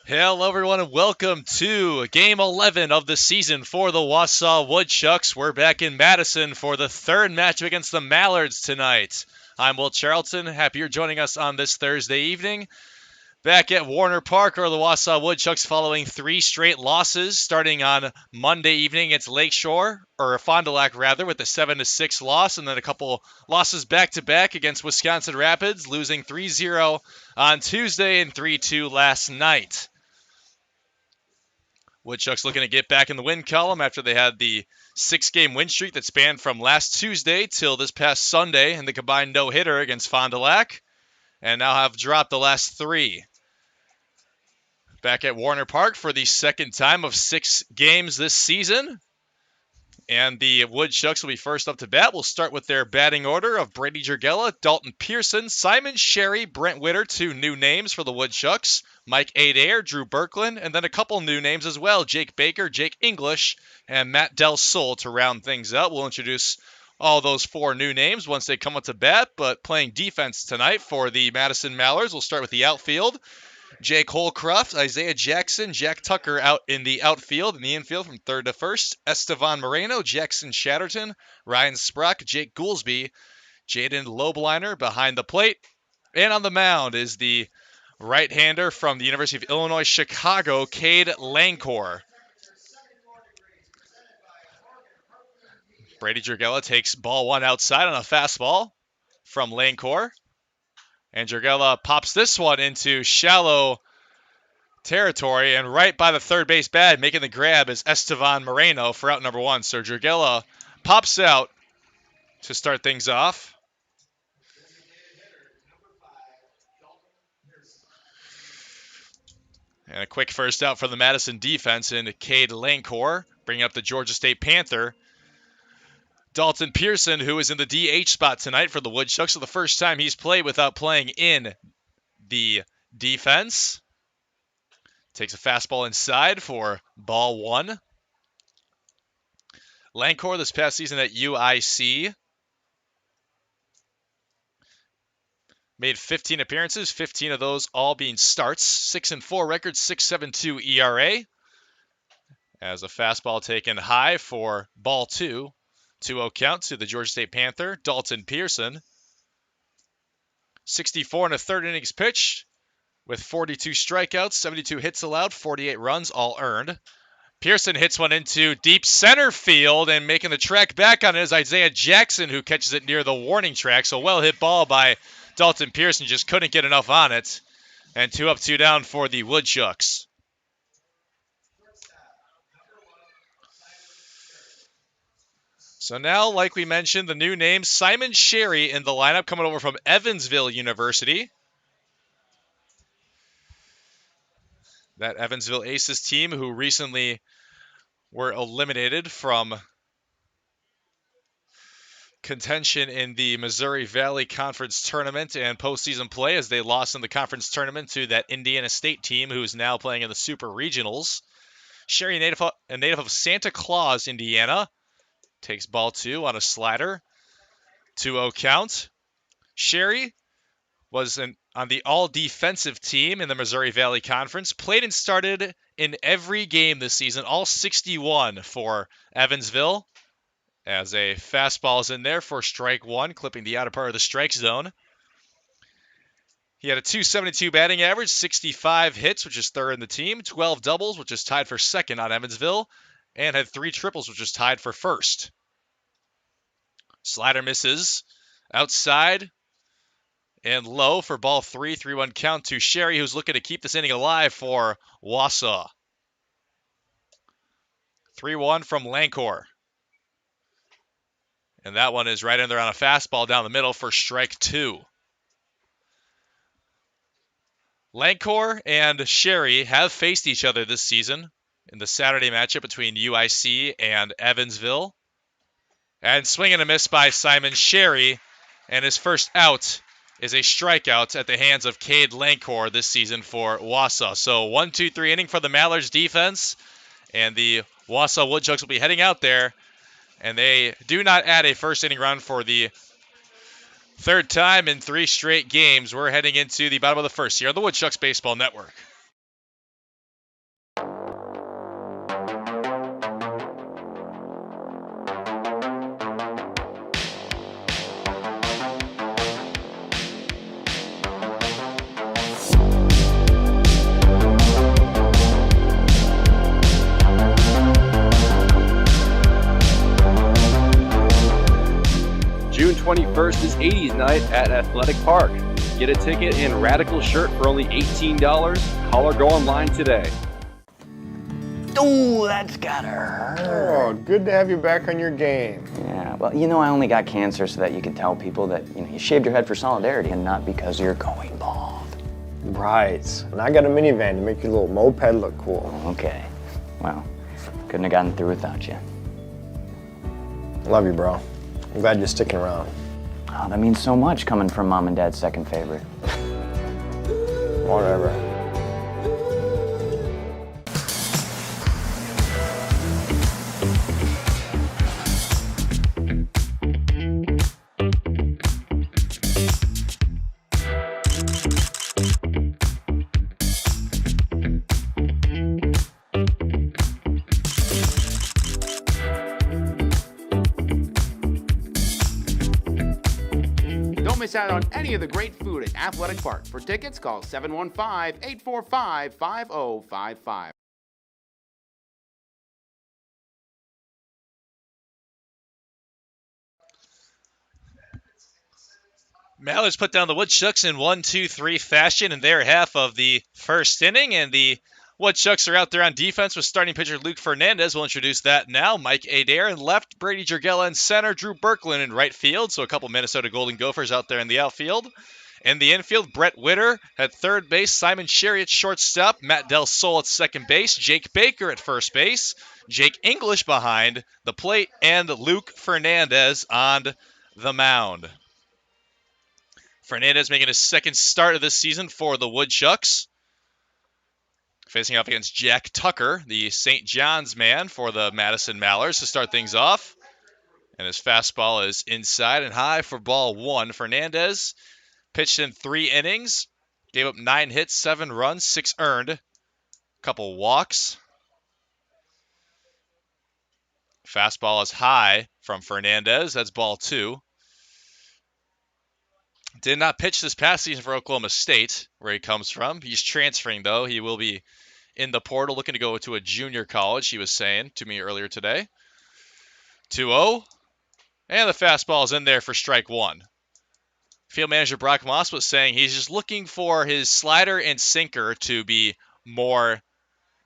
Hello, everyone, and welcome to Game 11 of the season for the Wausau Woodchucks. We're back in Madison for the third match against the Mallards tonight. I'm Will Charlton. Happy you're joining us on this Thursday evening. Back at Warner Park are the Wausau Woodchucks following three straight losses, starting on Monday evening against Lakeshore, or Fond du Lac rather, with a 7-6 loss, and then a couple losses back-to-back against Wisconsin Rapids, losing 3-0 on Tuesday and 3-2 last night. Woodchucks looking to get back in the win column after they had the 6-game win streak that spanned from last Tuesday till this past Sunday in the combined no-hitter against Fond du Lac, and now have dropped the last three. Back at Warner Park for the second time of 6 games this season. And the Woodchucks will be first up to bat. We'll start with their batting order of Brady Jurgella, Dalton Pearson, Simon Sherry, Brent Witter, 2 new names for the Woodchucks, Mike Adair, Drew Berkland, and then a couple new names as well, Jake Baker, Jake English, and Matt Del Sol to round things out. We'll introduce all those 4 new names once they come up to bat, but playing defense tonight for the Madison Mallards. We'll start with the outfield. Jake Holcroft, Isaiah Jackson, Jack Tucker out in the outfield. In the infield from third to first, Estevan Moreno, Jackson Chatterton, Ryan Sprock, Jake Goolsby, Jaden Lobeliner behind the plate. And on the mound is the right-hander from the University of Illinois Chicago, Cade Lancor. Brady Jurgella takes ball 1 outside on a fastball from Lancor. And Jurgella pops this one into shallow territory, and right by the third base bag, making the grab is Estevan Moreno for out number 1. So Jurgella pops out to start things off. And a quick first out for the Madison defense in Cade Lancor, bringing up the Georgia State Panther. Dalton Pearson, who is in the DH spot tonight for the Woodchucks, so the first time he's played without playing in the defense. Takes a fastball inside for ball 1. Lancor this past season at UIC made 15 appearances, 15 of those all being starts. 6-4 record, 6.72 ERA. As a fastball taken high for ball 2. 2-0 count to the Georgia State Panther, Dalton Pearson. 64 and a third innings pitched with 42 strikeouts, 72 hits allowed, 48 runs, all earned. Pearson hits one into deep center field, and making the track back on it is Isaiah Jackson, who catches it near the warning track. So well hit ball by Dalton Pearson, just couldn't get enough on it. And 2 up, 2 down for the Woodchucks. So now, like we mentioned, the new name, Simon Sherry in the lineup, coming over from Evansville University. That Evansville Aces team who recently were eliminated from contention in the Missouri Valley Conference Tournament and postseason play, as they lost in the conference tournament to that Indiana State team who is now playing in the Super Regionals. Sherry, a native of Santa Claus, Indiana, takes ball 2 on a slider. 2-0 count. Sherry was on the all-defensive team in the Missouri Valley Conference, played and started in every game this season, all 61 for Evansville. As a fastball is in there for strike 1, clipping the outer part of the strike zone. He had a .272 batting average, 65 hits, which is third in the team, 12 doubles, which is tied for second on Evansville, and had 3 triples, which is tied for first. Slider misses outside and low for ball 3, 3-1 count to Sherry, who's looking to keep this inning alive for Wausau. 3-1 from Lancor. And that one is right in there on a fastball down the middle for strike 2. Lancor and Sherry have faced each other this season in the Saturday matchup between UIC and Evansville. And swing and a miss by Simon Sherry. And his first out is a strikeout at the hands of Cade Lancor this season for Wausau. So 1-2-3 inning for the Mallards defense. And the Wausau Woodchucks will be heading out there. And they do not add a first inning run for the third time in 3 straight games. We're heading into the bottom of the first here on the Woodchucks Baseball Network. 21st is 80s night at Athletic Park. Get a ticket and Radical shirt for only $18. Call or go online today. Ooh, that's gotta hurt. Oh, good to have you back on your game. Yeah, well, I only got cancer so that you could tell people that, you shaved your head for solidarity and not because you're going bald. Right. And I got a minivan to make your little moped look cool. Okay. Well, couldn't have gotten through without you. Love you, bro. I'm glad you're sticking around. Oh, that means so much coming from Mom and Dad's second favorite. Whatever. Don't miss out on any of the great food at Athletic Park. For tickets, call 715-845-5055. Mallards put down the Woodchucks in 1-2-3 fashion in their half of the first inning, and the Woodchucks are out there on defense with starting pitcher Luke Fernandez. We'll introduce that now. Mike Adair in left, Brady Jurgella in center, Drew Berklin in right field, so a couple Minnesota Golden Gophers out there in the outfield. In the infield, Brett Witter at third base, Simon Sherry at shortstop, Matt Del Sol at second base, Jake Baker at first base, Jake English behind the plate, and Luke Fernandez on the mound. Fernandez making his second start of this season for the Woodchucks. Facing off against Jack Tucker, the St. John's man for the Madison Mallards to start things off. And his fastball is inside and high for ball one. Fernandez pitched in 3 innings, gave up 9 hits, 7 runs, 6 earned, couple walks. Fastball is high from Fernandez. That's ball 2. Did not pitch this past season for Oklahoma State, where he comes from. He's transferring, though. He will be in the portal looking to go to a junior college, he was saying to me earlier today. 2-0. And the fastball is in there for strike 1. Field manager Brock Moss was saying he's just looking for his slider and sinker to be more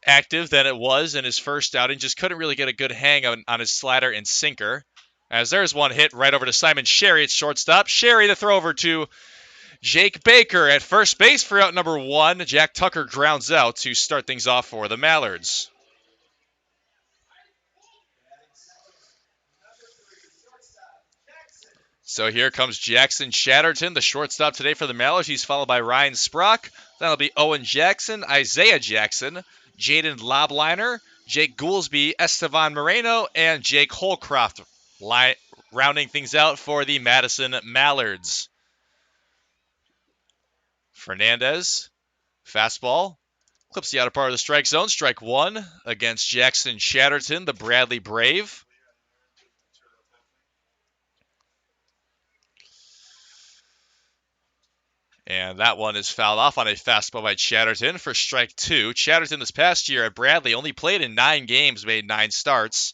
active than it was in his first outing. Just couldn't really get a good hang on his slider and sinker. As there's one hit right over to Simon Sherry at shortstop. Sherry the throw over to Jake Baker at first base for out number 1. Jack Tucker grounds out to start things off for the Mallards. So here comes Jackson Chatterton, the shortstop today for the Mallards. He's followed by Ryan Sprock. That'll be Owen Jackson, Isaiah Jackson, Jaden Lobliner, Jake Goolsby, Estevan Moreno, and Jake Holcroft rounding things out for the Madison Mallards. Fernandez, fastball, clips the outer part of the strike zone. Strike 1 against Jackson Chatterton, the Bradley Brave. And that one is fouled off on a fastball by Chatterton for strike 2. Chatterton this past year at Bradley only played in 9 games, made 9 starts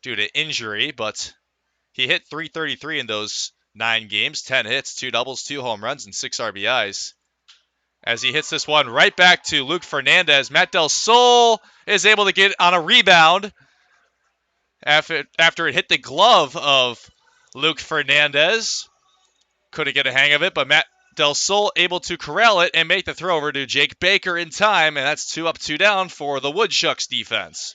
due to injury, but he hit .333 in those 9 games, 10 hits, 2 doubles, 2 home runs, and 6 RBIs. As he hits this one right back to Luke Fernandez, Matt Del Sol is able to get on a rebound after it hit the glove of Luke Fernandez. Couldn't get a hang of it, but Matt Del Sol able to corral it and make the throw over to Jake Baker in time, and that's 2 up, 2 down for the Woodchucks defense.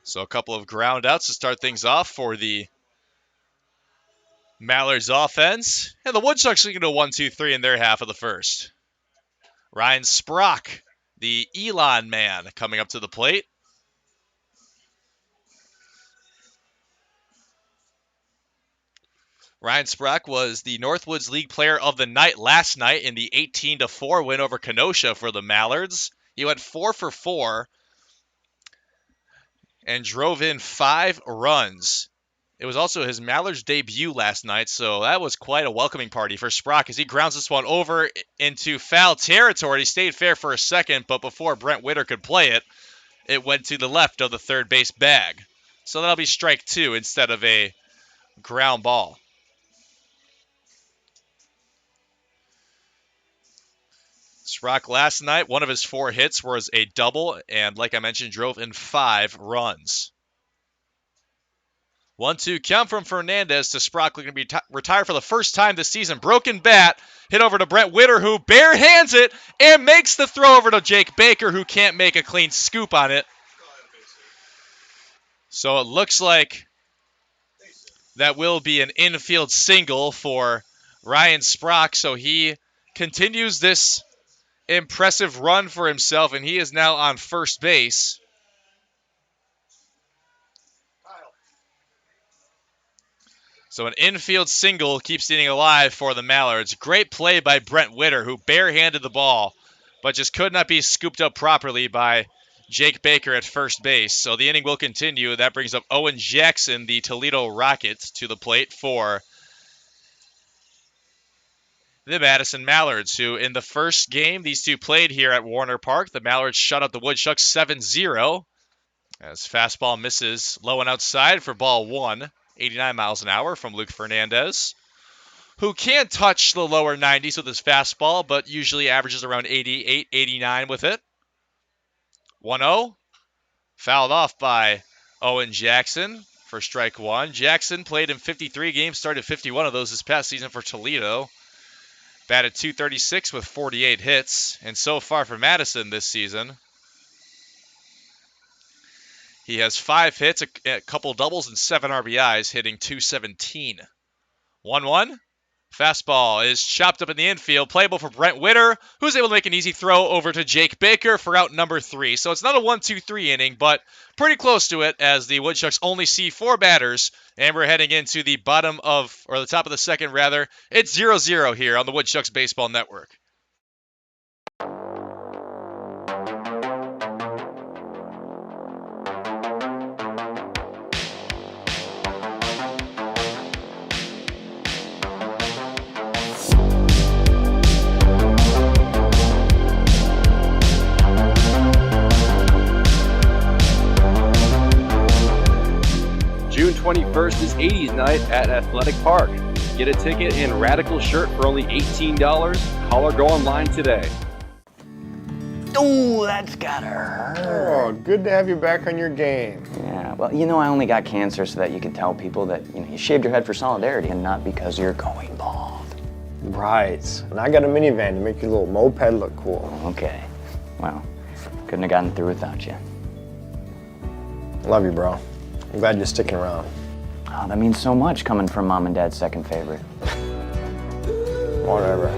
So a couple of ground outs to start things off for the Mallards offense. And the Woodchucks are going to go 1-2-3 in their half of the first. Ryan Sprock, the Elon man, coming up to the plate. Ryan Sprock was the Northwoods League Player of the Night last night in the 18-4 win over Kenosha for the Mallards. He went 4 for 4 and drove in 5 runs. It was also his Mallards debut last night, so that was quite a welcoming party for Sprock as he grounds this one over into foul territory. He stayed fair for a second, but before Brent Witter could play it, it went to the left of the third base bag. So that'll be strike 2 instead of a ground ball. Sprock last night, one of his 4 hits was a double, and like I mentioned, drove in 5 runs. 1-2 count from Fernandez to Sprock, looking to be retired for the first time this season. Broken bat, hit over to Brent Witter, who bare hands it and makes the throw over to Jake Baker, who can't make a clean scoop on it. So it looks like that will be an infield single for Ryan Sprock. So he continues this impressive run for himself, and he is now on first base. So an infield single keeps the inning alive for the Mallards. Great play by Brent Witter, who barehanded the ball, but just could not be scooped up properly by Jake Baker at first base. So the inning will continue. That brings up Owen Jackson, the Toledo Rockets, to the plate for the Madison Mallards, who in the first game these two played here at Warner Park, the Mallards shut out the Woodchucks 7-0. As fastball misses low and outside for ball 1. 89 miles an hour from Luke Fernandez, who can touch the lower 90s with his fastball, but usually averages around 88, 89 with it. 1-0. Fouled off by Owen Jackson for strike 1. Jackson played in 53 games, started 51 of those this past season for Toledo. Batted .236 with 48 hits. And so far for Madison this season, he has 5 hits, a couple doubles, and 7 RBIs, hitting .217. 1-1. Fastball is chopped up in the infield, playable for Brent Witter, who's able to make an easy throw over to Jake Baker for out number 3. So it's not a 1-2-3 inning, but pretty close to it, as the Woodchucks only see 4 batters, and we're heading into the top of the second rather. It's 0-0 here on the Woodchucks Baseball Network. June 21st is 80s night at Athletic Park. Get a ticket and Radical shirt for only $18. Call or go online today. Ooh, that's gotta hurt. Oh, good to have you back on your game. Yeah, well, you know, I only got cancer so that you could tell people that, you shaved your head for solidarity and not because you're going bald. Right. And I got a minivan to make your little moped look cool. Okay. Well, couldn't have gotten through without you. Love you, bro. I'm glad you're sticking around. Oh, that means so much coming from Mom and Dad's second favorite. Whatever.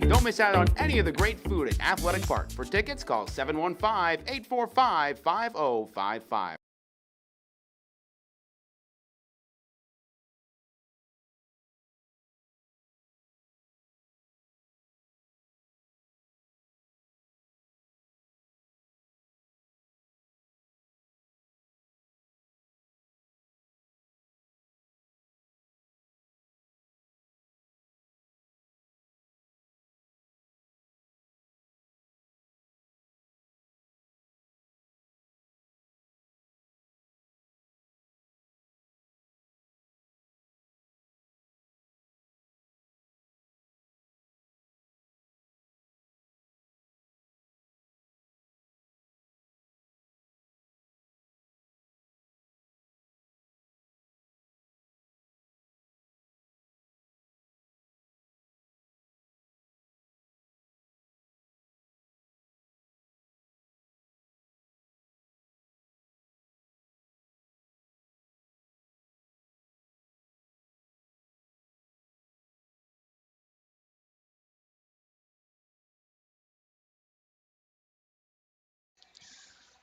Don't miss out on any of the great food at Athletic Park. For tickets, call 715-845-5055.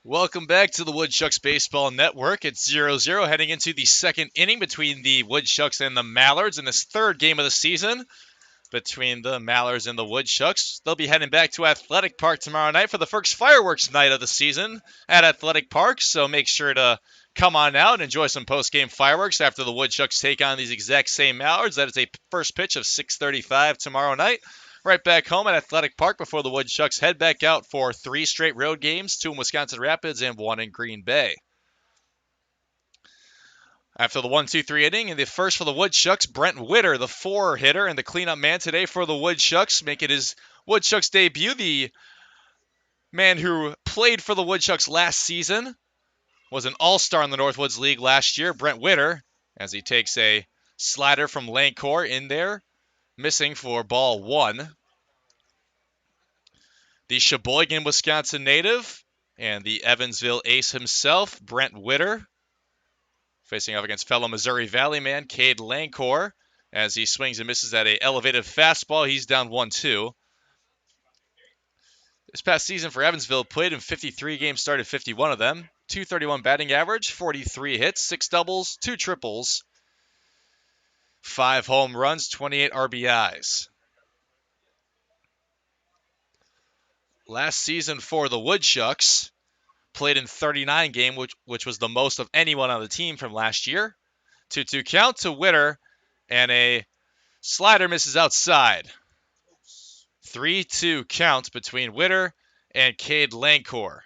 Welcome back to the Woodchucks Baseball Network. It's 0-0 heading into the second inning between the Woodchucks and the Mallards in this third game of the season between the Mallards and the Woodchucks. They'll be heading back to Athletic Park tomorrow night for the first fireworks night of the season at Athletic Park, so make sure to come on out and enjoy some post-game fireworks after the Woodchucks take on these exact same Mallards. That is a first pitch of 6:35 tomorrow night. Right back home at Athletic Park before the Woodchucks head back out for 3 straight road games, 2 in Wisconsin Rapids and 1 in Green Bay. After the 1-2-3 inning, in the first for the Woodchucks, Brent Witter, the 4-hitter and the cleanup man today for the Woodchucks, making his Woodchucks debut. The man who played for the Woodchucks last season, was an all-star in the Northwoods League last year, Brent Witter, as he takes a slider from Lancourt in there, missing for ball 1. The Sheboygan, Wisconsin native and the Evansville ace himself, Brent Witter, facing off against fellow Missouri Valley man Cade Lancourt as he swings and misses at an elevated fastball. He's down 1-2. This past season for Evansville, played in 53 games, started 51 of them. .231 batting average, 43 hits, 6 doubles, 2 triples, 5 home runs, 28 RBIs. Last season for the Woodchucks, played in 39 games, which was the most of anyone on the team from last year. 2-2 count to Witter, and a slider misses outside. 3-2 count between Witter and Cade Lancourt.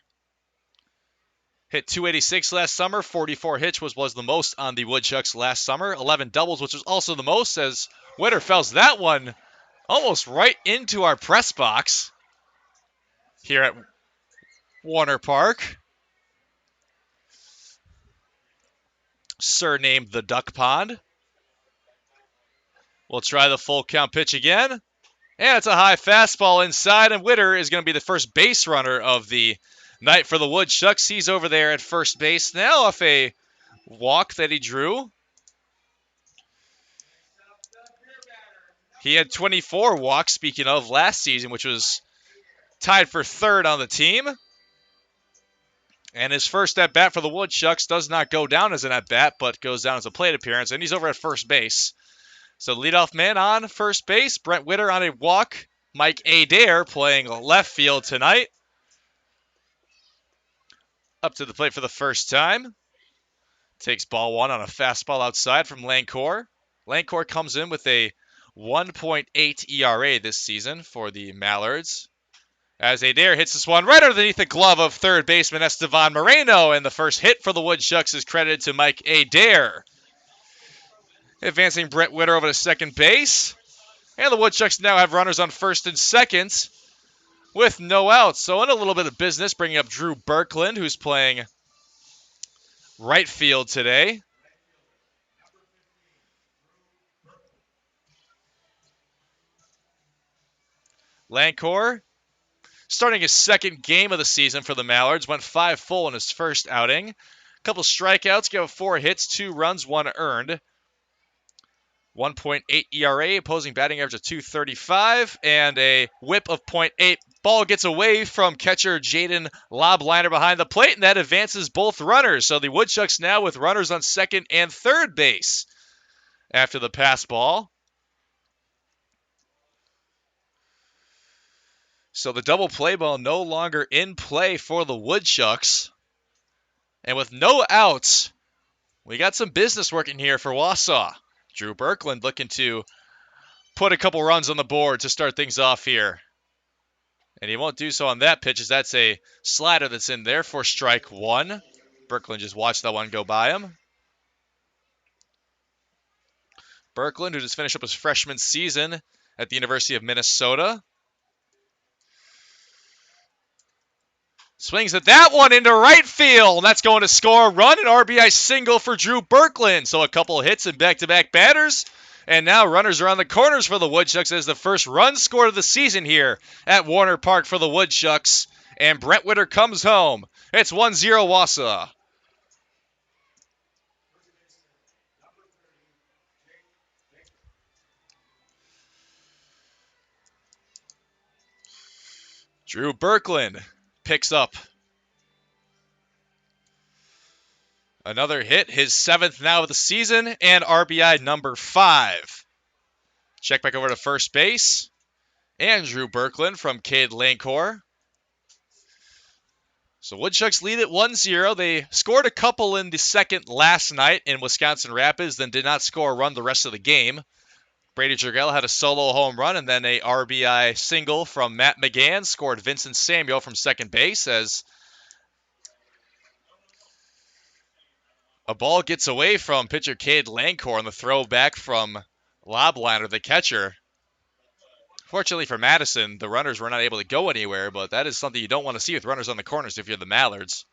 Hit .286 last summer, 44 hits was the most on the Woodchucks last summer. 11 doubles, which was also the most, as Witter fouls that one almost right into our press box here at Warner Park. Surnamed the Duck Pond. We'll try the full count pitch again. And it's a high fastball inside, and Witter is going to be the first base runner of the night for the Woodchucks. He's over there at first base now off a walk that he drew. He had 24 walks, speaking of, last season, which was tied for third on the team. And his first at-bat for the Woodchucks does not go down as an at-bat, but goes down as a plate appearance, and he's over at first base. So leadoff man on first base, Brent Witter on a walk. Mike Adair playing left field tonight. Up to the plate for the first time. Takes ball 1 on a fastball outside from Lancourt. Lancourt comes in with a 1.8 ERA this season for the Mallards, as Adair hits this one right underneath the glove of third baseman Estevan Moreno, and the first hit for the Woodchucks is credited to Mike Adair. Advancing Brent Witter over to second base, and the Woodchucks now have runners on first and second with no outs. So in a little bit of business, bringing up Drew Berkland, who's playing right field today. Lancourt, starting his second game of the season for the Mallards, went 5 full in his first outing. A couple strikeouts, gave up 4 hits, 2 runs, 1 earned. 1.8 ERA, opposing batting average of .235, and a whip of .8. Ball gets away from catcher Jaden Lobliner behind the plate, and that advances both runners. So the Woodchucks now with runners on second and third base after the pass ball. So the double play ball no longer in play for the Woodchucks. And with no outs, we got some business working here for Wausau. Drew Berkland looking to put a couple runs on the board to start things off here. And he won't do so on that pitch, as that's a slider that's in there for strike 1. Berkland just watched that one go by him. Berkland, who just finished up his freshman season at the University of Minnesota. Swings at that one into right field. That's going to score a run, an RBI single for Drew Berkland. So a couple of hits and back-to-back batters. And now runners are on the corners for the Woodchucks as the first run scored of the season here at Warner Park for the Woodchucks. And Brent Witter comes home. It's 1-0 Wausau. Drew Berkland picks up Another hit, his 7th now of the season, and RBI number 5. Check back over to first base. Andrew Berkland from Cade Lancor. So Woodchucks lead it 1-0. They scored a couple in the second last night in Wisconsin Rapids, then did not score a run the rest of the game. Brady Dragella had a solo home run and then a RBI single from Matt McGann. Scored Vincent Samuel from second base as a ball gets away from pitcher Cade Lancor on the throw back from Lobliner, the catcher. Fortunately for Madison, the runners were not able to go anywhere, but that is something you don't want to see with runners on the corners if you're the Mallards.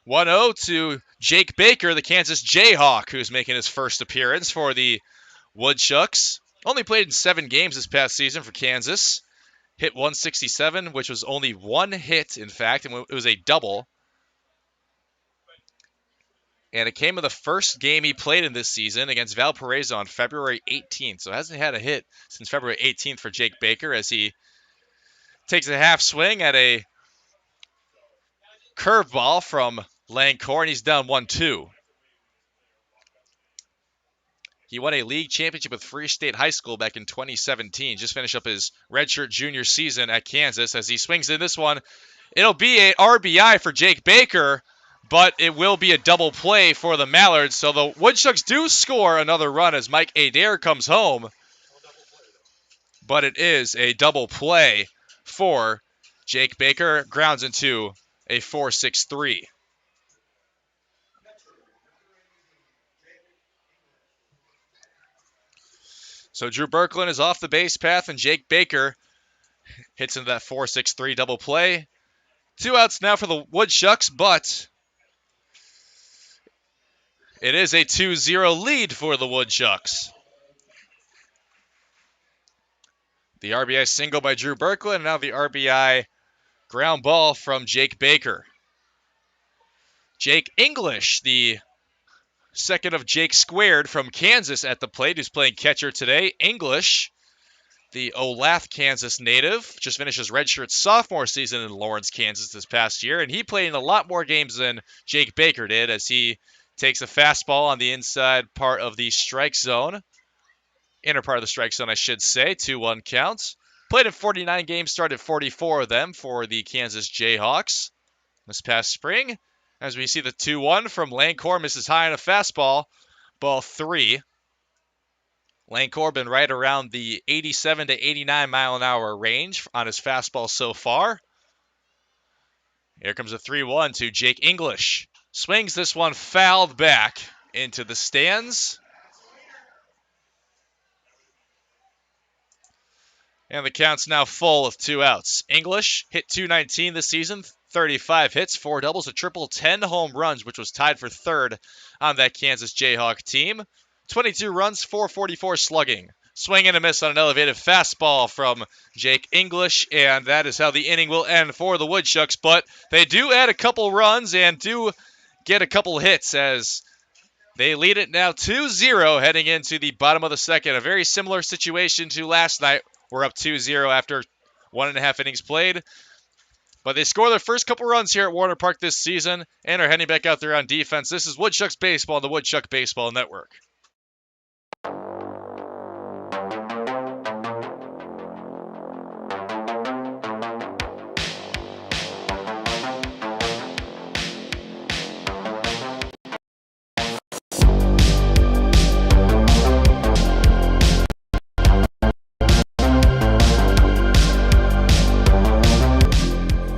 1-0 to Jake Baker, the Kansas Jayhawk, who's making his first appearance for the Woodchucks. Only played in 7 games this past season for Kansas. Hit 167, which was only 1 hit, in fact, and it was a double. And it came in the first game he played in this season against Valparaiso on February 18th. So hasn't had a hit since February 18th for Jake Baker as he takes a half swing at a curveball from Lancor, and he's down 1-2. He won a league championship with Free State High School back in 2017. Just finished up his redshirt junior season at Kansas as he swings in this one. It'll be a RBI for Jake Baker, but it will be a double play for the Mallards. So the Woodchucks do score another run as Mike Adair comes home. But it is a double play for Jake Baker. Grounds into a 4-6-3. So Drew Berkland is off the base path, and Jake Baker hits into that 4-6-3 double play. 2 outs now for the Woodchucks, but it is a 2-0 lead for the Woodchucks. The RBI single by Drew Berkland, and now the RBI ground ball from Jake Baker. Jake English, the second of Jake Squared from Kansas at the plate, who's playing catcher today. English, the Olathe, Kansas native, just finished his redshirt sophomore season in Lawrence, Kansas this past year, and he played in a lot more games than Jake Baker did as he takes a fastball on the inside part of the strike zone. Inner part of the strike zone, I should say. 2-1 counts. Played in 49 games, started 44 of them for the Kansas Jayhawks this past spring. As we see the 2-1 from Lancor, misses high on a fastball. Ball 3. Lancor been right around the 87 to 89 mile an hour range on his fastball so far. Here comes a 3-1 to Jake English. Swings this one fouled back into the stands. And the count's now full with 2 outs. English hit .219 this season, 35 hits, 4 doubles, a triple, 10 home runs, which was tied for third on that Kansas Jayhawk team. 22 runs, 444 slugging. Swing and a miss on an elevated fastball from Jake English, and that is how the inning will end for the Woodchucks. But they do add a couple runs and do get a couple hits as they lead it now 2-0 heading into the bottom of the second. A very similar situation to last night. We're up 2-0 after 1.5 innings played. But they score their first couple runs here at Warner Park this season and are heading back out there on defense. This is Woodchucks Baseball on the Woodchuck Baseball Network.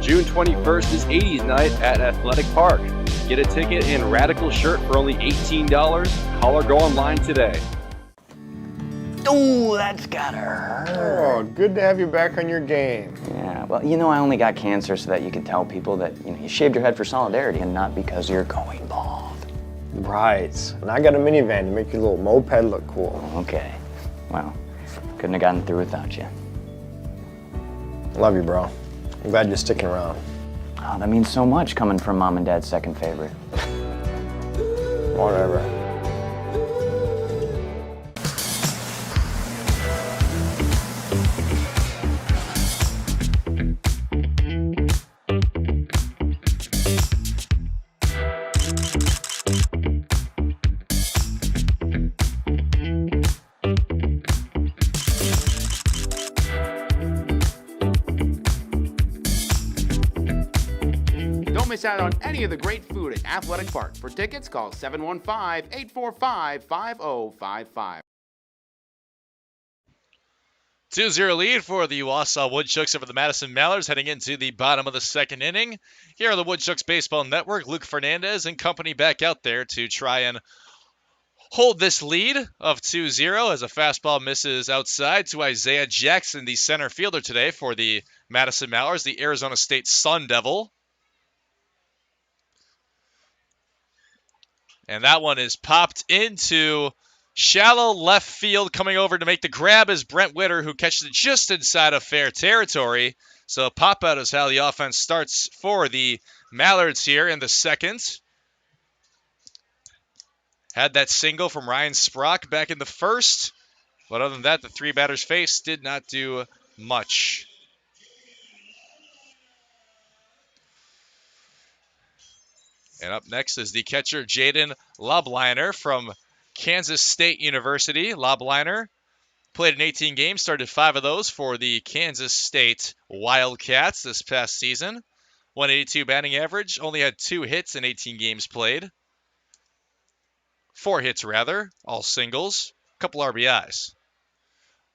June 21st is 80s night at Athletic Park. Get a ticket and Radical shirt for only $18. Call or go online today. Ooh, that's gotta hurt. Oh, good to have you back on your game. Yeah, well, you know, I only got cancer so that you could tell people that, you shaved your head for solidarity and not because you're going bald. Right. And I got a minivan to make your little moped look cool. Okay. Well, couldn't have gotten through without you. Love you, bro. I'm glad you're sticking around. Oh, that means so much coming from Mom and Dad's second favorite. Whatever. miss out on any of the great food at Athletic Park. For tickets, call 715-845-5055. 2-0 lead for the Wausau Woodchucks over the Madison Mallards heading into the bottom of the second inning. Here on the Woodchucks Baseball Network, Luke Fernandez and company back out there to try and hold this lead of 2-0 as a fastball misses outside to Isaiah Jackson, the center fielder today for the Madison Mallards, the Arizona State Sun Devil. And that one is popped into shallow left field. Coming over to make the grab is Brent Witter, who catches it just inside of fair territory. So a pop out is how the offense starts for the Mallards here in the second. Had that single from Ryan Sprock back in the first. But other than that, the three batters faced did not do much. And up next is the catcher, Jaden Lobliner from Kansas State University. Lobliner played in 18 games, started 5 of those for the Kansas State Wildcats this past season. 182 batting average, only had 2 hits in 18 games played. 4 hits, rather, all singles, a couple RBIs.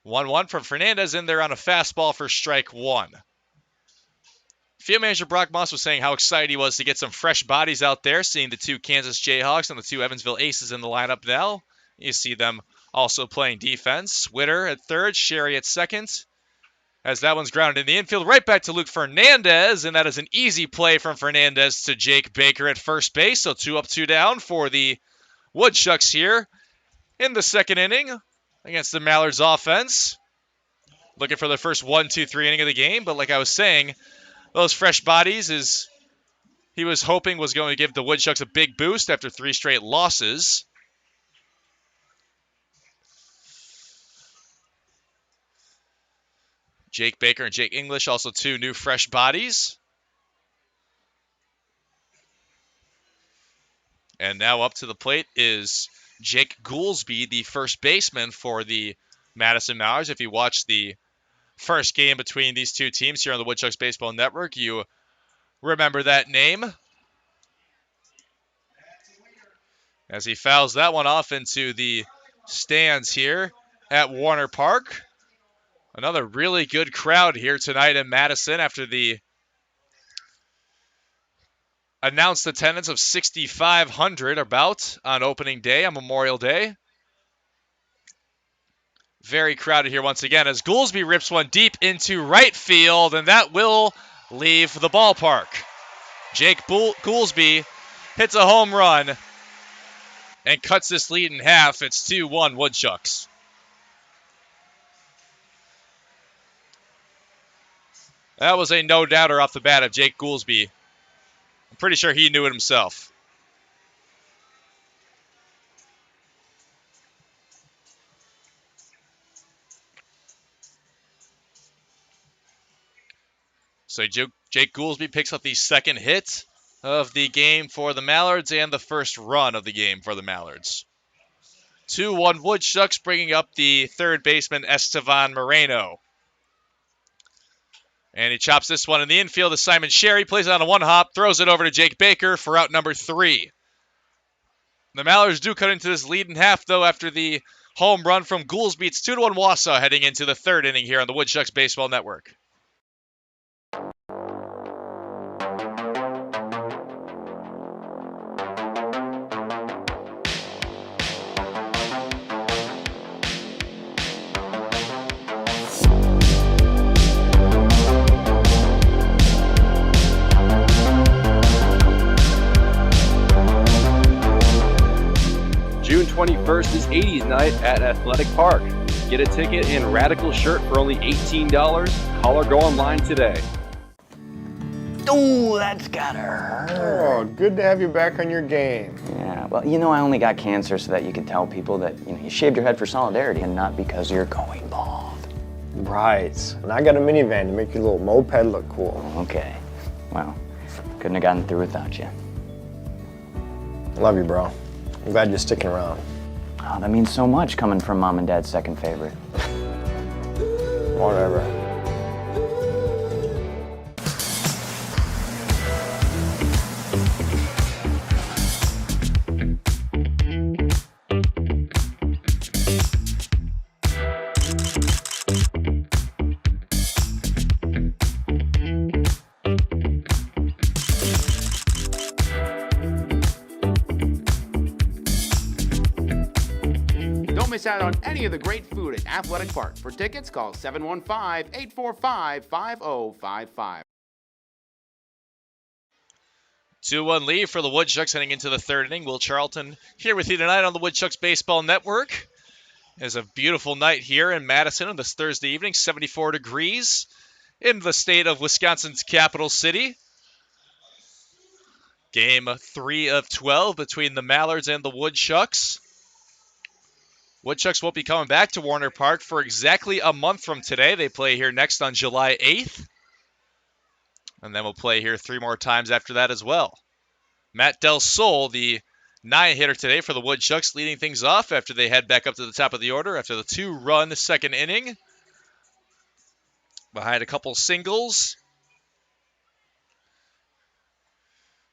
1-1 from Fernandez in there on a fastball for strike 1. Field manager Brock Moss was saying how excited he was to get some fresh bodies out there, seeing the 2 Kansas Jayhawks and the 2 Evansville Aces in the lineup now. You see them also playing defense. Witter at third, Sherry at second. As that one's grounded in the infield, right back to Luke Fernandez, and that is an easy play from Fernandez to Jake Baker at first base. So 2 up, 2 down for the Woodchucks here in the second inning against the Mallards offense. Looking for the first 1-2-3 inning of the game, but like I was saying, those fresh bodies he was hoping was going to give the Woodchucks a big boost after 3 straight losses. Jake Baker and Jake English, also 2 new fresh bodies. And now up to the plate is Jake Goolsby, the first baseman for the Madison Mallards. If you watch the first game between these 2 teams here on the Woodchucks Baseball Network, you remember that name. As he fouls that one off into the stands here at Warner Park. Another really good crowd here tonight in Madison after the announced attendance of 6,500 about on opening day, on Memorial Day. Very crowded here once again as Goolsby rips one deep into right field, and that will leave the ballpark. Jake Goolsby hits a home run and cuts this lead in half. It's 2-1 Woodchucks. That was a no-doubter off the bat of Jake Goolsby. I'm pretty sure he knew it himself. So Jake Goolsby picks up the second hit of the game for the Mallards and the first run of the game for the Mallards. 2-1 Woodchucks, bringing up the third baseman Estevan Moreno. And he chops this one in the infield to Simon Sherry, plays it on a one-hop, throws it over to Jake Baker for out number 3. The Mallards do cut into this lead in half, though, after the home run from Goolsby. It's 2-1 Wausau heading into the third inning here on the Woodchucks Baseball Network. June 21st is 80s night at Athletic Park. Get a ticket and Radical shirt for only $18. Call or go online today. Ooh, that's gotta hurt. Oh, good to have you back on your game. Yeah, well, I only got cancer so that you could tell people that, you shaved your head for solidarity and not because you're going bald. Right. And I got a minivan to make your little moped look cool. Okay. Well, couldn't have gotten through without you. Love you, bro. I'm glad you're sticking around. Oh, that means so much coming from Mom and Dad's second favorite. Whatever. miss out on any of the great food at Athletic Park. For tickets, call 715-845-5055. 2-1 lead for the Woodchucks heading into the third inning. Will Charlton here with you tonight on the Woodchucks Baseball Network. It's a beautiful night here in Madison on this Thursday evening, 74 degrees in the state of Wisconsin's capital city. Game 3 of 12 between the Mallards and the Woodchucks. Woodchucks won't be coming back to Warner Park for exactly a month from today. They play here next on July 8th. And then we'll play here 3 more times after that as well. Matt Del Sol, the 9-hitter today for the Woodchucks, leading things off after they head back up to the top of the order after the 2-run second inning. Behind a couple singles.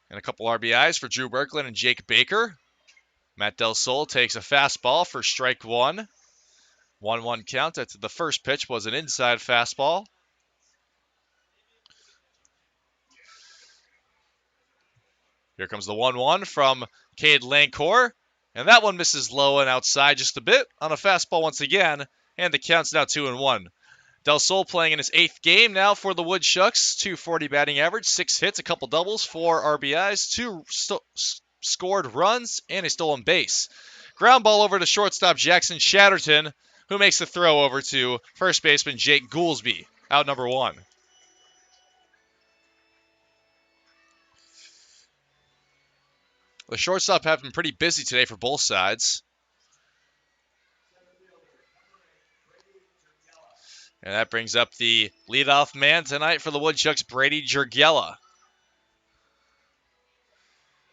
And a couple RBIs for Drew Berkland and Jake Baker. Matt Del Sol takes a fastball for strike 1. 1-1 count. That's the first pitch was an inside fastball. Here comes the 1-1 from Cade Lancor. And that one misses low and outside just a bit on a fastball once again. And the count's now 2-1. Del Sol playing in his 8th game now for the Woodchucks. .240 batting average, 6 hits, a couple doubles, 4 RBIs, 2 scored runs, and a stolen base. Ground ball over to shortstop Jackson Shatterton, who makes the throw over to first baseman Jake Goolsby, out number 1. The shortstop have been pretty busy today for both sides. And that brings up the leadoff man tonight for the Woodchucks, Brady Jurgella.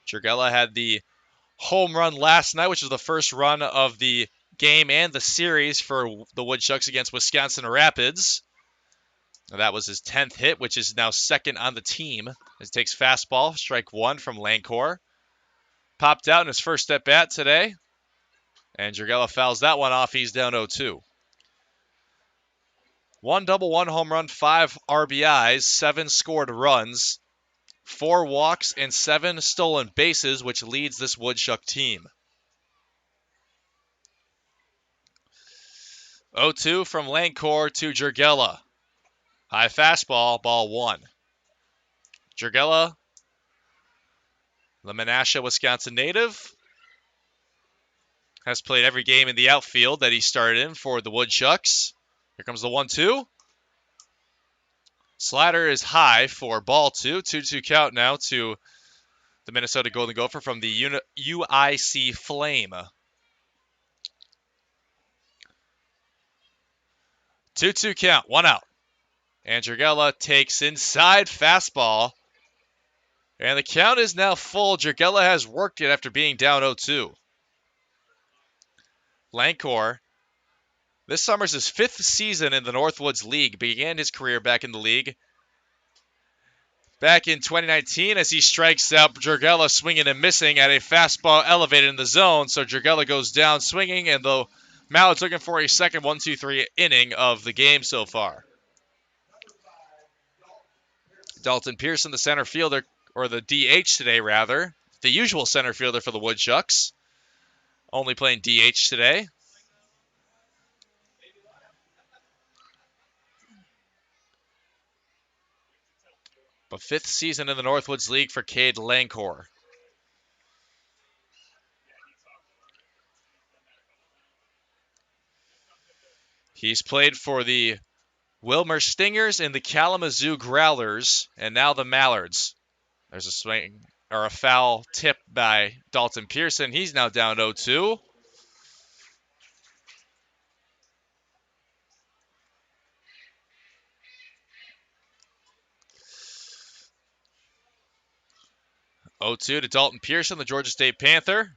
Jurgella had the home run last night, which was the first run of the game and the series for the Woodchucks against Wisconsin Rapids. And that was his 10th hit, which is now second on the team. As he takes fastball, strike 1 from Lancor. Popped out in his first at-bat today. And Jurgella fouls that one off. He's down 0-2. 1 double, 1 home run, 5 RBIs, 7 scored runs, 4 walks, and 7 stolen bases, which leads this Woodchuck team. 0-2 from Lancor to Jurgella. High fastball, ball 1. Jurgella, the Menasha, Wisconsin native, has played every game in the outfield that he started in for the Woodchucks. Here comes the 1-2. Slider is high for ball 2. 2-2 count now to the Minnesota Golden Gopher from the UIC Flame. 2-2 count, 1 out. And Jurgella takes inside fastball. And the count is now full. Jurgella has worked it after being down 0-2. Lancor, this summer's his 5th season in the Northwoods League. Began his career back in the league back in 2019 as he strikes out Jurgella swinging and missing at a fastball elevated in the zone. So Jurgella goes down swinging, and the Mallards looking for a second 1-2-3 inning of the game so far. Dalton Pearson, the center fielder, or the DH today rather, the usual center fielder for the Woodchucks, only playing DH today. But 5th season in the Northwoods League for Cade Lancor. He's played for the Wilmer Stingers and the Kalamazoo Growlers, and now the Mallards. There's a swing or a foul tip by Dalton Pearson. He's now down 0-2. To Dalton Pearson, the Georgia State Panther.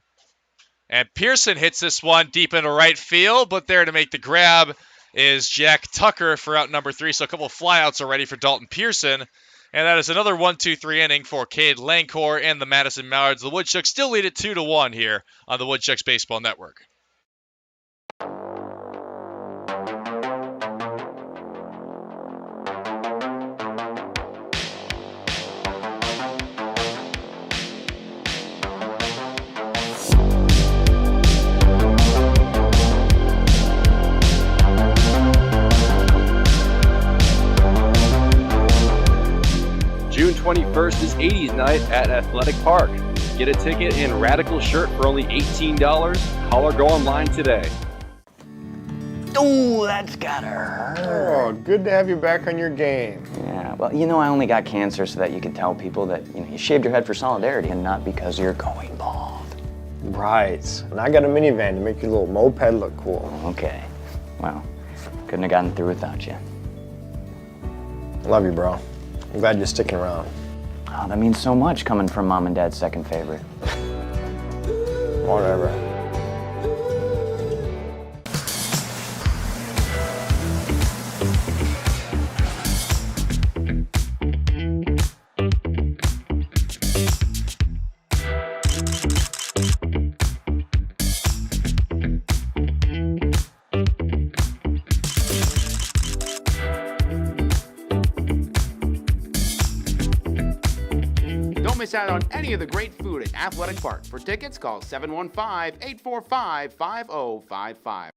And Pearson hits this one deep into right field, but there to make the grab is Jack Tucker for out number 3. So a couple of flyouts already for Dalton Pearson. And that is another 1-2-3 inning for Cade Lancor and the Madison Mallards. The Woodchucks still lead it 2-1 here on the Woodchucks Baseball Network. June 21st is 80s night at Athletic Park. Get a ticket and Radical shirt for only $18. Call or go online today. Ooh, that's gotta hurt. Oh, good to have you back on your game. Yeah, well, I only got cancer so that you could tell people that, you shaved your head for solidarity and not because you're going bald. Right. And I got a minivan to make your little moped look cool. Okay. Well, couldn't have gotten through without you. Love you, bro. I'm glad you're sticking around. Oh, that means so much coming from Mom and Dad's second favorite. Whatever. Don't miss out on any of the great food at Athletic Park. For tickets, call 715-845-5055.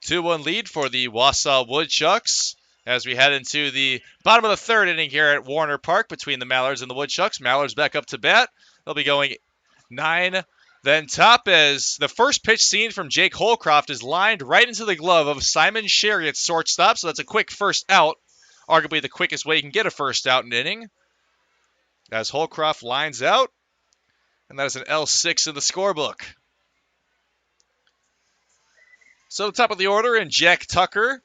2-1 lead for the Wausau Woodchucks as we head into the bottom of the third inning here at Warner Park between the Mallards and the Woodchucks. Mallards back up to bat. They'll be going 9, then top as the first pitch seen from Jake Holcroft is lined right into the glove of Simon Sherry at shortstop, so that's a quick first out. Arguably the quickest way you can get a first out in an inning. As Holcroft lines out, and that is an L6 in the scorebook. So the top of the order, and Jack Tucker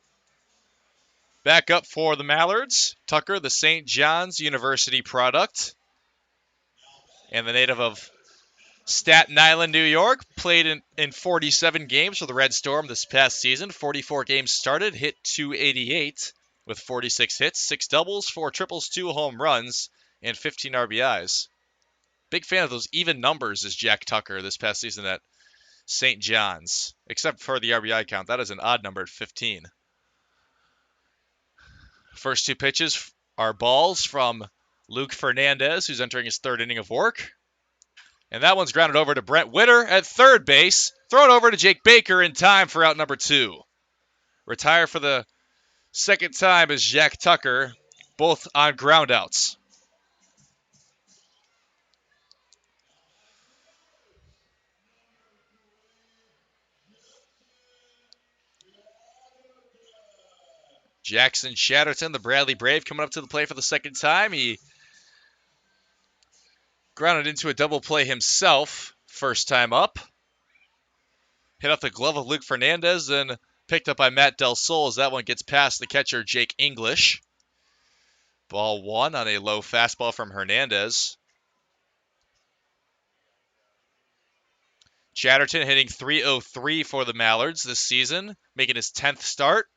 back up for the Mallards. Tucker, the St. John's University product, and the native of Staten Island, New York, played in 47 games for the Red Storm this past season. 44 games started, hit .288 with 46 hits, 6 doubles, 4 triples, 2 home runs, and 15 RBIs. Big fan of those even numbers is Jack Tucker this past season at St. John's, except for the RBI count. That is an odd number at 15. First 2 pitches are balls from Luke Fernandez, who's entering his third inning of work. And that one's grounded over to Brent Witter at third base. Thrown over to Jake Baker in time for out number 2. Retire for the second time is Jack Tucker, both on groundouts. Jackson Chatterton, the Bradley Brave, coming up to the plate for the second time. He grounded into a double play himself, first time up. Hit off the glove of Luke Fernandez and picked up by Matt Del Sol as that one gets past the catcher, Jake English. Ball 1 on a low fastball from Hernandez. Chatterton hitting .303 for the Mallards this season, making his 10th start.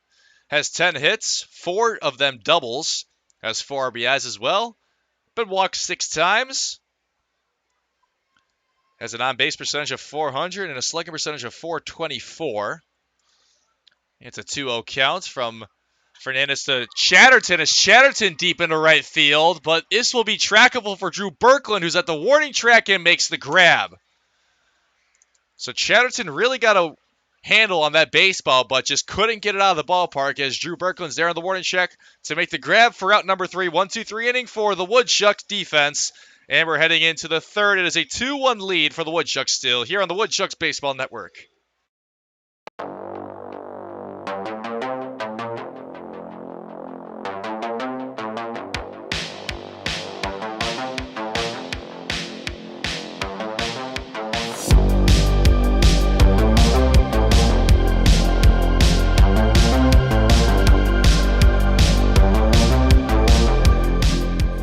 Has 10 hits, 4 of them doubles. Has 4 RBIs as well. Been walked 6 times. Has an on-base percentage of .400 and a slugging percentage of .424. It's a 2-0 count from Fernandez to Chatterton. As Chatterton deep into right field, but this will be trackable for Drew Berkland, who's at the warning track and makes the grab. So Chatterton really got a handle on that baseball, but just couldn't get it out of the ballpark as Drew Berkland's there on the warning track to make the grab for out number 3. 1-2-3 inning for the Woodchucks defense. And we're heading into the third. It is a 2-1 lead for the Woodchucks still here on the Woodchucks Baseball Network.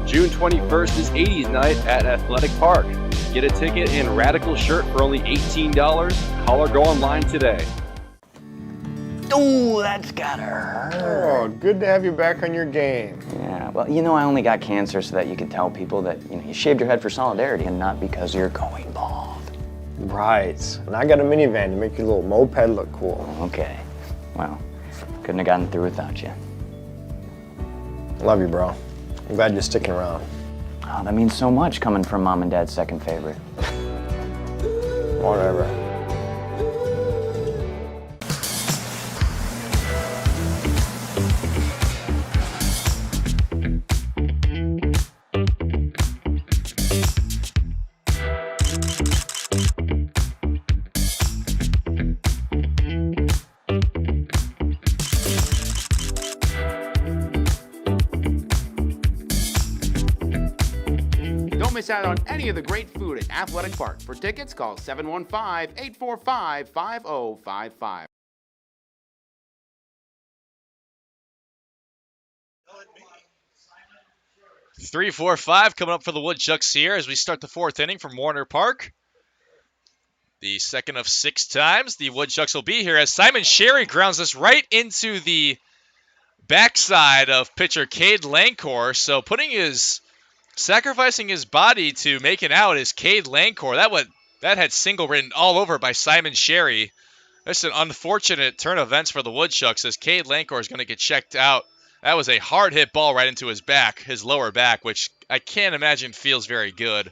June 21st is 80s night at Athletic Park. Get a ticket and Radical shirt for only $18. Call or go online today. Ooh, that's gotta hurt. Oh, good to have you back on your game. Yeah, well, I only got cancer so that you could tell people that, you shaved your head for solidarity and not because you're going bald. Right. And I got a minivan to make your little moped look cool. Okay. Well, couldn't have gotten through without you. Love you, bro. I'm glad you're sticking around. Oh, that means so much coming from Mom and Dad's second favorite. Whatever. miss out on any of the great food at Athletic Park. For tickets, call 715-845-5055. 3-4-5 coming up for the Woodchucks here as we start the fourth inning from Warner Park. The second of 6 times the Woodchucks will be here as Simon Sherry grounds this right into the backside of pitcher Cade Lancor. So sacrificing his body to make an out is Cade Lancor. That had single written all over by Simon Sherry. That's an unfortunate turn of events for the Woodchucks as Cade Lancor is going to get checked out. That was a hard hit ball right into his back, his lower back, which I can't imagine feels very good.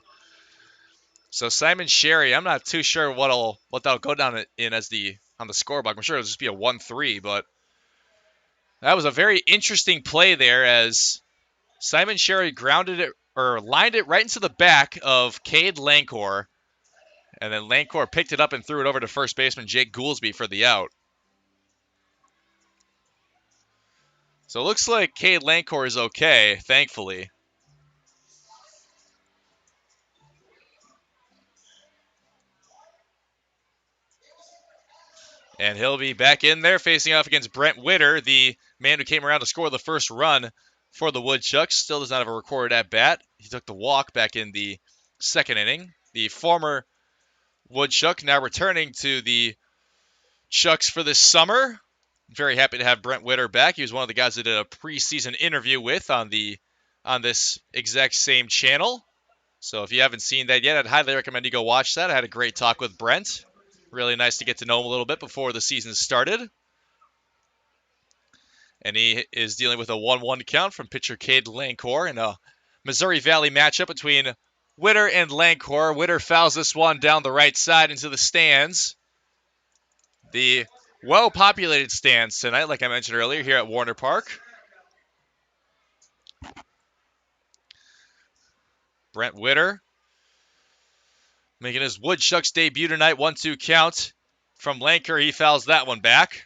So Simon Sherry, I'm not too sure what that'll go down in as on the scoreboard. I'm sure it'll just be a 1-3, but that was a very interesting play there as Simon Sherry grounded it or lined it right into the back of Cade Lancor, and then Lancor picked it up and threw it over to first baseman Jake Goolsby for the out. So it looks like Cade Lancor is okay, thankfully. And he'll be back in there facing off against Brent Witter, the man who came around to score the first run for the Woodchucks. Still does not have a recorded at-bat. He took the walk back in the second inning. The former Woodchuck now returning to the Chucks for this summer. Very happy to have Brent Witter back. He was one of the guys that did a preseason interview with on this exact same channel. So if you haven't seen that yet, I'd highly recommend you go watch that. I had a great talk with Brent. Really nice to get to know him a little bit before the season started. And he is dealing with a 1-1 count from pitcher Cade Lancor in a Missouri Valley matchup between Witter and Lancor. Witter fouls this one down the right side into the stands. The well-populated stands tonight, like I mentioned earlier, here at Warner Park. Brent Witter making his Woodchucks debut tonight. 1-2 count from Lancor. He fouls that one back.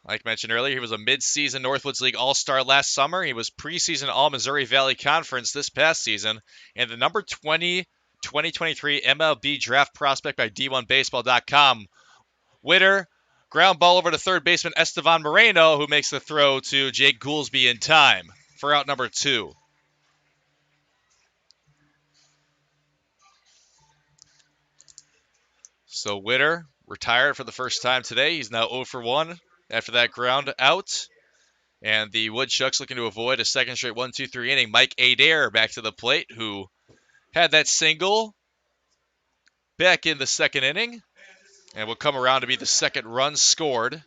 Like mentioned earlier, he was a mid-season Northwoods League All-Star last summer. He was preseason All-Missouri Valley Conference this past season. And the number 20 2023 MLB draft prospect by D1Baseball.com. Witter, ground ball over to third baseman Estevan Moreno, who makes the throw to Jake Goolsby in time for out number 2. So Witter retired for the first time today. He's now 0 for 1 after that ground out. And the Woodchucks looking to avoid a second straight 1-2-3 inning. Mike Adair back to the plate, who had that single back in the second inning and will come around to be the second run scored.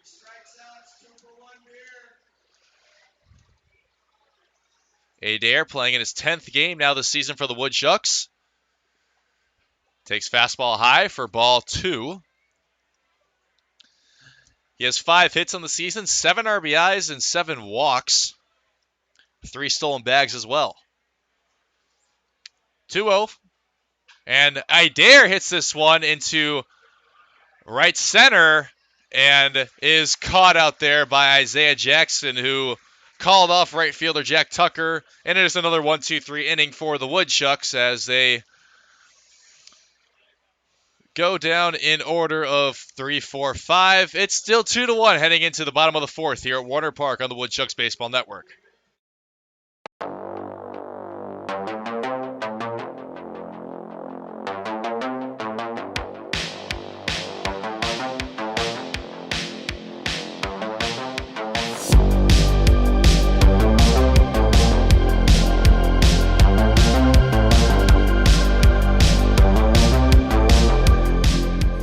Adair playing in his 10th game now this season for the Woodchucks. Takes fastball high for ball 2. He has 5 hits on the season, 7 RBIs and 7 walks. 3 stolen bags as well. 2-0. And Adair hits this one into right center and is caught out there by Isaiah Jackson, who called off right fielder Jack Tucker. And it is another 1-2-3 inning for the Woodchucks as they go down in order of 3-4-5. It's still 2-1 heading into the bottom of the 4th here at Warner Park on the Woodchucks Baseball Network.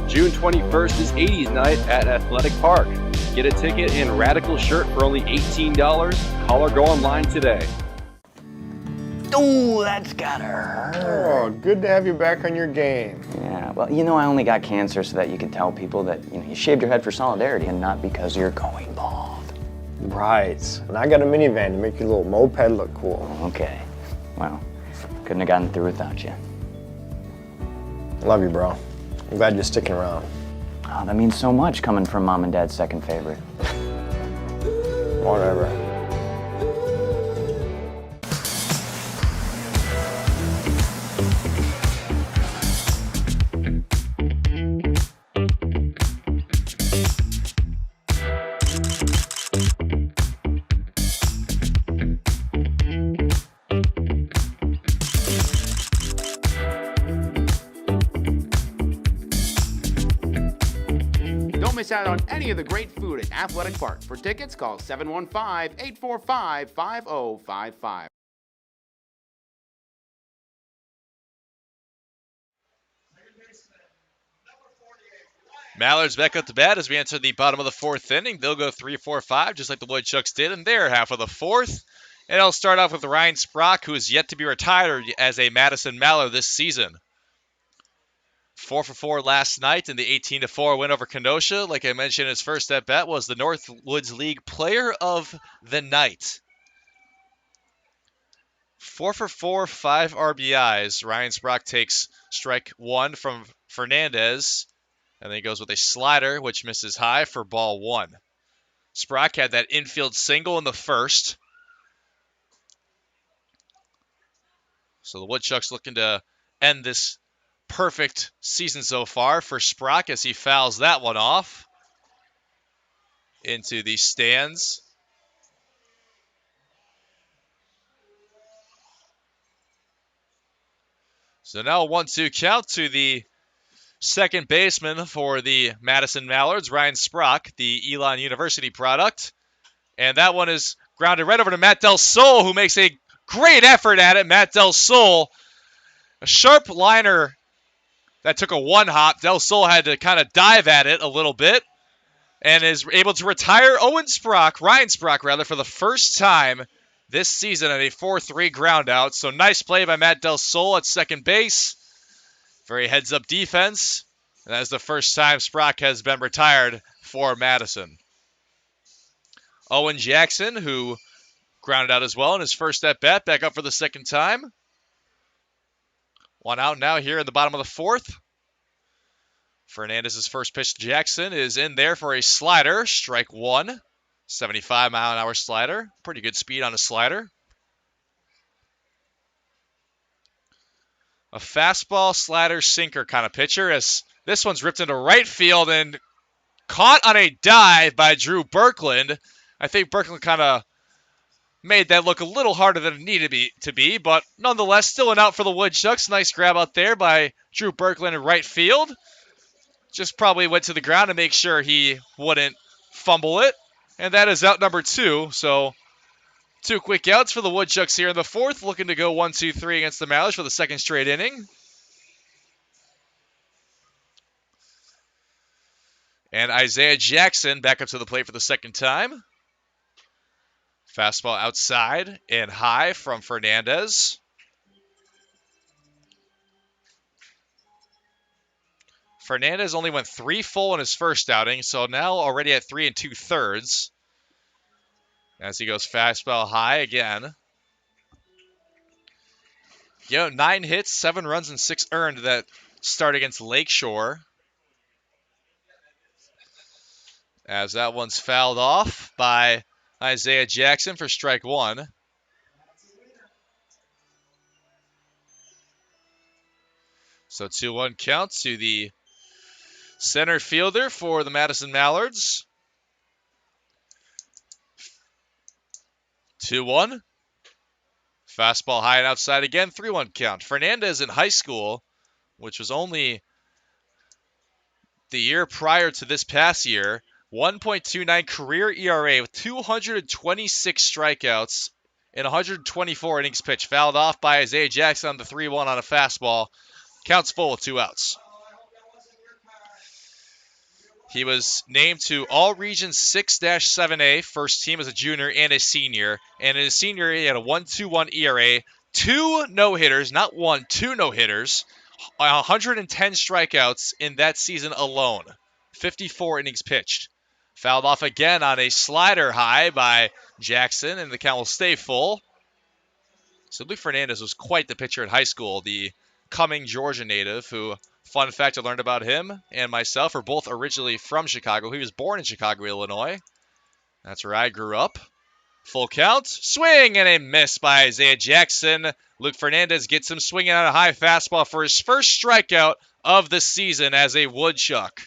June 21st is 80s night at Athletic Park. Get a ticket and Radical shirt for only $18. Call or go online today. Oh, that's gotta hurt. Oh, good to have you back on your game. Yeah, well, you know, I only got cancer so that you could tell people that, you shaved your head for solidarity and not because you're going bald. Right. And I got a minivan to make your little moped look cool. Okay. Well, couldn't have gotten through without you. Love you, bro. I'm glad you're sticking around. Oh, that means so much coming from Mom and Dad's second favorite. Whatever. Don't miss out on any of the great food at Athletic Park. For tickets, call 715-845-5055. Mallards back up to bat as we enter the bottom of the fourth inning. They'll go 3-4-5, just like the Woodchucks did in their half of the fourth. And I'll start off with Ryan Sprock, who is yet to be retired as a Madison Mallard this season. 4 for 4 last night in the 18-4 win over Kenosha. Like I mentioned, his first at bat was the Northwoods League Player of the Night. 4 for 4, 5 RBIs. Ryan Sprock takes strike one from Fernandez, and then he goes with a slider, which misses high for ball one. Sprock had that infield single in the first. So the Woodchucks looking to end this perfect season so far for Sprock as he fouls that one off into the stands. So now a 1-2 count to the second baseman for the Madison Mallards, Ryan Sprock, the Elon University product. And that one is grounded right over to Matt Del Sol, who makes a great effort at it. Matt Del Sol, a sharp liner that took a one hop. Del Sol had to kind of dive at it a little bit and is able to retire Ryan Sprock, for the first time this season at a 4-3 ground out. So nice play by Matt Del Sol at second base. Very heads-up defense. And that is the first time Sprock has been retired for Madison. Owen Jackson, who grounded out as well in his first at-bat, back up for the second time. One out now here in the bottom of the fourth. Fernandez's first pitch to Jackson is in there for a slider. Strike one. 75-mile-an-hour slider. Pretty good speed on a slider. A fastball, slider, sinker kind of pitcher, as this one's ripped into right field and caught on a dive by Drew Berkland. I think Berkland kind of made that look a little harder than it needed to be, but nonetheless, still an out for the Woodchucks. Nice grab out there by Drew Berkland in right field. Just probably went to the ground to make sure he wouldn't fumble it. And that is out number two. So 2 quick outs for the Woodchucks here in the fourth, looking to go 1-2-3 against the Mallards for the second straight inning. And Isaiah Jackson back up to the plate for the second time. Fastball outside and high from Fernandez. Fernandez only went 3 full in his first outing, so now already at 3 2/3. As he goes fastball high again. 9 hits, 7 runs, and 6 earned that start against Lakeshore. As that one's fouled off by Isaiah Jackson for strike one. So 2-1 count to the center fielder for the Madison Mallards. 2-1. Fastball high and outside again, 3-1 count. Fernandez in high school, which was only the year prior to this past year, 1.29 career ERA with 226 strikeouts in 124 innings pitched. Fouled off by Isaiah Jackson on the 3-1 on a fastball. Counts full with 2 outs. He was named to All Region 6-7A, first team as a junior and a senior. And in his senior year, he had a 1.21 ERA, 2 no-hitters, not 1, 2 no-hitters, 110 strikeouts in that season alone. 54 innings pitched. Fouled off again on a slider high by Jackson, and the count will stay full. So Luke Fernandez was quite the pitcher in high school, the Cumming, Georgia native, who, fun fact, I learned about him and myself are both originally from Chicago. He was born in Chicago, Illinois. That's where I grew up. Full count, swing, and a miss by Isaiah Jackson. Luke Fernandez gets him swinging on a high fastball for his first strikeout of the season as a Woodchuck.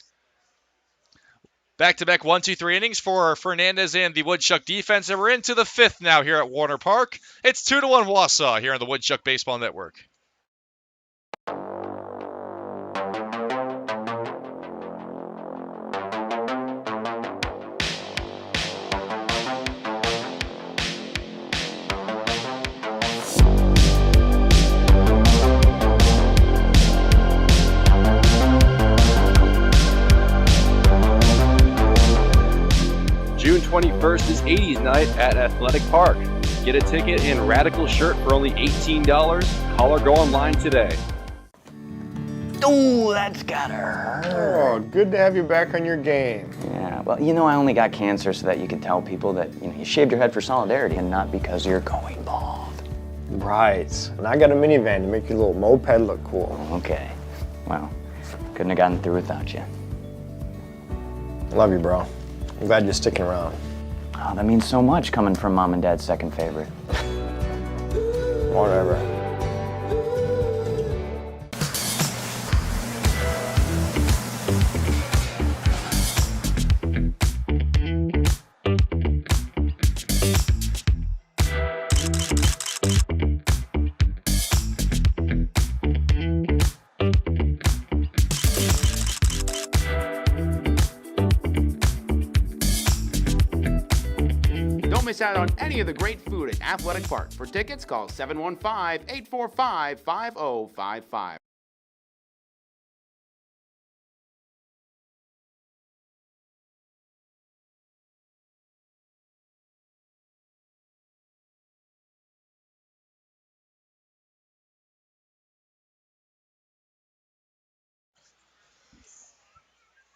Back-to-back 1-2-3 innings for Fernandez and the Woodchuck defense, and we're into the fifth now here at Warner Park. It's 2-1 Wausau here on the Woodchuck Baseball Network. June 21st is 80s night at Athletic Park. Get a ticket and Radical shirt for only $18. Call or go online today. Ooh, that's gotta hurt. Oh, good to have you back on your game. Yeah, well, you know, I only got cancer so that you could tell people that, you shaved your head for solidarity and not because you're going bald. Right. And I got a minivan to make your little moped look cool. Okay. Well, couldn't have gotten through without you. Love you, bro. I'm glad you're sticking around. Oh, that means so much coming from Mom and Dad's second favorite. Whatever. Don't miss out on any of the great food at Athletic Park. For tickets, call 715-845-5055.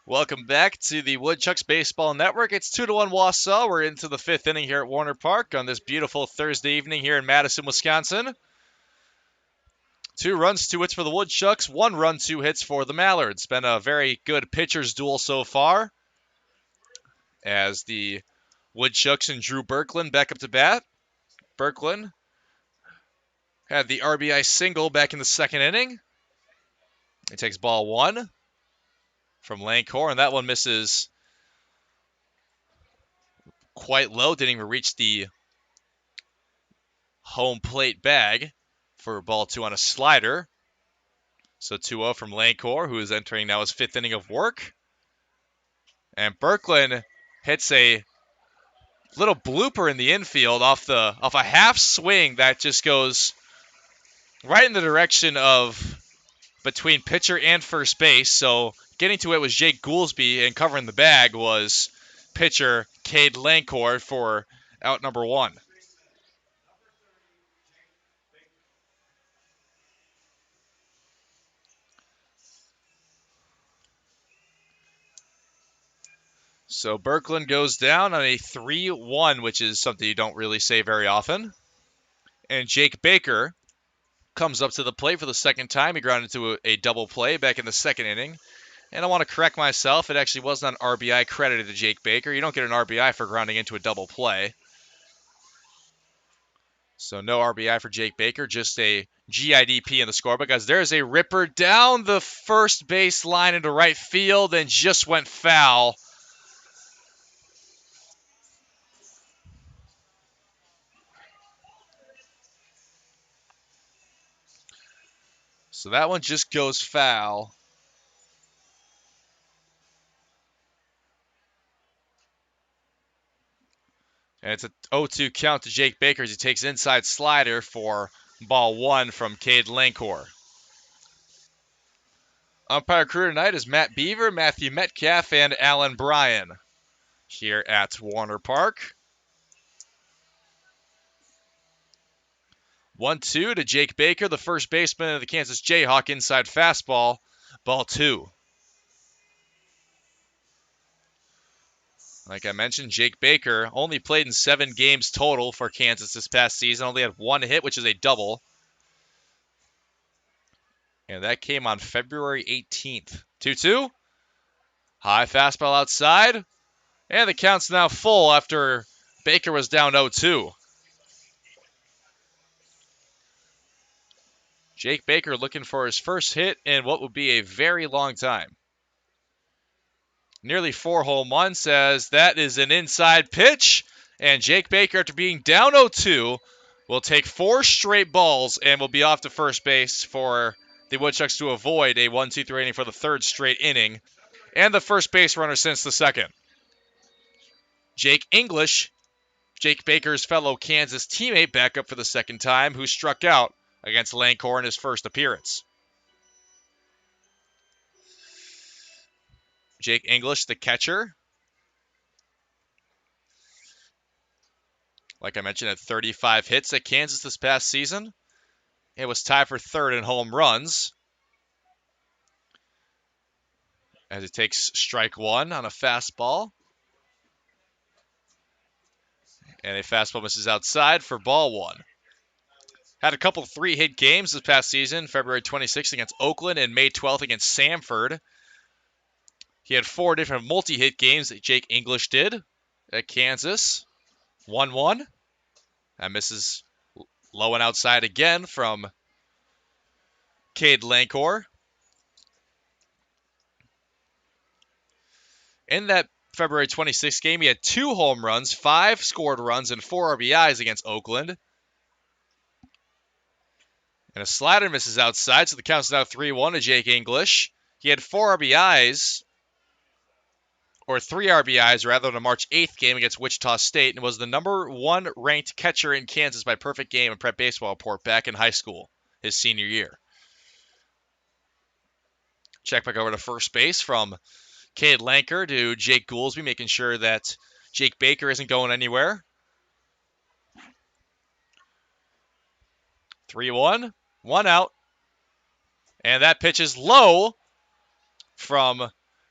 Welcome back to the Woodchucks Baseball Network. It's 2-1 Wausau. We're into the fifth inning here at Warner Park on this beautiful Thursday evening here in Madison, Wisconsin. 2 runs, 2 hits for the Woodchucks. 1 run, 2 hits for the Mallards. Been a very good pitcher's duel so far, as the Woodchucks and Drew Berkland back up to bat. Berkland had the RBI single back in the second inning. He takes ball 1 from Lancor, and that one misses quite low. Didn't even reach the home plate bag for ball 2 on a slider. So 2-0 from Lancor, who is entering now his 5th inning of work. And Berkland hits a little blooper in the infield off a half swing that just goes right in the direction of between pitcher and first base. So getting to it was Jake Goolsby, and covering the bag was pitcher Cade Lancor for out number 1. So Berkland goes down on a 3-1, which is something you don't really say very often. And Jake Baker comes up to the plate for the second time. He grounded into a double play back in the second inning. And I want to correct myself. It actually wasn't an RBI credited to Jake Baker. You don't get an RBI for grounding into a double play. So no RBI for Jake Baker, just a GIDP in the scorebook, as there's a ripper down the first base line into right field and just went foul. So that one just goes foul. And it's a 0-2 count to Jake Baker as he takes inside slider for ball 1 from Cade Lancor. Umpire crew tonight is Matt Beaver, Matthew Metcalf, and Alan Bryan here at Warner Park. 1-2 to Jake Baker, the first baseman of the Kansas Jayhawk, inside fastball, ball 2. Like I mentioned, Jake Baker only played in 7 games total for Kansas this past season. Only had 1 hit, which is a double. And that came on February 18th. 2-2. High fastball outside. And the count's now full after Baker was down 0-2. Jake Baker looking for his first hit in what would be a very long time. Nearly 4 home runs, says that is an inside pitch. And Jake Baker, after being down 0-2, will take 4 straight balls and will be off to first base for the Woodchucks to avoid a 1-2-3 inning for the 3rd straight inning. And the first base runner since the 2nd. Jake English, Jake Baker's fellow Kansas teammate, back up for the 2nd time, who struck out against Lancor in his first appearance. Jake English, the catcher. Like I mentioned, had 35 hits at Kansas this past season. It was tied for third in home runs. As he takes strike one on a fastball. And a fastball misses outside for ball one. Had a couple 3-hit games this past season, February 26th against Oakland and May 12th against Samford. He had 4 different multi-hit games that Jake English did at Kansas. 1-1. That misses low and outside again from Cade Lancor. In that February 26th game, he had 2 home runs, 5 scored runs, and 4 RBIs against Oakland. And a slider misses outside, so the count's now 3-1 to Jake English. He had 4 RBIs, or 3 RBIs rather, in a March 8th game against Wichita State, and was the number 1 ranked catcher in Kansas by perfect game and Prep Baseball Report back in high school, his senior year. Check back over to first base from Cade Lanker to Jake Goolsby, making sure that Jake Baker isn't going anywhere. 3-1, 1 out. And that pitch is low from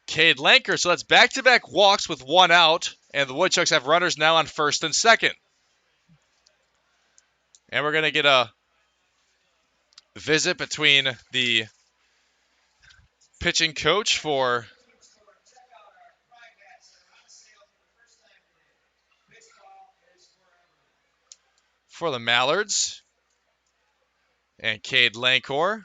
Cade Lanker. So that's back-to-back walks with 1 out. And the Woodchucks have runners now on first and second. And we're going to get a visit between the pitching coach for the Mallards and Cade Lancor.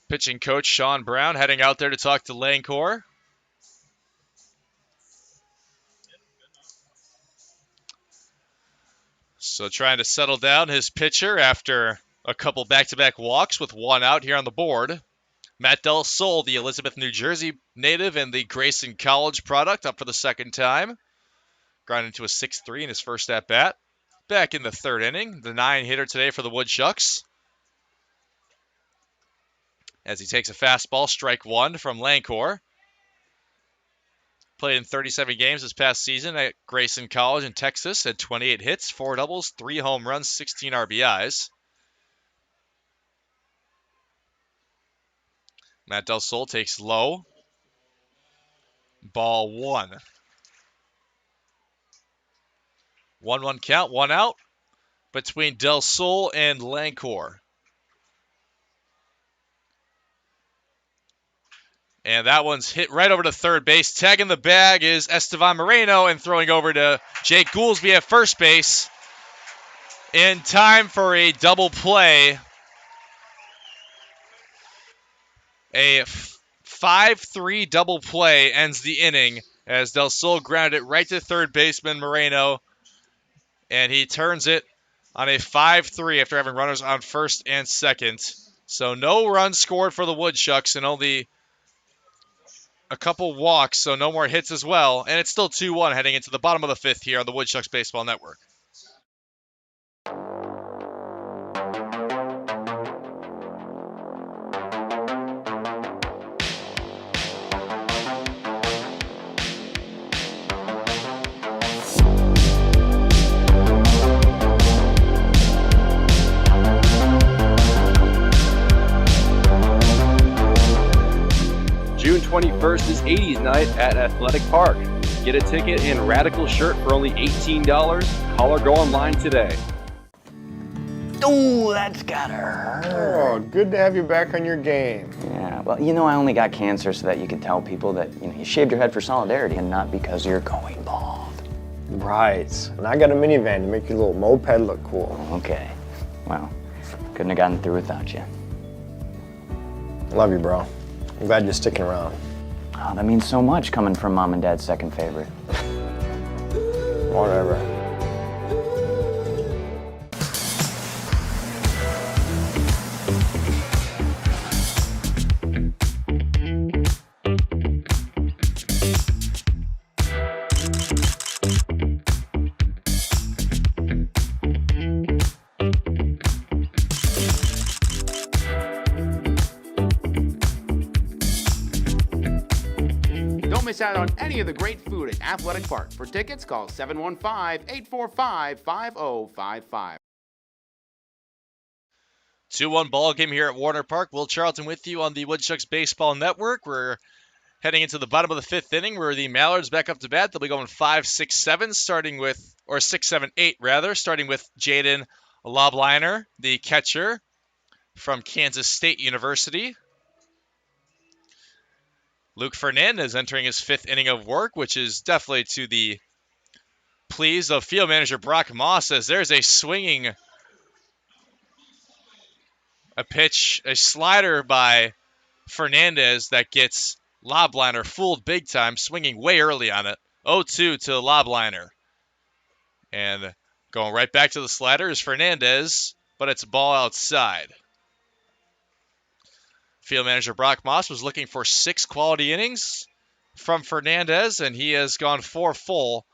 Pitching coach Sean Brown heading out there to talk to Lancor. So trying to settle down his pitcher after a couple back-to-back walks with 1 out here on the board. Matt Del Sol, the Elizabeth, New Jersey native and the Grayson College product, up for the second time. Grounded into a 6-3 in his first at-bat. Back in the 3rd inning, the 9-hitter today for the Woodchucks. As he takes a fastball, strike 1 from Lancor. Played in 37 games this past season at Grayson College in Texas. Had 28 hits, 4 doubles, 3 home runs, 16 RBIs. Matt Del Sol takes low. Ball 1. 1-1 count, 1 out between Del Sol and Lancor. And that one's hit right over to third base. Tagging the bag is Estevan Moreno, and throwing over to Jake Goolsby at first base. In time for a double play. A 5-3 double play ends the inning as Del Sol grounded it right to third baseman Moreno. And he turns it on a 5-3 after having runners on first and second. So no runs scored for the Woodchucks and only a couple walks, so no more hits as well. And it's still 2-1 heading into the bottom of the 5th here on the Woodchucks Baseball Network. June 21st is 80s night at Athletic Park. Get a ticket and Radical shirt for only $18. Call or go online today. Ooh, that's gotta hurt. Oh, good to have you back on your game. Yeah, well, you know, I only got cancer so that you could tell people that, you know, you shaved your head for solidarity and not because you're going bald. Right. And I got a minivan to make your little moped look cool. Okay. Well, couldn't have gotten through without you. Love you, bro. I'm glad you're sticking around. Oh, that means so much coming from Mom and Dad's second favorite. Whatever. miss out on any of the great food at Athletic Park. For tickets, call 715-845-5055. 2-1 ball game here at Warner Park. Will Charlton with you on the Woodchucks Baseball Network. We're heading into the bottom of the fifth inning where the Mallards back up to bat. They'll be going 5-6-7, or 6-7-8 rather, starting with Jaden Lobliner, the catcher from Kansas State University. Luke Fernandez entering his fifth inning of work, which is definitely to the pleas of field manager Brock Moss, as there's a swinging a slider by Fernandez that gets Lobliner fooled big time, swinging way early on it. 0-2 to Lobliner. And going right back to the slider is Fernandez, but it's a ball outside. Field manager Brock Moss was looking for 6 quality innings from Fernandez, and he has gone 4 full.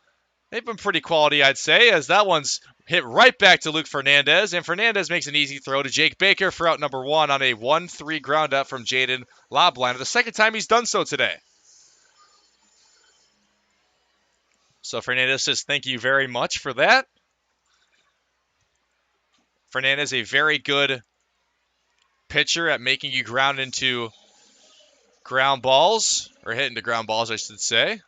They've been pretty quality, I'd say, as that one's hit right back to Luke Fernandez, and Fernandez makes an easy throw to Jake Baker for out number 1 on a 1-3 ground out from Jaden Lobliner, the second time he's done so today. So Fernandez says thank you very much for that. Fernandez, a very good pitcher at making you ground into ground balls, or hit into ground balls, I should say.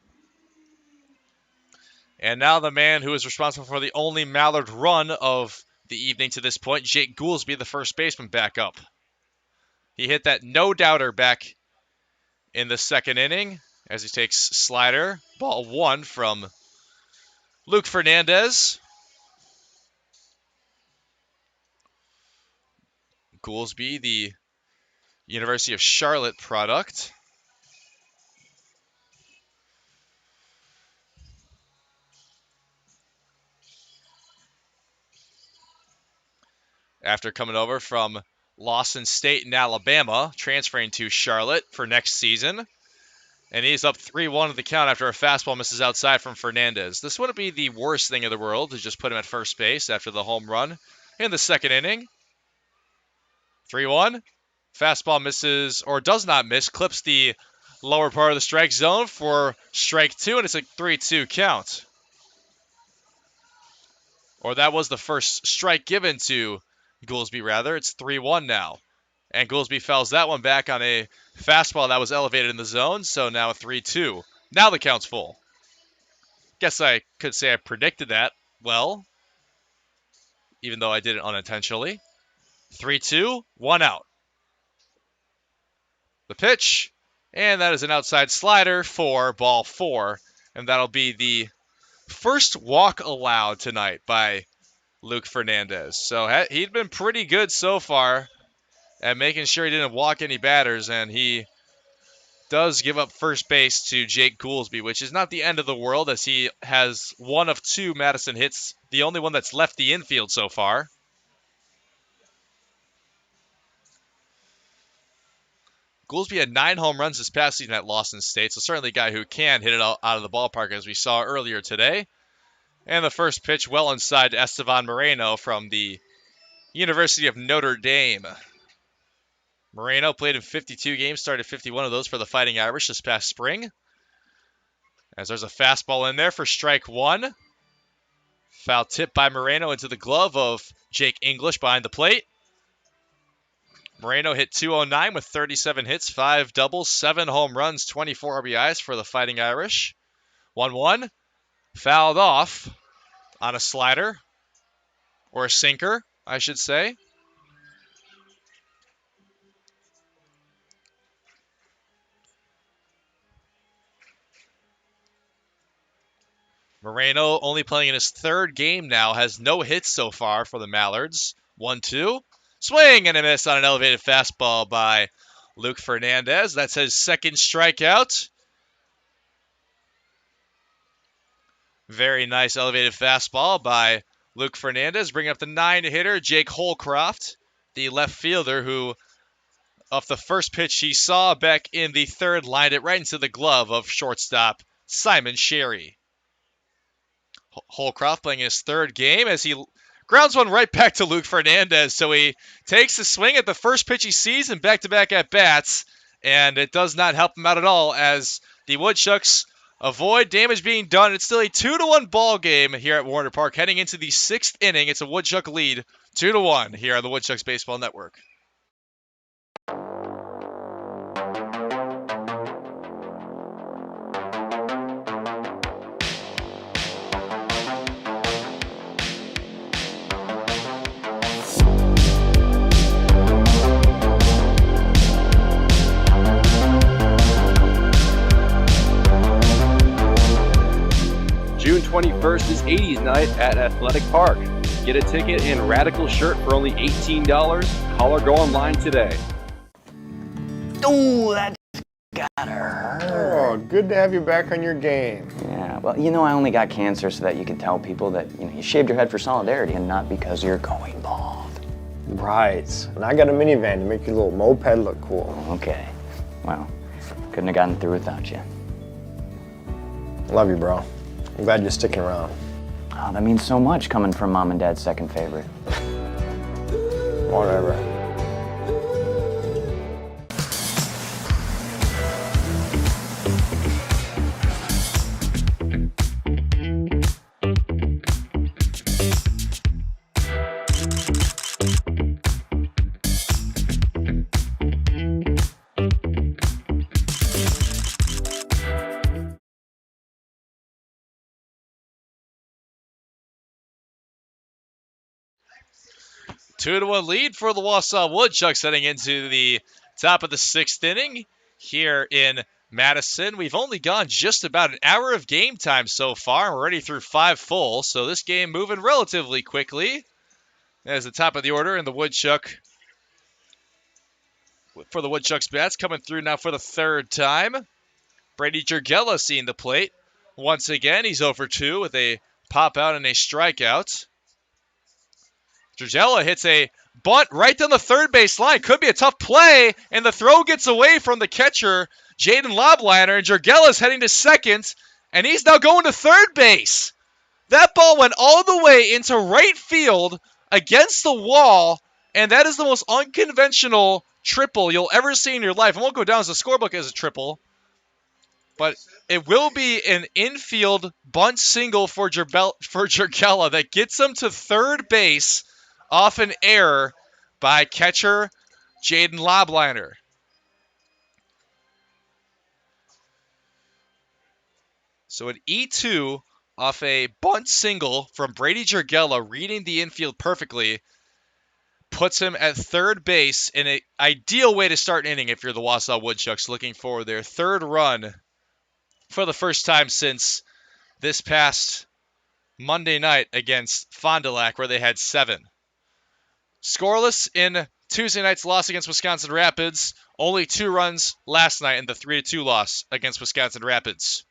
And now the man who is responsible for the only Mallard run of the evening to this point, Jake Goolsby, the first baseman, back up. He hit that no-doubter back in the second inning as he takes slider, ball 1 from Luke Fernandez. Goolsby, the University of Charlotte product. After coming over from Lawson State in Alabama, transferring to Charlotte for next season. And he's up 3-1 to the count after a fastball misses outside from Fernandez. This wouldn't be the worst thing in the world to just put him at first base after the home run in the second inning. 3-1. Fastball misses, or does not miss, clips the lower part of the strike zone for strike 2, and it's a 3-2 count. Or that was the first strike given to Goolsby, rather. It's 3-1 now. And Goolsby fouls that one back on a fastball that was elevated in the zone, so now a 3-2. Now the count's full. Guess I could say I predicted that well, even though I did it unintentionally. 3-2, 1 out. The pitch, and that is an outside slider for ball 4, and that'll be the first walk allowed tonight by Luke Fernandez. So he'd been pretty good so far at making sure he didn't walk any batters, and he does give up first base to Jake Goolsby, which is not the end of the world, as he has 1 of 2 Madison hits, the only one that's left the infield so far. Goolsby had 9 home runs this past season at Lawson State, so certainly a guy who can hit it out of the ballpark, as we saw earlier today. And the first pitch well inside to Estevan Moreno from the University of Notre Dame. Moreno played in 52 games, started 51 of those for the Fighting Irish this past spring. As there's a fastball in there for strike 1. Foul tip by Moreno into the glove of Jake English behind the plate. Moreno hit .209 with 37 hits, 5 doubles, 7 home runs, 24 RBIs for the Fighting Irish. 1-1. Fouled off on a slider, or a sinker, I should say. Moreno, only playing in his 3rd game now, has no hits so far for the Mallards. 1-2. Swing and a miss on an elevated fastball by Luke Fernandez. That's his 2nd strikeout. Very nice elevated fastball by Luke Fernandez. Bringing up the 9-hitter, Jake Holcroft, the left fielder who, off the first pitch he saw back in the 3rd, lined it right into the glove of shortstop Simon Sherry. Holcroft playing his 3rd game as he grounds one right back to Luke Fernandez. So he takes a swing at the first pitch he sees in back-to-back at-bats, and it does not help him out at all as the Woodchucks avoid damage being done. It's still a 2-1 ball game here at Warner Park. Heading into the 6th inning, it's a Woodchuck lead, 2-1 here on the Woodchucks Baseball Network. June 21st is 80s night at Athletic Park. Get a ticket and Radical shirt for only $18. Call or go online today. Ooh, that's gotta hurt. Oh, good to have you back on your game. Yeah, well, you know, I only got cancer so that you could tell people that, you shaved your head for solidarity and not because you're going bald. Right. And I got a minivan to make your little moped look cool. Okay. Well, couldn't have gotten through without you. Love you, bro. I'm glad you're sticking around. Oh, that means so much coming from Mom and Dad's second favorite. Whatever. Two to one lead for the Wausau Woodchucks heading into the top of the 6th inning here in Madison. We've only gone just about an hour of game time so far. We're already through 5 full, so this game moving relatively quickly. As the top of the order, and the Woodchucks bats coming through now for the 3rd time. Brady Jurgella seeing the plate. Once again, he's 0 for 2 with a pop out and a strikeout. Jurgella hits a bunt right down the third base line. Could be a tough play, and the throw gets away from the catcher, Jaden Lobliner, and Jurgella's heading to second, and he's now going to third base. That ball went all the way into right field against the wall, and that is the most unconventional triple you'll ever see in your life. It won't go down as a scorebook as a triple, but it will be an infield bunt single for Jurgella that gets him to third base off an error by catcher Jaden Lobliner. So an E2 off a bunt single from Brady Jurgella, reading the infield perfectly, puts him at third base in an ideal way to start an inning if you're the Wausau Woodchucks, looking for their 3rd run for the first time since this past Monday night against Fond du Lac, where they had 7. Scoreless in Tuesday night's loss against Wisconsin Rapids. Only 2 runs last night in the 3-2 loss against Wisconsin Rapids.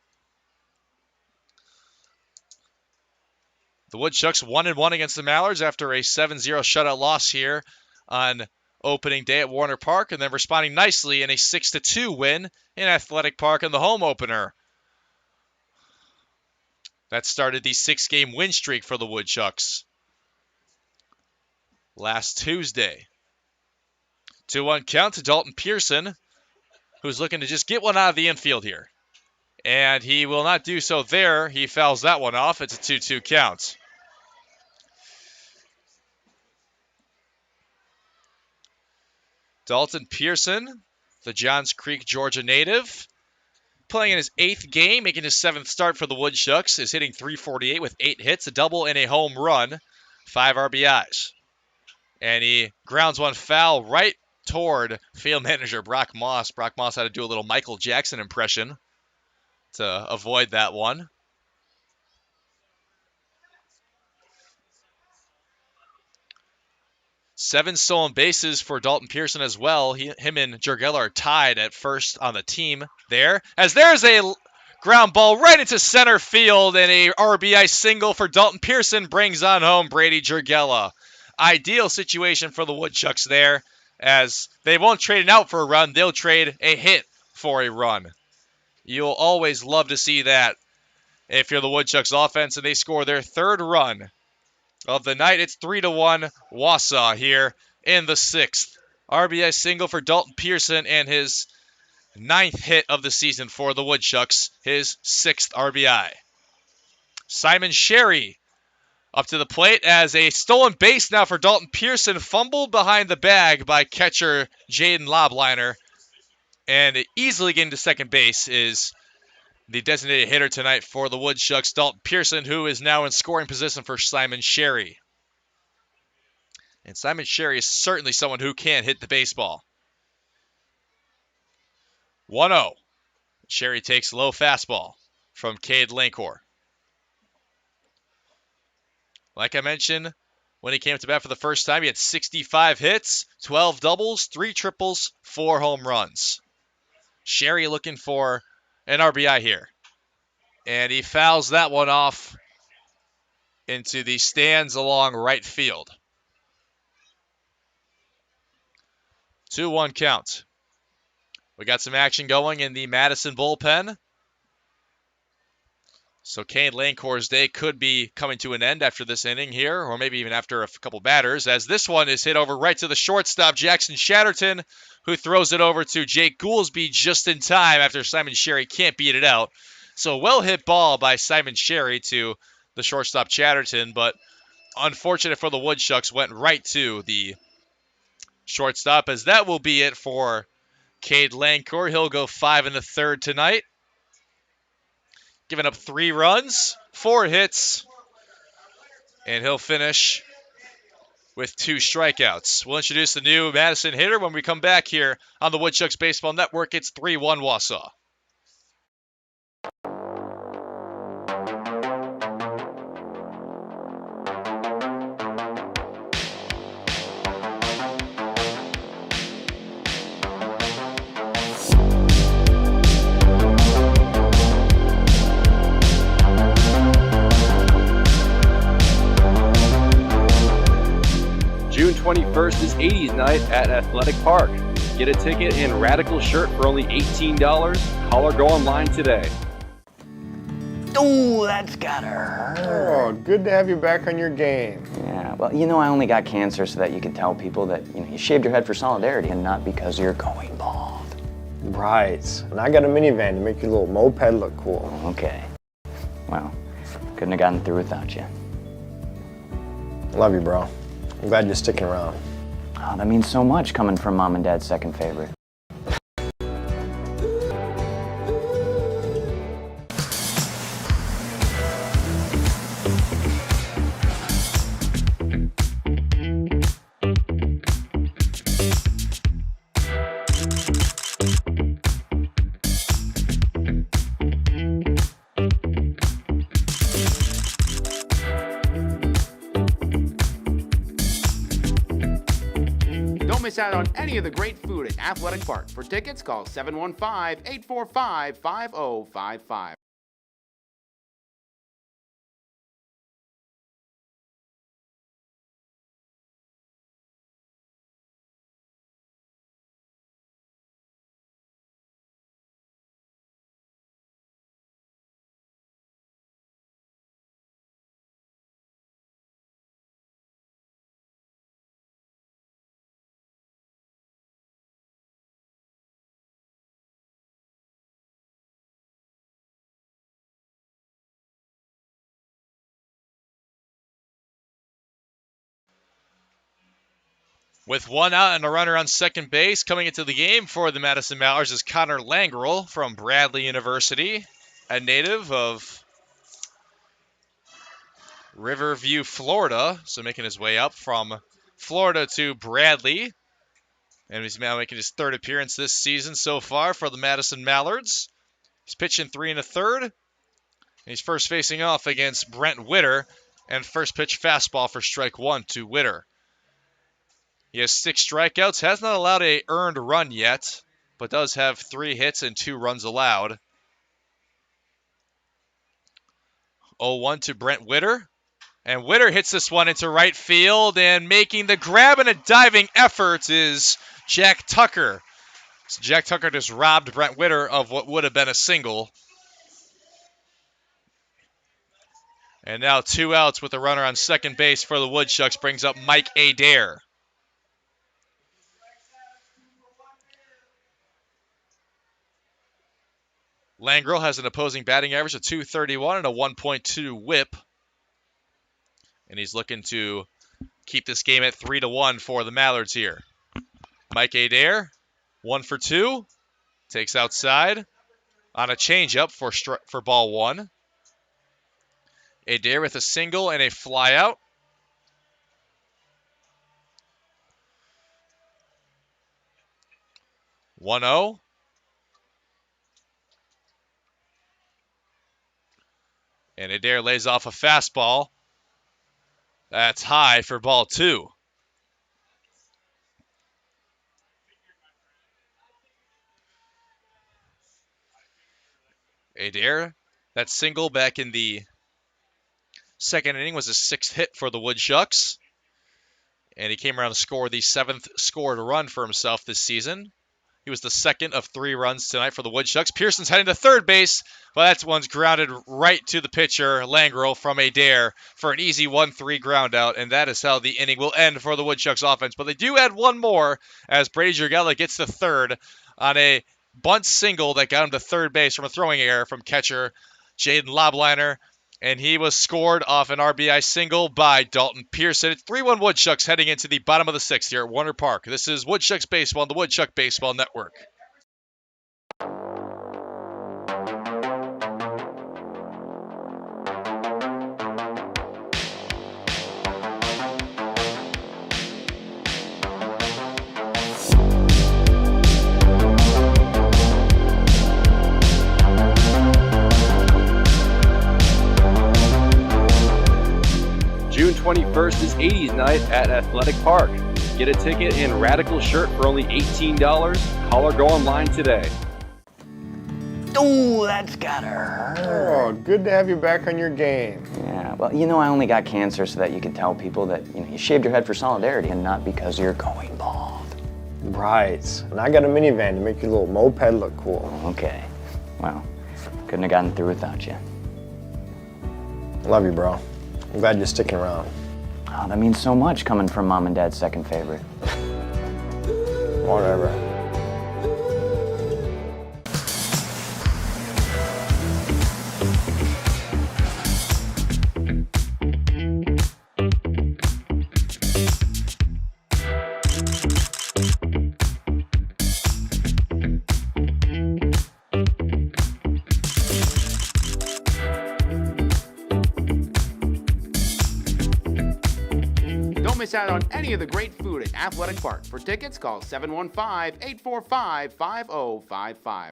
The Woodchucks 1-1 against the Mallards after a 7-0 shutout loss here on opening day at Warner Park, and then responding nicely in a 6-2 win in Athletic Park in the home opener. That started the 6-game win streak for the Woodchucks last Tuesday. 2-1 count to Dalton Pearson, who's looking to just get one out of the infield here. And he will not do so there. He fouls that one off. It's a 2-2 count. Dalton Pearson, the Johns Creek, Georgia native, playing in his 8th game, making his 7th start for the Woodchucks, is hitting .348 with 8 hits, a double and a home run, 5 RBIs. And he grounds one foul right toward field manager Brock Moss. Brock Moss had to do a little Michael Jackson impression to avoid that one. Seven stolen bases for Dalton Pearson as well. Him and Jurgella are tied at first on the team there. As there's a ground ball right into center field, and a RBI single for Dalton Pearson brings on home Brady Jurgella. Ideal situation for the Woodchucks there, as they won't trade it out for a run. They'll trade a hit for a run. You'll always love to see that if you're the Woodchucks offense, and they score their 3rd run of the night. It's 3-1 Wausau here in the 6th. RBI single for Dalton Pearson, and his 9th hit of the season for the Woodchucks, his 6th RBI. Simon Sherry up to the plate as a stolen base now for Dalton Pearson, fumbled behind the bag by catcher Jaden Lobliner. And easily getting to second base is the designated hitter tonight for the Woodchucks, Dalton Pearson, who is now in scoring position for Simon Sherry. And Simon Sherry is certainly someone who can hit the baseball. 1-0. Sherry takes low fastball from Cade Lancor. Like I mentioned, when he came to bat for the first time, he had 65 hits, 12 doubles, 3 triples, 4 home runs. Sherry looking for an RBI here. And he fouls that one off into the stands along right field. 2-1 count. We got some action going in the Madison bullpen. So Cade Lancor's day could be coming to an end after this inning here, or maybe even after a couple batters, as this one is hit over right to the shortstop, Jackson Shatterton, who throws it over to Jake Goolsby just in time after Simon Sherry can't beat it out. So a well-hit ball by Simon Sherry to the shortstop Chatterton, but unfortunate for the Woodchucks, went right to the shortstop, as that will be it for Cade Lancor. He'll go 5 1/3 tonight, giving up 3 runs, 4 hits, and he'll finish with 2 strikeouts. We'll introduce the new Madison hitter when we come back here on the Woodchucks Baseball Network. It's 3-1 Wausau. June 21st is 80s night at Athletic Park. Get a ticket and Radical shirt for only $18. Call or go online today. Ooh, that's gotta hurt. Oh, good to have you back on your game. Yeah, well, I only got cancer so that you could tell people that, you shaved your head for solidarity and not because you're going bald. Right. And I got a minivan to make your little moped look cool. Okay. Well, couldn't have gotten through without you. Love you, bro. I'm glad you're sticking around. Oh, that means so much coming from Mom and Dad's second favorite. Don't miss out on any of the great food at Athletic Park. For tickets, call 715-845-5055. With 1 out and a runner on second base, coming into the game for the Madison Mallards is Connor Langrel from Bradley University, a native of Riverview, Florida. So making his way up from Florida to Bradley. And he's now making his 3rd appearance this season so far for the Madison Mallards. He's pitching 3 1/3. And he's first facing off against Brent Witter. And first pitch fastball for strike 1 to Witter. He has 6 strikeouts, has not allowed a earned run yet, but does have 3 hits and 2 runs allowed. 0-1 to Brent Witter. And Witter hits this one into right field, and making the grab and a diving effort is Jack Tucker. So Jack Tucker just robbed Brent Witter of what would have been a single. And now 2 outs with a runner on second base for the Woodchucks brings up Mike Adair. Langro has an opposing batting average of .231 and a 1.2 whip. And he's looking to keep this game at 3-1 for the Mallards here. Mike Adair, 1 for 2. Takes outside on a changeup for ball 1. Adair with a single and a flyout. 1-0. And Adair lays off a fastball. That's high for ball 2. Adair, that single back in the second inning was his 6th hit for the Woodchucks. And he came around to score the 7th scored run for himself this season. He was the 2nd of 3 runs tonight for the Woodchucks. Pearson's heading to third base, but that one's grounded right to the pitcher, Langro, from Adair for an easy 1-3 ground out, and that is how the inning will end for the Woodchucks offense. But they do add one more as Brady Jurgella gets to third on a bunt single that got him to third base from a throwing error from catcher Jaden Lobliner. And he was scored off an RBI single by Dalton Pearson. It's 3-1 Woodchucks heading into the bottom of the 6th here at Warner Park. This is Woodchucks Baseball on the Woodchuck Baseball Network. June 21st is 80s night at Athletic Park. Get a ticket and Radical shirt for only $18. Call or go online today. Ooh, that's gotta hurt. Oh, good to have you back on your game. Yeah, well, I only got cancer so that you could tell people that, you shaved your head for solidarity and not because you're going bald. Right. And I got a minivan to make your little moped look cool. Okay. Well, couldn't have gotten through without you. Love you, bro. I'm glad you're sticking around. Oh, that means so much coming from Mom and Dad's second favorite. Whatever. Don't miss out on any of the great food at Athletic Park. For tickets, call 715-845-5055.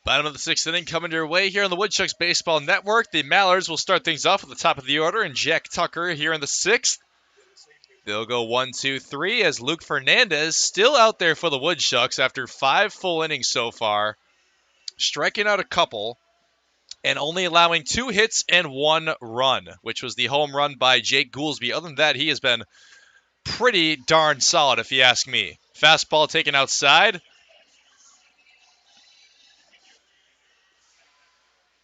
Bottom of the 6th inning coming your way here on the Woodchucks Baseball Network. The Mallards will start things off at the top of the order, and Jack Tucker here in the 6th. They'll go 1, 2, 3 as Luke Fernandez still out there for the Woodchucks after 5 full innings so far, striking out a couple and only allowing 2 hits and 1 run, which was the home run by Jake Goolsby. Other than that, he has been pretty darn solid, if you ask me. Fastball taken outside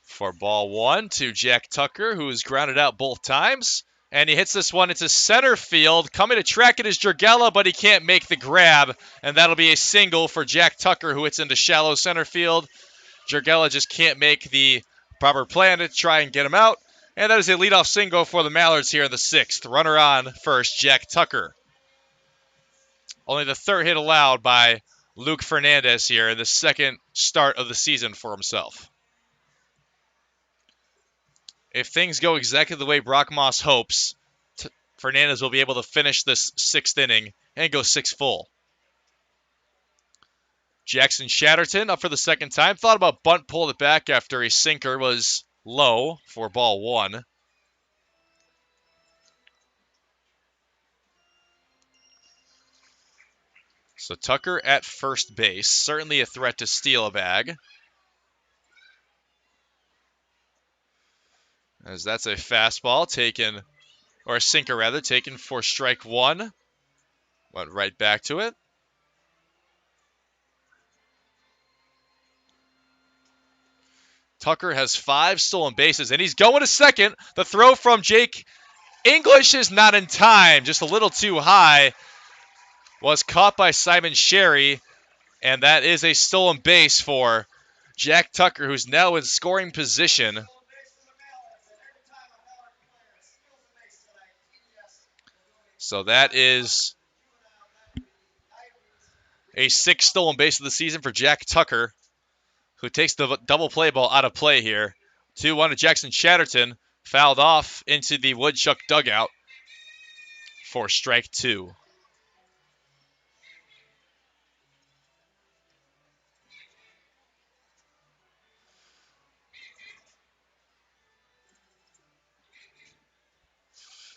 for ball 1 to Jack Tucker, who is grounded out both times. And he hits this one into center field. Coming to track it is Jurgella, but he can't make the grab. And that'll be a single for Jack Tucker, who hits into shallow center field. Jurgella just can't make the proper plan to try and get him out. And that is a leadoff single for the Mallards here in the 6th. Runner on first, Jack Tucker. Only the 3rd hit allowed by Luke Fernandez here in the 2nd start of the season for himself. If things go exactly the way Brock Moss hopes, Fernandez will be able to finish this 6th inning and go 6 full. Jackson Shatterton up for the 2nd time. Thought about bunt, pulled it back after a sinker was low for ball 1. So Tucker at first base, certainly a threat to steal a bag. As that's a fastball taken, or a sinker rather, taken for strike 1. Went right back to it. Tucker has 5 stolen bases, and he's going to second. The throw from Jake English is not in time, just a little too high. Was caught by Simon Sherry, and that is a stolen base for Jack Tucker, who's now in scoring position. So that is a 6th stolen base of the season for Jack Tucker, who takes the double play ball out of play here. 2-1 to Jackson Chatterton, fouled off into the Woodchuck dugout for strike 2.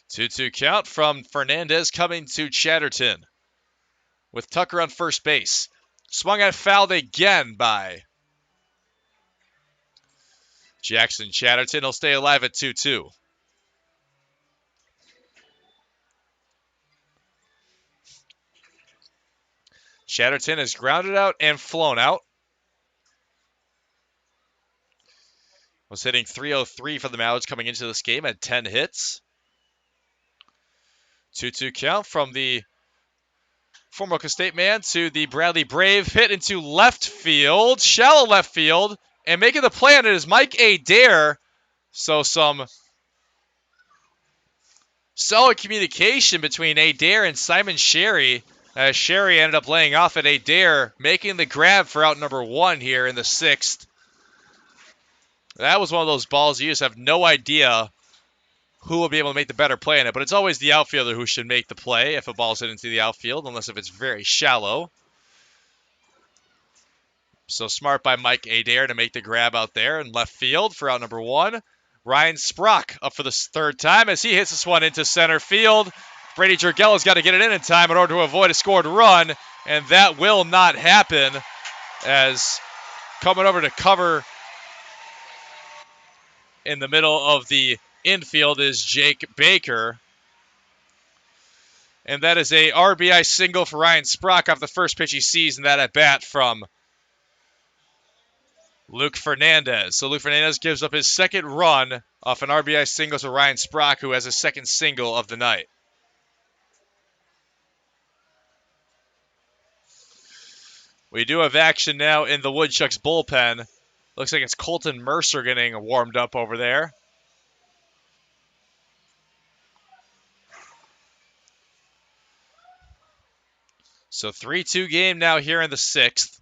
Two-two count from Fernandez coming to Chatterton with Tucker on first base. Swung at, fouled again by Jackson Chatterton. He'll stay alive at 2-2. Chatterton is grounded out and flown out. Was hitting .303 for the Mallards coming into this game, had 10 hits. 2-2 count from the former Oklahoma State man to the Bradley Brave. Hit into left field, shallow left field, and making the play on it is Mike Adair. So some solid communication between Adair and Simon Sherry, as Sherry ended up laying off at Adair, making the grab for out number 1 here in the 6th. That was one of those balls you just have no idea who will be able to make the better play in it, but it's always the outfielder who should make the play if a ball's hit into the outfield, unless if it's very shallow. So smart by Mike Adair to make the grab out there in left field for out number 1. Ryan Sprock up for the 3rd time as he hits this one into center field. Brady Jergella's got to get it in time in order to avoid a scored run, and that will not happen, as coming over to cover in the middle of the infield is Jake Baker. And that is a RBI single for Ryan Sprock off the first pitch he sees in that at-bat from Luke Fernandez. So Luke Fernandez gives up his 2nd run off an RBI single to Ryan Sprock, who has his 2nd single of the night. We do have action now in the Woodchucks bullpen. Looks like it's Colton Mercer getting warmed up over there. So 3-2 game now here in the 6th.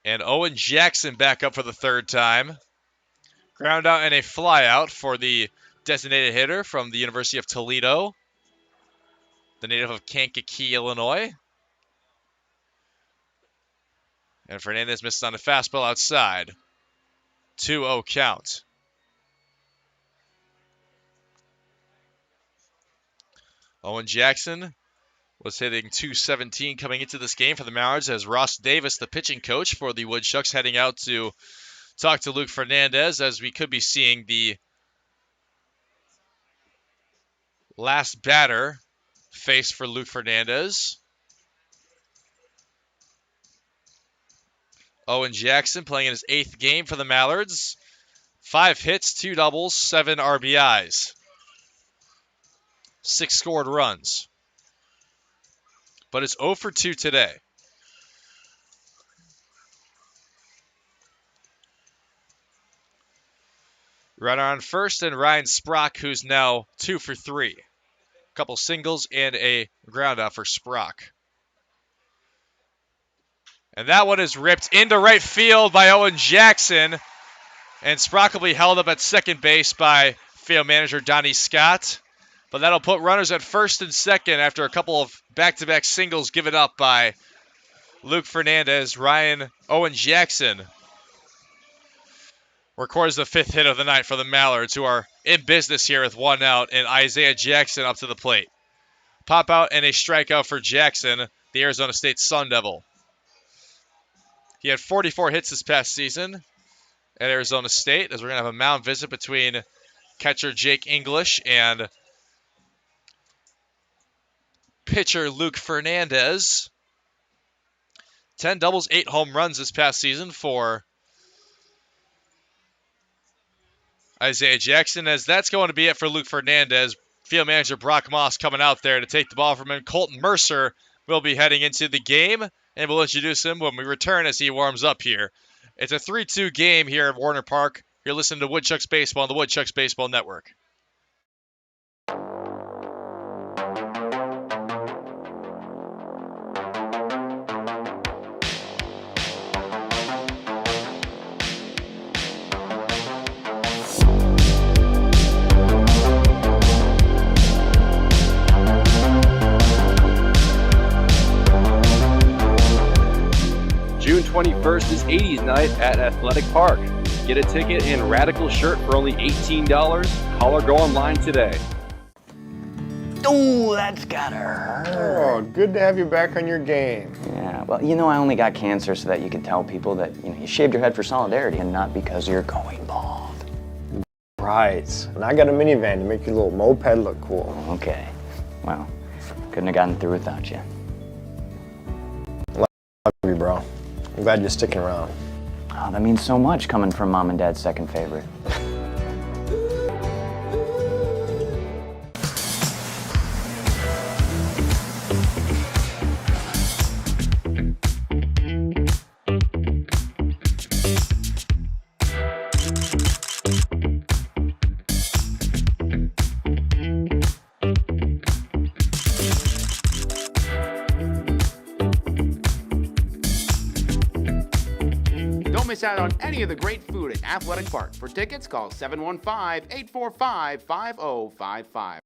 And Owen Jackson back up for the 3rd time. Ground out and a fly out for the designated hitter from the University of Toledo, the native of Kankakee, Illinois. And Fernandez misses on a fastball outside. 2-0 count. Owen Jackson was hitting .217 coming into this game for the Mallards, as Ross Davis, the pitching coach for the Woodchucks, heading out to talk to Luke Fernandez, as we could be seeing the last batter face for Luke Fernandez. Owen Jackson playing in his 8th game for the Mallards. 5 hits, 2 doubles, 7 RBIs. 6 scored runs. But it's 0 for 2 today. Runner on first, and Ryan Sprock, who's now 2 for 3. A couple singles and a ground out for Sprock. And that one is ripped into right field by Owen Jackson. And Sprock will be held up at 2nd base by field manager Donnie Scott. But that'll put runners at 1st and 2nd after a couple of back-to-back singles given up by Luke Fernandez. Owen Jackson records the 5th hit of the night for the Mallards, who are in business here with 1 out, and Isaiah Jackson up to the plate. Pop out and a strikeout for Jackson, the Arizona State Sun Devil. He had 44 hits this past season at Arizona State, as we're going to have a mound visit between catcher Jake English and pitcher Luke Fernandez. 10 doubles, 8 home runs this past season for Isaiah Jackson, as that's going to be it for Luke Fernandez. Field manager Brock Moss coming out there to take the ball from him. Colton Mercer will be heading into the game, and we'll introduce him when we return as he warms up here. It's a 3-2 game here at Warner Park. You're listening to Woodchucks Baseball on the Woodchucks Baseball Network. June 21st is 80s night at Athletic Park. Get a ticket and Radical shirt for only $18. Call or go online today. Ooh, that's gotta hurt. Oh, good to have you back on your game. Yeah, well, I only got cancer so that you could tell people that, you shaved your head for solidarity and not because you're going bald. Right. And I got a minivan to make your little moped look cool. Okay. Well, couldn't have gotten through without you. Love you, bro. I'm glad you're sticking around. Oh, that means so much coming from Mom and Dad's second favorite. Don't miss out on any of the great food at Athletic Park. For tickets, call 715-845-5055.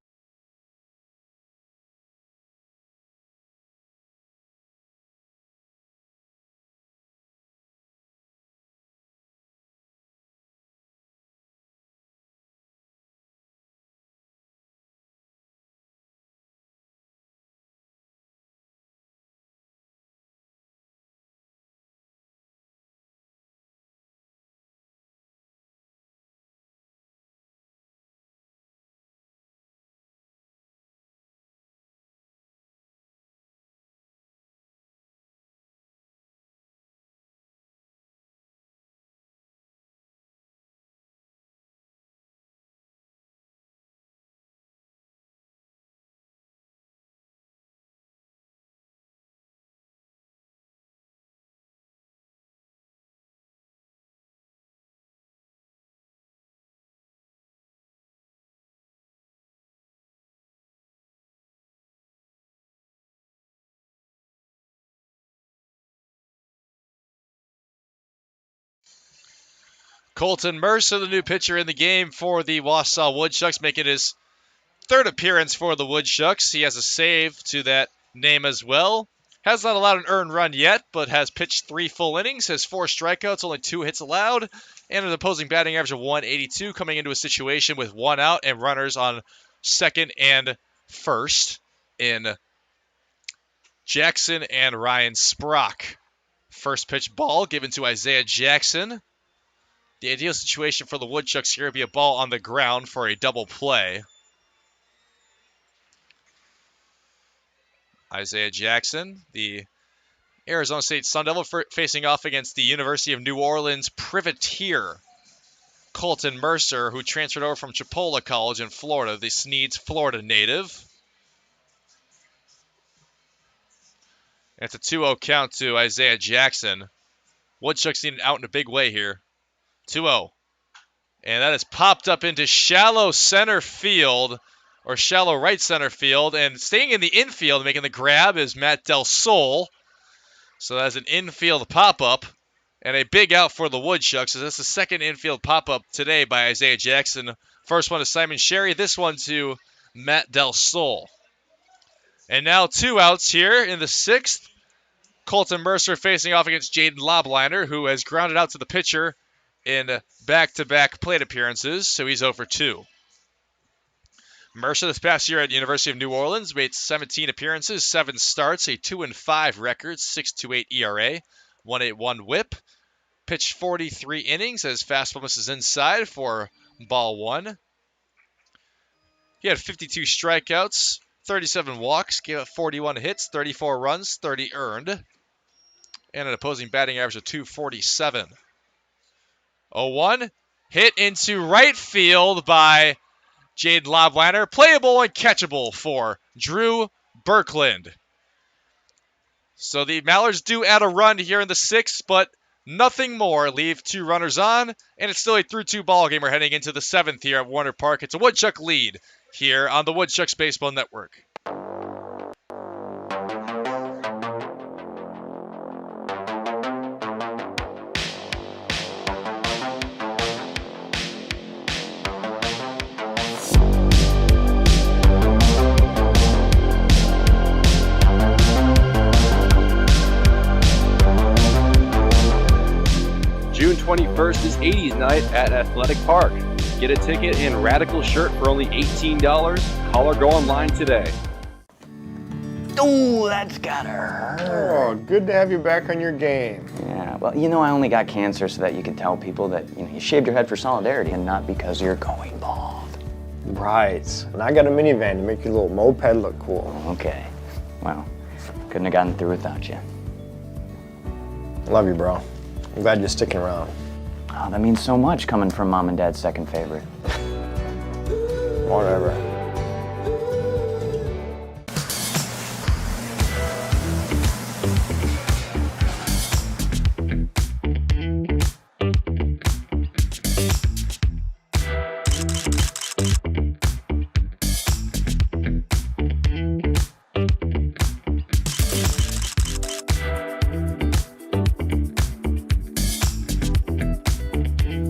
Colton Mercer, the new pitcher in the game for the Wausau Woodchucks, making his third appearance for the Woodchucks. He has a save to that name as well. Has not allowed an earned run yet, but has pitched 3 full innings, has 4 strikeouts, only 2 hits allowed, and an opposing batting average of 182, coming into a situation with 1 out and runners on second and first in Jackson and Ryan Sprock. First pitch ball given to Isaiah Jackson. The ideal situation for the Woodchucks here would be a ball on the ground for a double play. Isaiah Jackson, the Arizona State Sun Devil, facing off against the University of New Orleans privateer, Colton Mercer, who transferred over from Chipola College in Florida, the Sneads, Florida native. It's a 2-0 count to Isaiah Jackson. Woodchucks need an out in a big way here. 2-0. And that is popped up into shallow center field, or shallow right center field. And staying in the infield, making the grab, is Matt Del Sol. So that's an infield pop-up. And a big out for the Woodchucks, as that's the second infield pop-up today by Isaiah Jackson. First one to Simon Sherry, this one to Matt Del Sol. And now 2 outs here in the 6th. Colton Mercer facing off against Jaden Lobliner, who has grounded out to the pitcher in back-to-back plate appearances, so he's 0 for 2. Mercer this past year at University of New Orleans made 17 appearances, 7 starts, a 2-5 record, 6.28 ERA, 1.81 WHIP. Pitched 43 innings as fastball misses inside for ball 1. He had 52 strikeouts, 37 walks, gave up 41 hits, 34 runs, 30 earned, and an opposing batting average of .247. 0-1, Hit into right field by Jaden Loblander. Playable and catchable for Drew Berkland. So the Mallards do add a run here in the 6th, but nothing more. Leave 2 runners on, and it's still a 3-2 ball game. We're heading into the 7th here at Warner Park. It's a Woodchuck lead here on the Woodchucks Baseball Network. June 21st is 80s night at Athletic Park. Get a ticket and Radical shirt for only $18. Call or go online today. Ooh, that's gotta hurt. Oh, good to have you back on your game. Yeah, well, you know, I only got cancer so that you could tell people that, you shaved your head for solidarity and not because you're going bald. Right. And I got a minivan to make your little moped look cool. Okay. Well, couldn't have gotten through without you. Love you, bro. I'm glad you're sticking around. Oh, that means so much coming from Mom and Dad's second favorite. Whatever.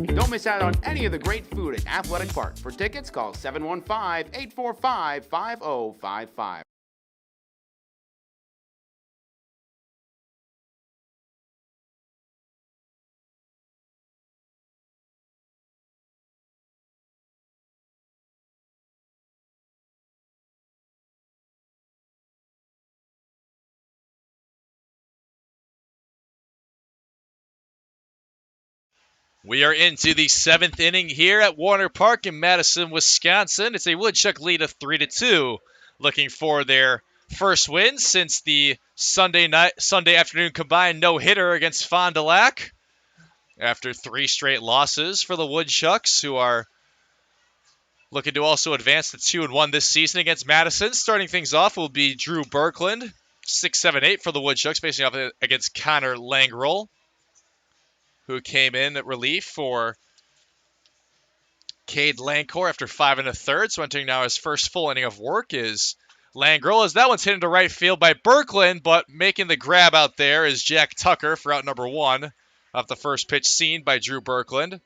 Don't miss out on any of the great food at Athletic Park. For tickets, call 715-845-5055. We are into the 7th inning here at Warner Park in Madison, Wisconsin. It's a Woodchuck lead of 3-2, looking for their first win since the Sunday afternoon combined no-hitter against Fond du Lac. After 3 straight losses for the Woodchucks, who are looking to also advance to 2-1 this season against Madison. Starting things off will be Drew Berkland, 6-7-8 for the Woodchucks, facing off against Connor Langroll, who came in at relief for Cade Lancor after 5 1/3. So entering now his first full inning of work is Langroll, as that one's hit into right field by Berkland, but making the grab out there is Jack Tucker for out number 1 off the first pitch seen by Drew Berkland.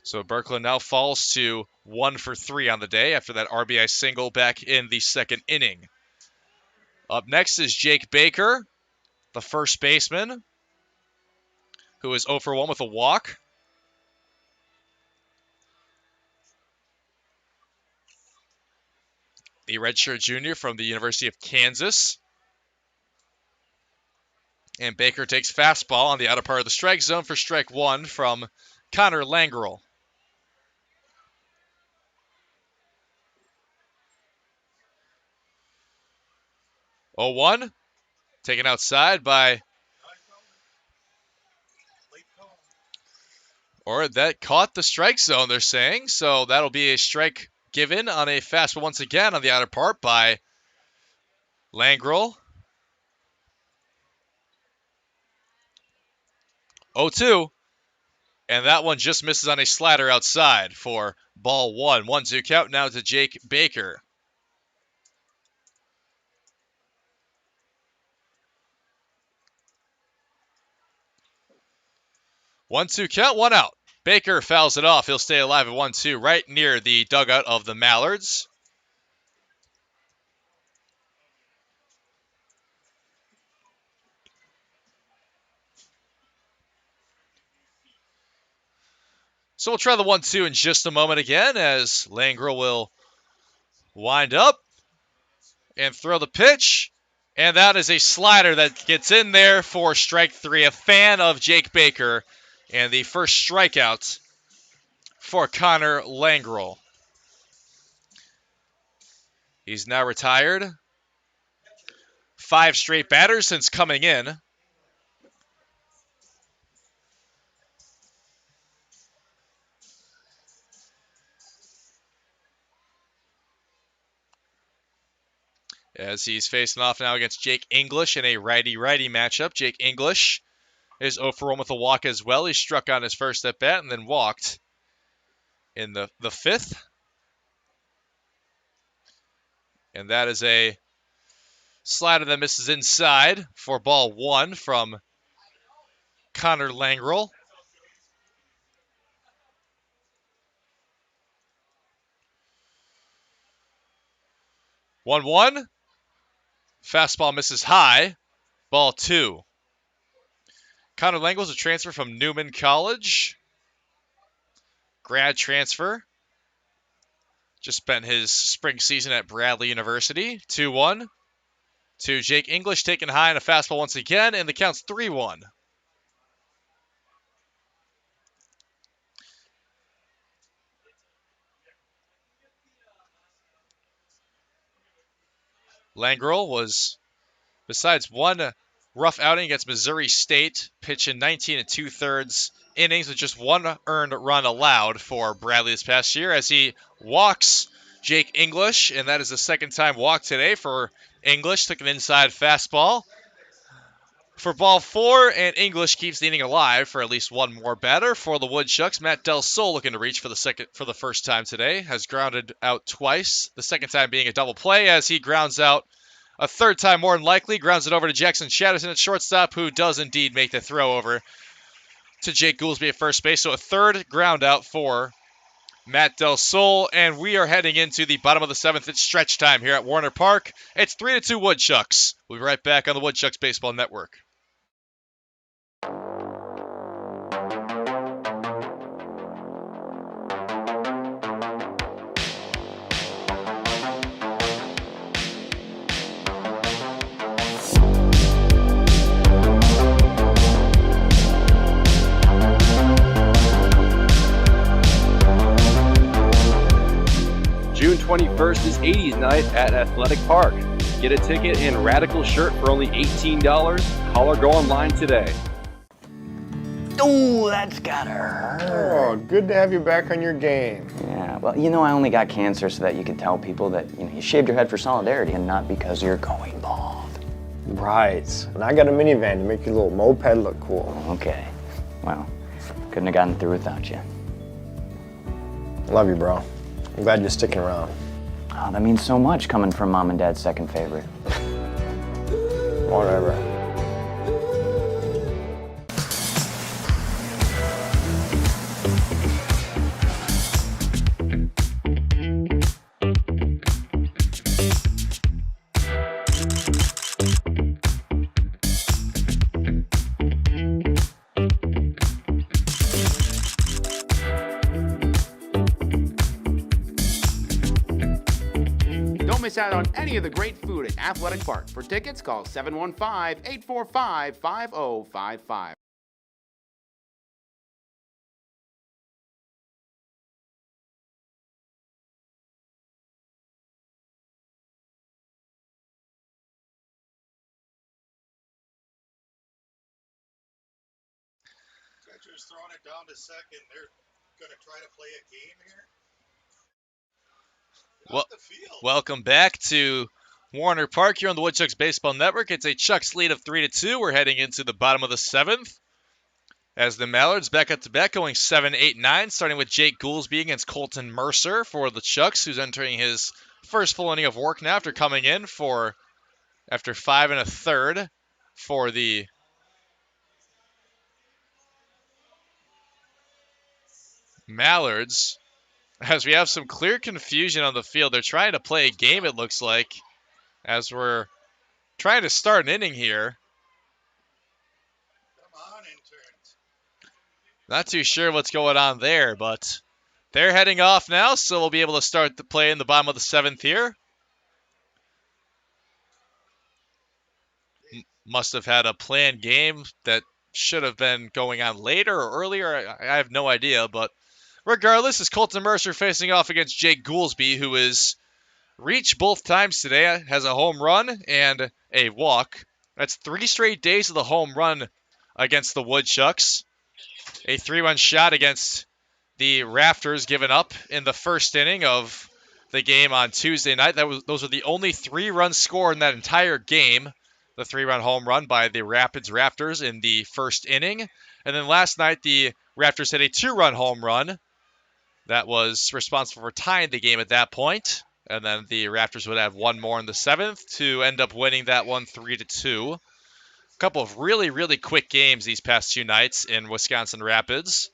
So Berkland now falls to 1 for 3 on the day after that RBI single back in the 2nd inning. Up next is Jake Baker, the first baseman, who is 0 for 1 with a walk. The redshirt junior from the University of Kansas. And Baker takes fastball on the outer part of the strike zone for strike 1 from Connor Langroll. Oh, 1, taken outside by, or that caught the strike zone, they're saying. So that'll be a strike given on a fastball once again on the outer part by Langroll. 0-2. And that one just misses on a slider outside for ball 1. 1-2 count now to Jake Baker. One-two count, 1 out. Baker fouls it off. He'll stay alive at 1-2 right near the dugout of the Mallards. So we'll try the 1-2 in just a moment again as Langroll will wind up and throw the pitch. And that is a slider that gets in there for strike 3. A fan of Jake Baker. And the first strikeout for Connor Langroll. He's now retired. 5 straight batters since coming in. as he's facing off now against Jake English in a righty-righty matchup. Jake English is 0 for 1 with a walk as well. He struck on his first at bat and then walked in the fifth. And that is a slider that misses inside for ball 1 from Connor Langrel. One. Fastball misses high. Ball 2. Connor Langrel is a transfer from Newman College. Grad transfer. Just spent his spring season at Bradley University. 2-1. To Jake English, taken high on a fastball once again, and the count's 3-1. Langrel was, besides one rough outing against Missouri State, pitching 19 2/3 innings with just one earned run allowed for Bradley this past year, as he walks Jake English, and that is the second time walk today for English. Took an inside fastball for ball 4, and English keeps the inning alive for at least one more batter for the Woodchucks. Matt Del Sol looking to reach for the first time today, has grounded out twice, the second time being a double play, as he grounds out a third time more than likely, grounds it over to Jackson Chatterton at shortstop, who does indeed make the throw over to Jake Goolsby at first base. So a third ground out for Matt Del Sol, and we are heading into the bottom of the 7th. It's stretch time here at Warner Park. It's 3-2 Woodchucks. We'll be right back on the Woodchucks Baseball Network. June 21st is 80s night at Athletic Park. Get a ticket and Radical shirt for only $18. Call or go online today. Ooh, that's gotta hurt. Oh, good to have you back on your game. Yeah, well, you know, I only got cancer so that you could tell people that, you shaved your head for solidarity and not because you're going bald. Right. And I got a minivan to make your little moped look cool. Okay. Well, couldn't have gotten through without you. Love you, bro. I'm glad you're sticking around. Oh, that means so much coming from Mom and Dad's second favorite. Whatever. Don't miss out on any of the great food at Athletic Park. For tickets, call 715-845-5055. Catcher's throwing it down to second. They're going to try to play a game here. Welcome back to Warner Park here on the Woodchucks Baseball Network. It's a Chucks lead of 3-2. We're heading into the bottom of the 7th as the Mallards back up to back, going 7-8-9, starting with Jake Goolsby against Colton Mercer for the Chucks, who's entering his first full inning of work now after coming in after 5 1/3 for the Mallards. As we have some clear confusion on the field, they're trying to play a game, it looks like, as we're trying to start an inning here. Come on, interns. Not too sure what's going on there, but they're heading off now, so we'll be able to start the play in the bottom of the 7th here. Must have had a planned game that should have been going on later or earlier. I have no idea, but regardless, it's Colton Mercer facing off against Jake Goolsby, who is reached both times today, has a home run and a walk. That's 3 straight days of the home run against the Woodchucks. A 3-run shot against the Rafters given up in the first inning of the game on Tuesday night. Those were the only 3 runs scored in that entire game. The 3-run home run by the Rapids Raptors in the first inning. And then last night, the Raptors hit a 2-run home run that was responsible for tying the game at that point. And then the Raptors would have 1 more in the 7th to end up winning that one 3-2. A couple of really, really quick games these past 2 nights in Wisconsin Rapids.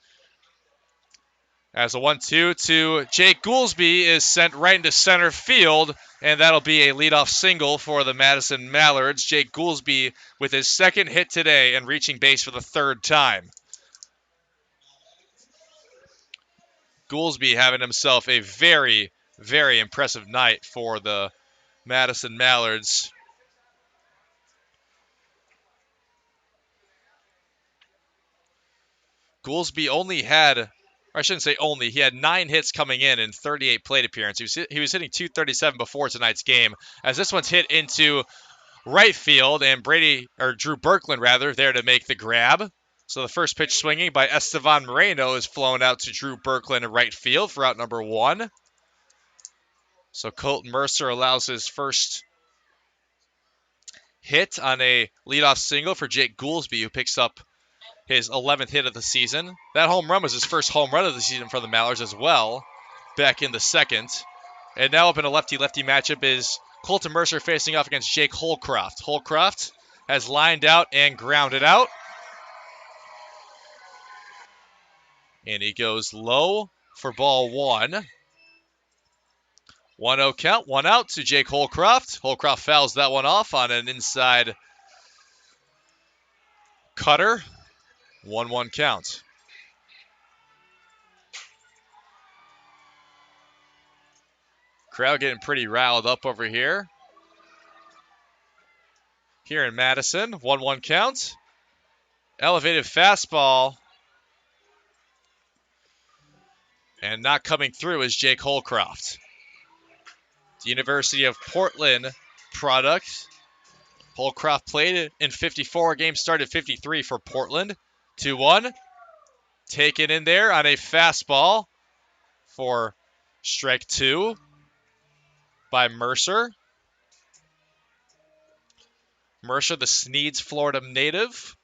As a 1-2 to Jake Goolsby is sent right into center field, and that'll be a leadoff single for the Madison Mallards. Jake Goolsby with his 2nd hit today and reaching base for the 3rd time. Goolsby having himself a very, very impressive night for the Madison Mallards. Goolsby only had, or I shouldn't say only, he had 9 hits coming in 38 plate appearances. He was hitting .237 before tonight's game, as this one's hit into right field, and Drew Berkland there to make the grab. So the first pitch swinging by Estevan Moreno is flown out to Drew Berkland in right field for out number 1. So Colton Mercer allows his first hit on a leadoff single for Jake Goolsby, who picks up his 11th hit of the season. That home run was his first home run of the season for the Mallards as well, back in the 2nd. And now up in a lefty-lefty matchup is Colton Mercer facing off against Jake Holcroft. Holcroft has lined out and grounded out. And he goes low for ball 1. 1-0 count, 1 out to Jake Holcroft. Holcroft fouls that one off on an inside cutter. 1-1 count. Crowd getting pretty riled up over here. Here in Madison, 1-1 count. Elevated fastball. And not coming through is Jake Holcroft. The University of Portland product. Holcroft played in 54 games, started 53 for Portland. 2-1. Taken in there on a fastball for strike 2 by Mercer. Mercer, the Sneads, Florida native,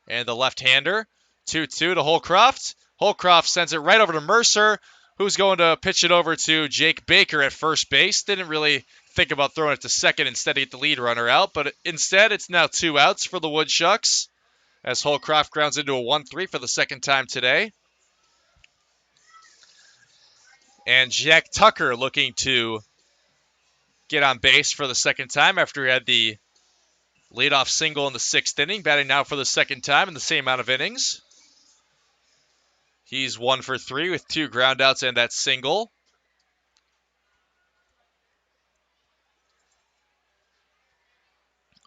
and the left-hander. 2-2 to Holcroft. Holcroft sends it right over to Mercer, who's going to pitch it over to Jake Baker at first base. Didn't really think about throwing it to second instead to get the lead runner out, but instead it's now 2 outs for the Woodchucks as Holcroft grounds into a 1-3 for the 2nd time today. And Jack Tucker looking to get on base for the 2nd time after he had the leadoff single in the 6th inning, batting now for the 2nd time in the same amount of innings. He's 1 for 3 with 2 groundouts and that single.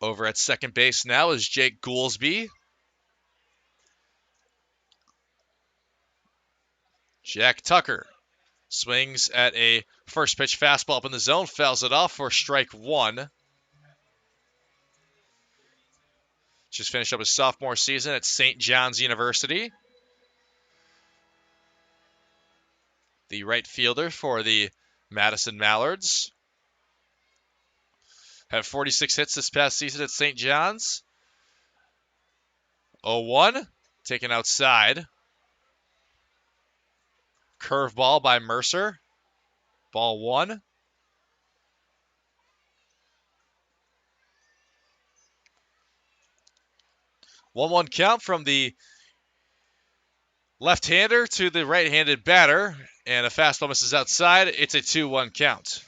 Over at second base now is Jake Goolsby. Jack Tucker swings at a first pitch fastball up in the zone, fouls it off for strike 1. Just finished up his sophomore season at St. John's University. The right fielder for the Madison Mallards. Had 46 hits this past season at St. John's. 0-1, taken outside. Curveball by Mercer. Ball 1. One count from the left-hander to the right-handed batter. And a fastball misses outside. It's a 2-1 count.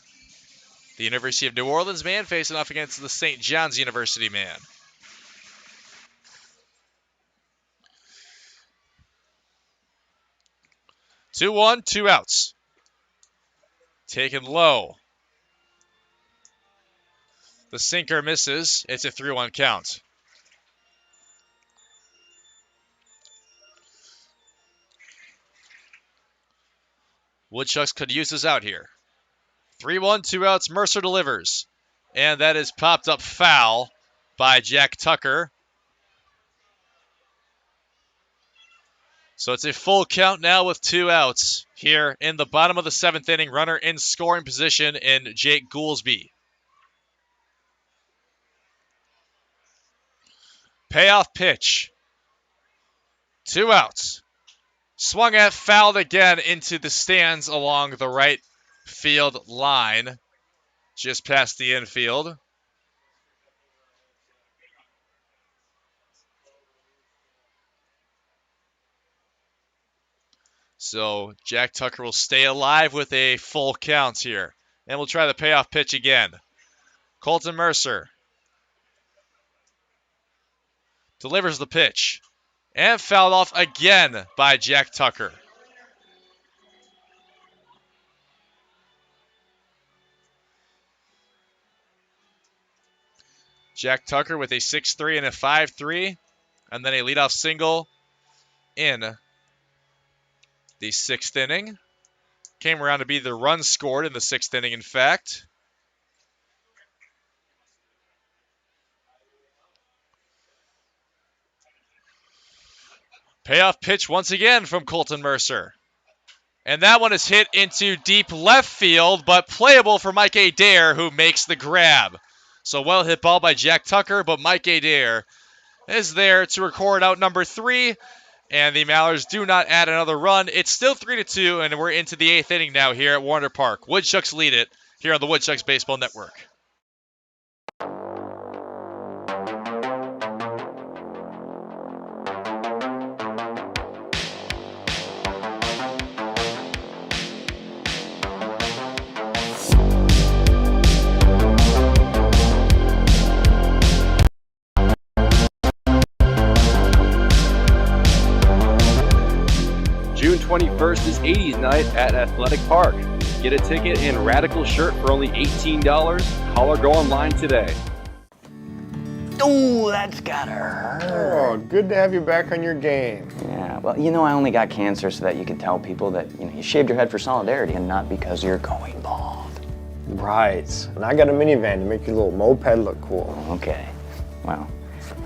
The University of New Orleans man facing off against the St. John's University man. Two one, 2 outs. Taken low. The sinker misses. It's a 3-1 count. Woodchucks could use this out here. 3-1, 2 outs. Mercer delivers. And that is popped up foul by Jack Tucker. So it's a full count now with 2 outs here in the bottom of the 7th inning. Runner in scoring position in Jake Goolsby. Payoff pitch. 2 outs. Swung at, fouled again into the stands along the right field line, just past the infield. So Jack Tucker will stay alive with a full count here. And we'll try the payoff pitch again. Colton Mercer delivers the pitch. And fouled off again by Jack Tucker. Jack Tucker with a 6-3 and a 5-3. And then a leadoff single in the 6th inning. Came around to be the run scored in the 6th inning, in fact. Payoff pitch once again from Colton Mercer. And that one is hit into deep left field, but playable for Mike Adair, who makes the grab. So well hit ball by Jack Tucker, but Mike Adair is there to record out number 3. And the Mallards do not add another run. It's still 3-2, and we're into the 8th inning now here at Warner Park. Woodchucks lead it here on the Woodchucks Baseball Network. June 21st is 80s night at Athletic Park. Get a ticket and Radical shirt for only $18. Call or go online today. Ooh, that's gotta hurt. Oh, good to have you back on your game. Yeah, well, you know, I only got cancer so that you could tell people that, you shaved your head for solidarity and not because you're going bald. Right. And I got a minivan to make your little moped look cool. Okay. Well,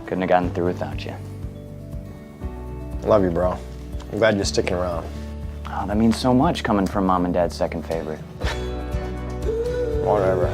couldn't have gotten through without you. Love you, bro. I'm glad you're sticking around. Oh, that means so much coming from Mom and Dad's second favorite. Whatever.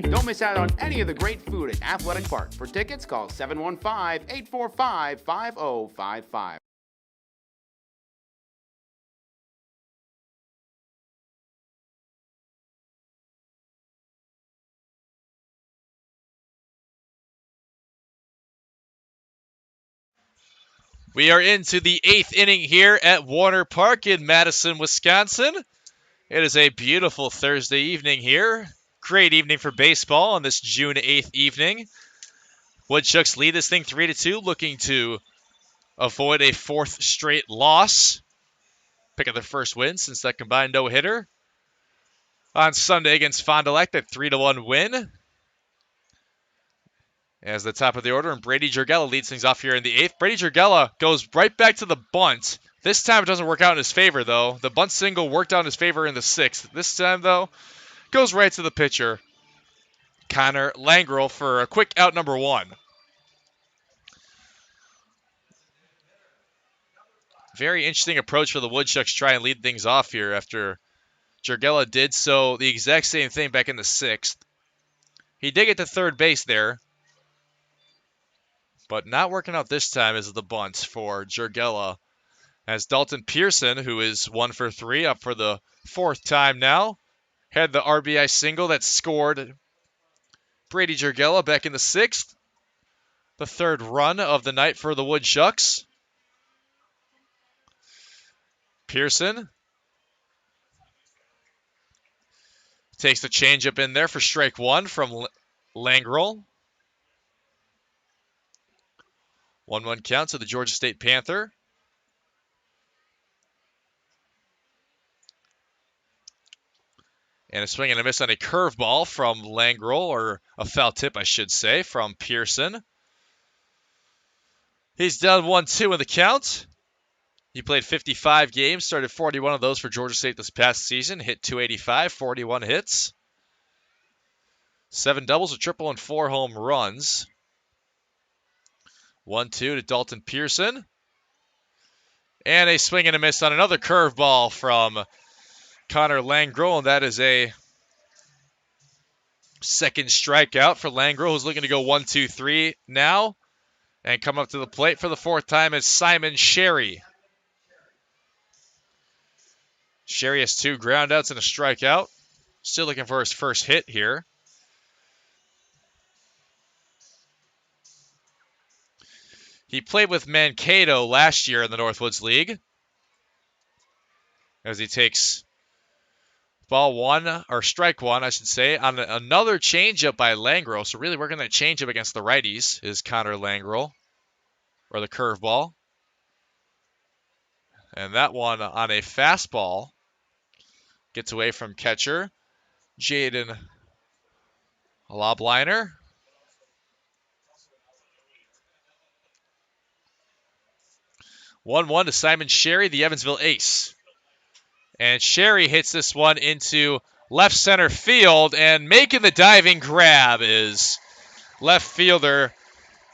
Don't miss out on any of the great food at Athletic Park. For tickets, call 715-845-5055. We are into the 8th inning here at Warner Park in Madison, Wisconsin. It is a beautiful Thursday evening here. Great evening for baseball on this June 8th evening. Woodchucks lead this thing 3-2, looking to avoid a 4th straight loss. Pick up their first win since that combined no-hitter on Sunday against Fond du Lac, that 3-1 win. As the top of the order, and Brady Jurgella leads things off here in the 8th. Brady Jurgella goes right back to the bunt. This time it doesn't work out in his favor, though. The bunt single worked out in his favor in the 6th. This time, though, goes right to the pitcher, Connor Langrel, for a quick out number 1. Very interesting approach for the Woodchucks to try and lead things off here after Jurgella did so the exact same thing back in the 6th. He did get to third base there, but not working out this time as the bunt for Jurgella. As Dalton Pearson, who is 1 for 3, up for the 4th time now, had the RBI single that scored Brady Jurgella back in the 6th. The 3rd run of the night for the Woodchucks. Pearson takes the changeup in there for strike 1 from Langrel. 1-1 count to the Georgia State Panther. And a swing and a miss on a curveball from Langrel, or a foul tip, I should say, from Pearson. He's down 1-2 in the count. He played 55 games, started 41 of those for Georgia State this past season, hit .285, 41 hits. 7 doubles, a triple, and 4 home runs. 1-2 to Dalton Pearson. And a swing and a miss on another curveball from Connor Langrel, and that is a second strikeout for Langrel, who's looking to go 1-2-3 now. And come up to the plate for the 4th time is Simon Sherry. Sherry has 2 groundouts and a strikeout. Still looking for his first hit here. He played with Mankato last year in the Northwoods League. As he takes ball 1, or strike 1, I should say, on another changeup by Langrel. So really working that changeup against the righties is Connor Langrel, or the curveball. And that one on a fastball gets away from catcher Jaden Lobliner. 1-1 to Simon Sherry, the Evansville ace. And Sherry hits this one into left center field, and making the diving grab is left fielder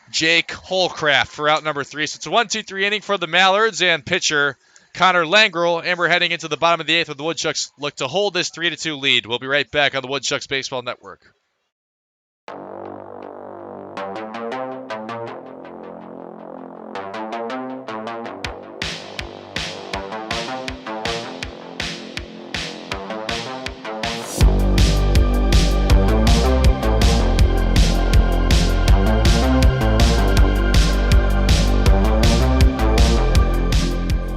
Jake Holcraft for out number 3. So it's a 1-2-3 inning for the Mallards and pitcher Connor Langrel, and we're heading into the bottom of the 8th where the Woodchucks look to hold this 3-2 lead. We'll be right back on the Woodchucks Baseball Network.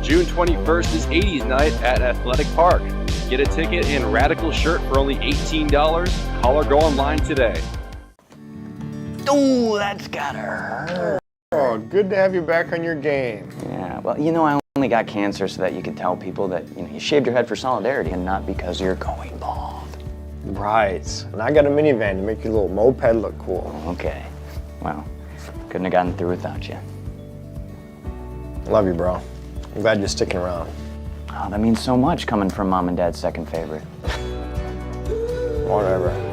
June 21st is 80s night at Athletic Park. Get a ticket and Radical shirt for only $18. Call or go online today. Ooh, that's gotta hurt. Oh, good to have you back on your game. Yeah, well, you know, I only got cancer so that you could tell people that, you shaved your head for solidarity and not because you're going bald. Right. And I got a minivan to make your little moped look cool. Okay. Well, couldn't have gotten through without you. Love you, bro. I'm glad you're sticking around. Oh, that means so much coming from Mom and Dad's second favorite. Whatever.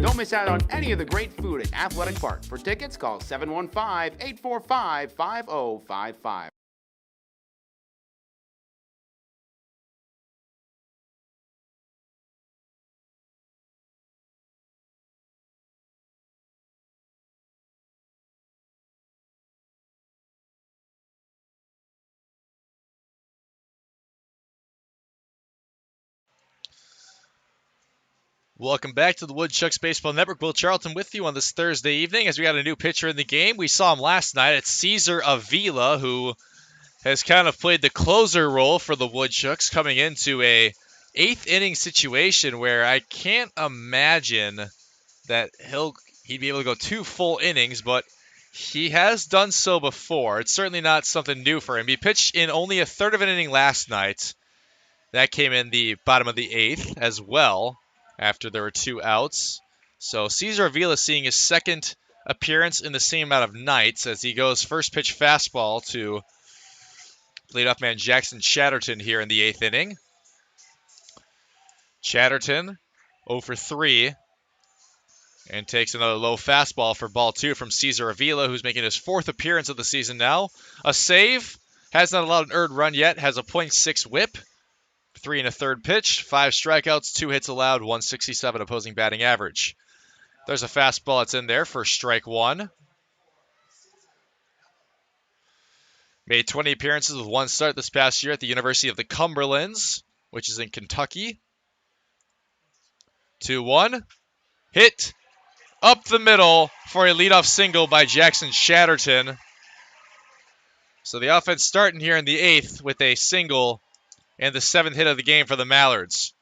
Don't miss out on any of the great food at Athletic Park. For tickets, call 715-845-5055. Welcome back to the Woodchucks Baseball Network. Will Charlton with you on this Thursday evening as we got a new pitcher in the game. We saw him last night. It's Cesar Avila, who has kind of played the closer role for the Woodchucks, coming into a 8th inning situation where I can't imagine that he'd be able to go 2 full innings, but he has done so before. It's certainly not something new for him. He pitched in only a third of an inning last night. That came in the bottom of the 8th as well, after there were 2 outs. So Cesar Avila seeing his second appearance in the same amount of nights as he goes first pitch fastball to leadoff man Jackson Chatterton here in the 8th inning. Chatterton 0 for 3 and takes another low fastball for ball 2 from Cesar Avila, who's making his 4th appearance of the season now. A save, has not allowed an earned run yet, has a .6 whip. 3 1/3 pitch, 5 strikeouts, 2 hits allowed, 167 opposing batting average. There's a fastball that's in there for strike 1. Made 20 appearances with 1 start this past year at the University of the Cumberlands, which is in Kentucky. 2-1. Hit. up the middle for a leadoff single by Jackson Chatterton. So the offense starting here in the 8th with a single and the 7th hit of the game for the Mallards.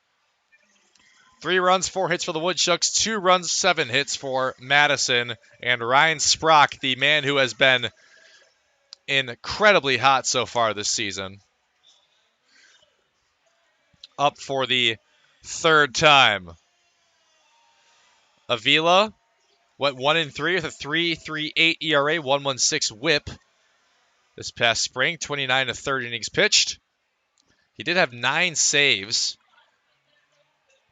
3 runs, 4 hits for the Woodchucks, 2 runs, 7 hits for Madison. And Ryan Sprock, the man who has been incredibly hot so far this season, up for the 3rd time. Avila went 1-3 with a 3.38 ERA, 1.16 WHIP this past spring, 29 to 30 innings pitched. He did have 9 saves,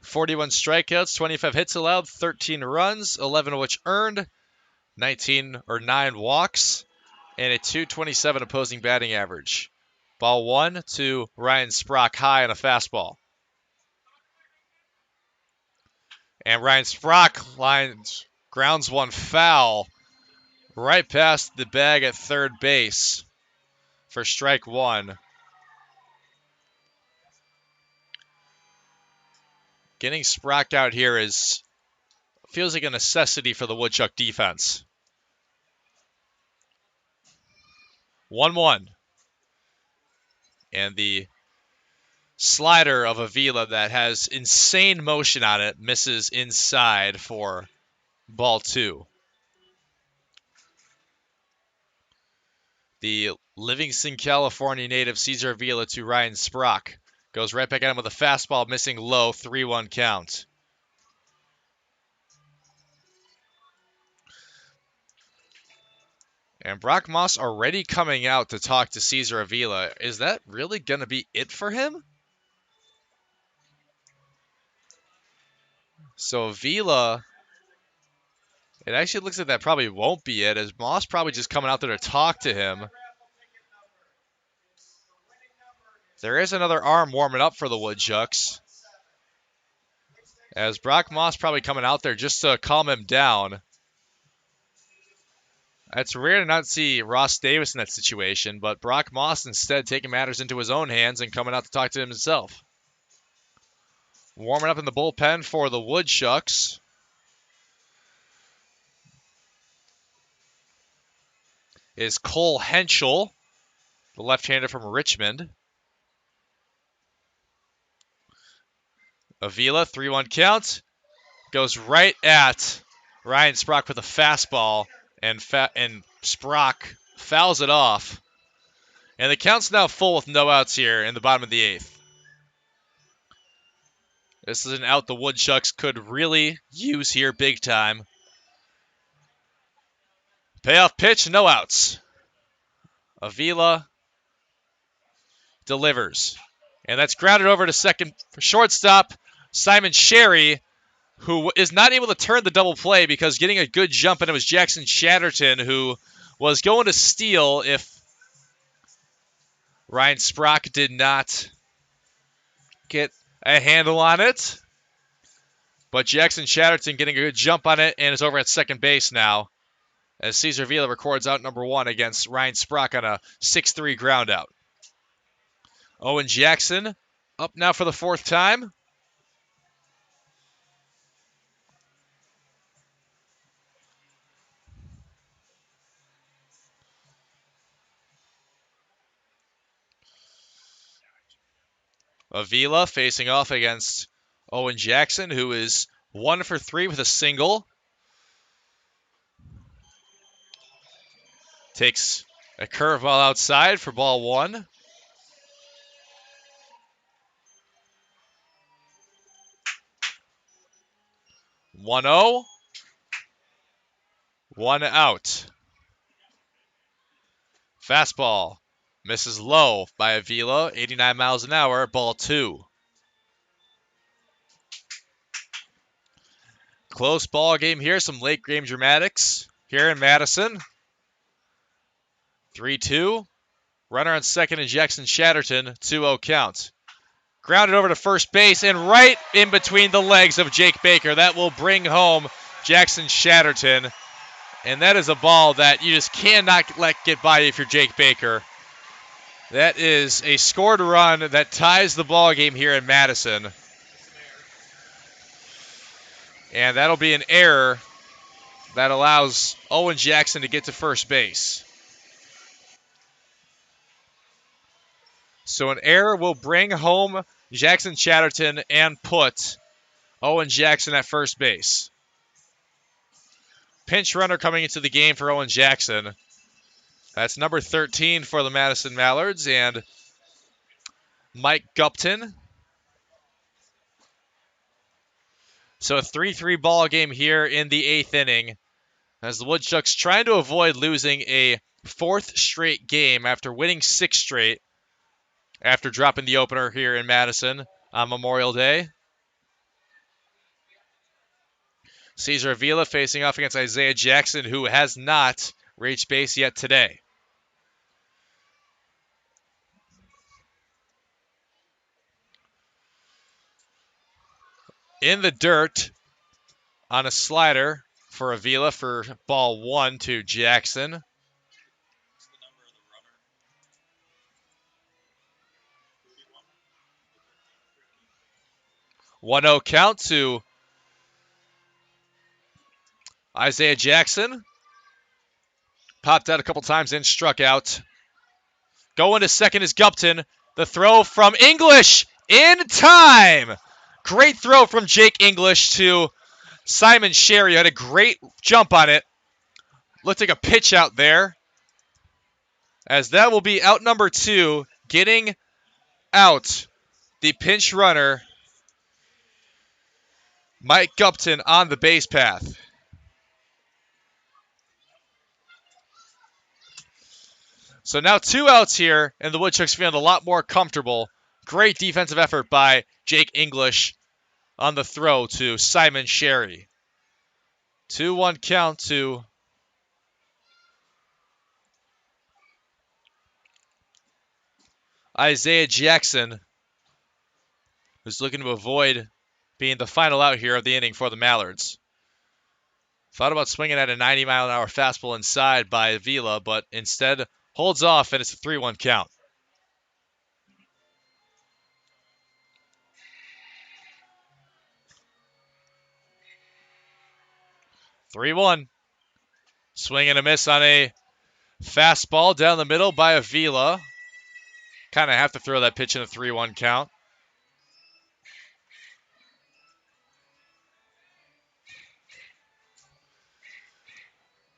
41 strikeouts, 25 hits allowed, 13 runs, 11 of which earned, 9 walks, and a .227 opposing batting average. Ball 1 to Ryan Sprock, high on a fastball. And Ryan Sprock grounds one foul right past the bag at third base for strike 1. Getting Sprock out here feels like a necessity for the Woodchuck defense. 1-1. And the slider of Avila that has insane motion on it misses inside for ball 2. The Livingston, California native Cesar Avila to Ryan Sprock. Goes right back at him with a fastball, missing low, 3-1 count. And Brock Moss already coming out to talk to Cesar Avila. Is that really going to be it for him? So Avila, it actually looks like that probably won't be it, as Moss probably just coming out there to talk to him. There is another arm warming up for the Woodchucks, as Brock Moss probably coming out there just to calm him down. It's rare to not see Ross Davis in that situation, but Brock Moss instead taking matters into his own hands and coming out to talk to him himself. Warming up in the bullpen for the Woodchucks is Cole Henschel, the left-hander from Richmond. Avila, 3-1 count, goes right at Ryan Sprock with a fastball, and Sprock fouls it off. And the count's now full with no outs here in the bottom of the 8th. This is an out the Woodchucks could really use here big time. Payoff pitch, no outs. Avila delivers. And that's grounded over to second for shortstop, Simon Sherry, who is not able to turn the double play because getting a good jump, and it was Jackson Chatterton who was going to steal if Ryan Sprock did not get a handle on it. But Jackson Chatterton getting a good jump on it and is over at second base now, as Cesar Avila records out number 1 against Ryan Sprock on a 6-3 ground out. Owen Jackson up now for the 4th time. Avila facing off against Owen Jackson, who is 1 for 3 with a single. Takes a curveball outside for ball 1. One 0. 1 out. Fastball misses low by Avila, 89 miles an hour, ball 2. Close ball game here, some late game dramatics here in Madison. 3-2. Runner on second and Jackson Chatterton, 2-0 count. Grounded over to first base and right in between the legs of Jake Baker. That will bring home Jackson Chatterton. And that is a ball that you just cannot let get by if you're Jake Baker. That is a scored run that ties the ball game here in Madison. And that'll be an error That allows Owen Jackson to get to first base. So an error will bring home Jackson Chatterton and put Owen Jackson at first base. Pinch runner coming into the game for Owen Jackson. That's number 13 for the Madison Mallards, and Mike Gupton. So a 3-3 ball game here in the 8th inning, as the Woodchucks trying to avoid losing a 4th straight game after winning 6 straight after dropping the opener here in Madison on Memorial Day. Cesar Avila facing off against Isaiah Jackson, who has not reached base yet today. In the dirt on a slider for Avila for ball 1 to Jackson. One 1-0 count to Isaiah Jackson. Popped out a couple times and struck out. Going to second is Gupton. The throw from English in time. Great throw from Jake English to Simon Sherry. Had a great jump on it. Looked like a pitch out there. As that will be out number 2. Getting out the pinch runner, Mike Gupton, on the base path. So now 2 outs here, and the Woodchucks feeling a lot more comfortable. Great defensive effort by Jake English on the throw to Simon Sherry. 2-1 count to Isaiah Jackson, who's looking to avoid being the final out here of the inning for the Mallards. Thought about swinging at a 90-mile-an-hour fastball inside by Avila, but instead holds off, and it's a 3-1 count. Swing and a miss on a fastball down the middle by Avila. Kind of have to throw that pitch in a 3-1 count.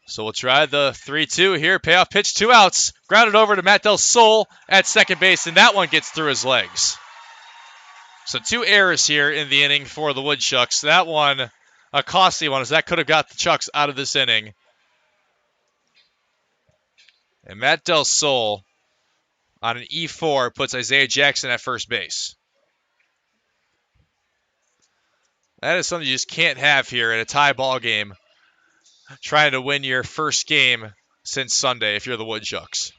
So we'll try the 3-2 here. Payoff pitch, 2 outs. Grounded over to Matt Del Sol at second base, and that one gets through his legs. So 2 errors here in the inning for the Woodchucks. That one, a costly one, as that could have got the Chucks out of this inning. And Matt Del Sol on an E4 puts Isaiah Jackson at first base. That is something you just can't have here in a tie ball game, trying to win your first game since Sunday if you're the Woodchucks.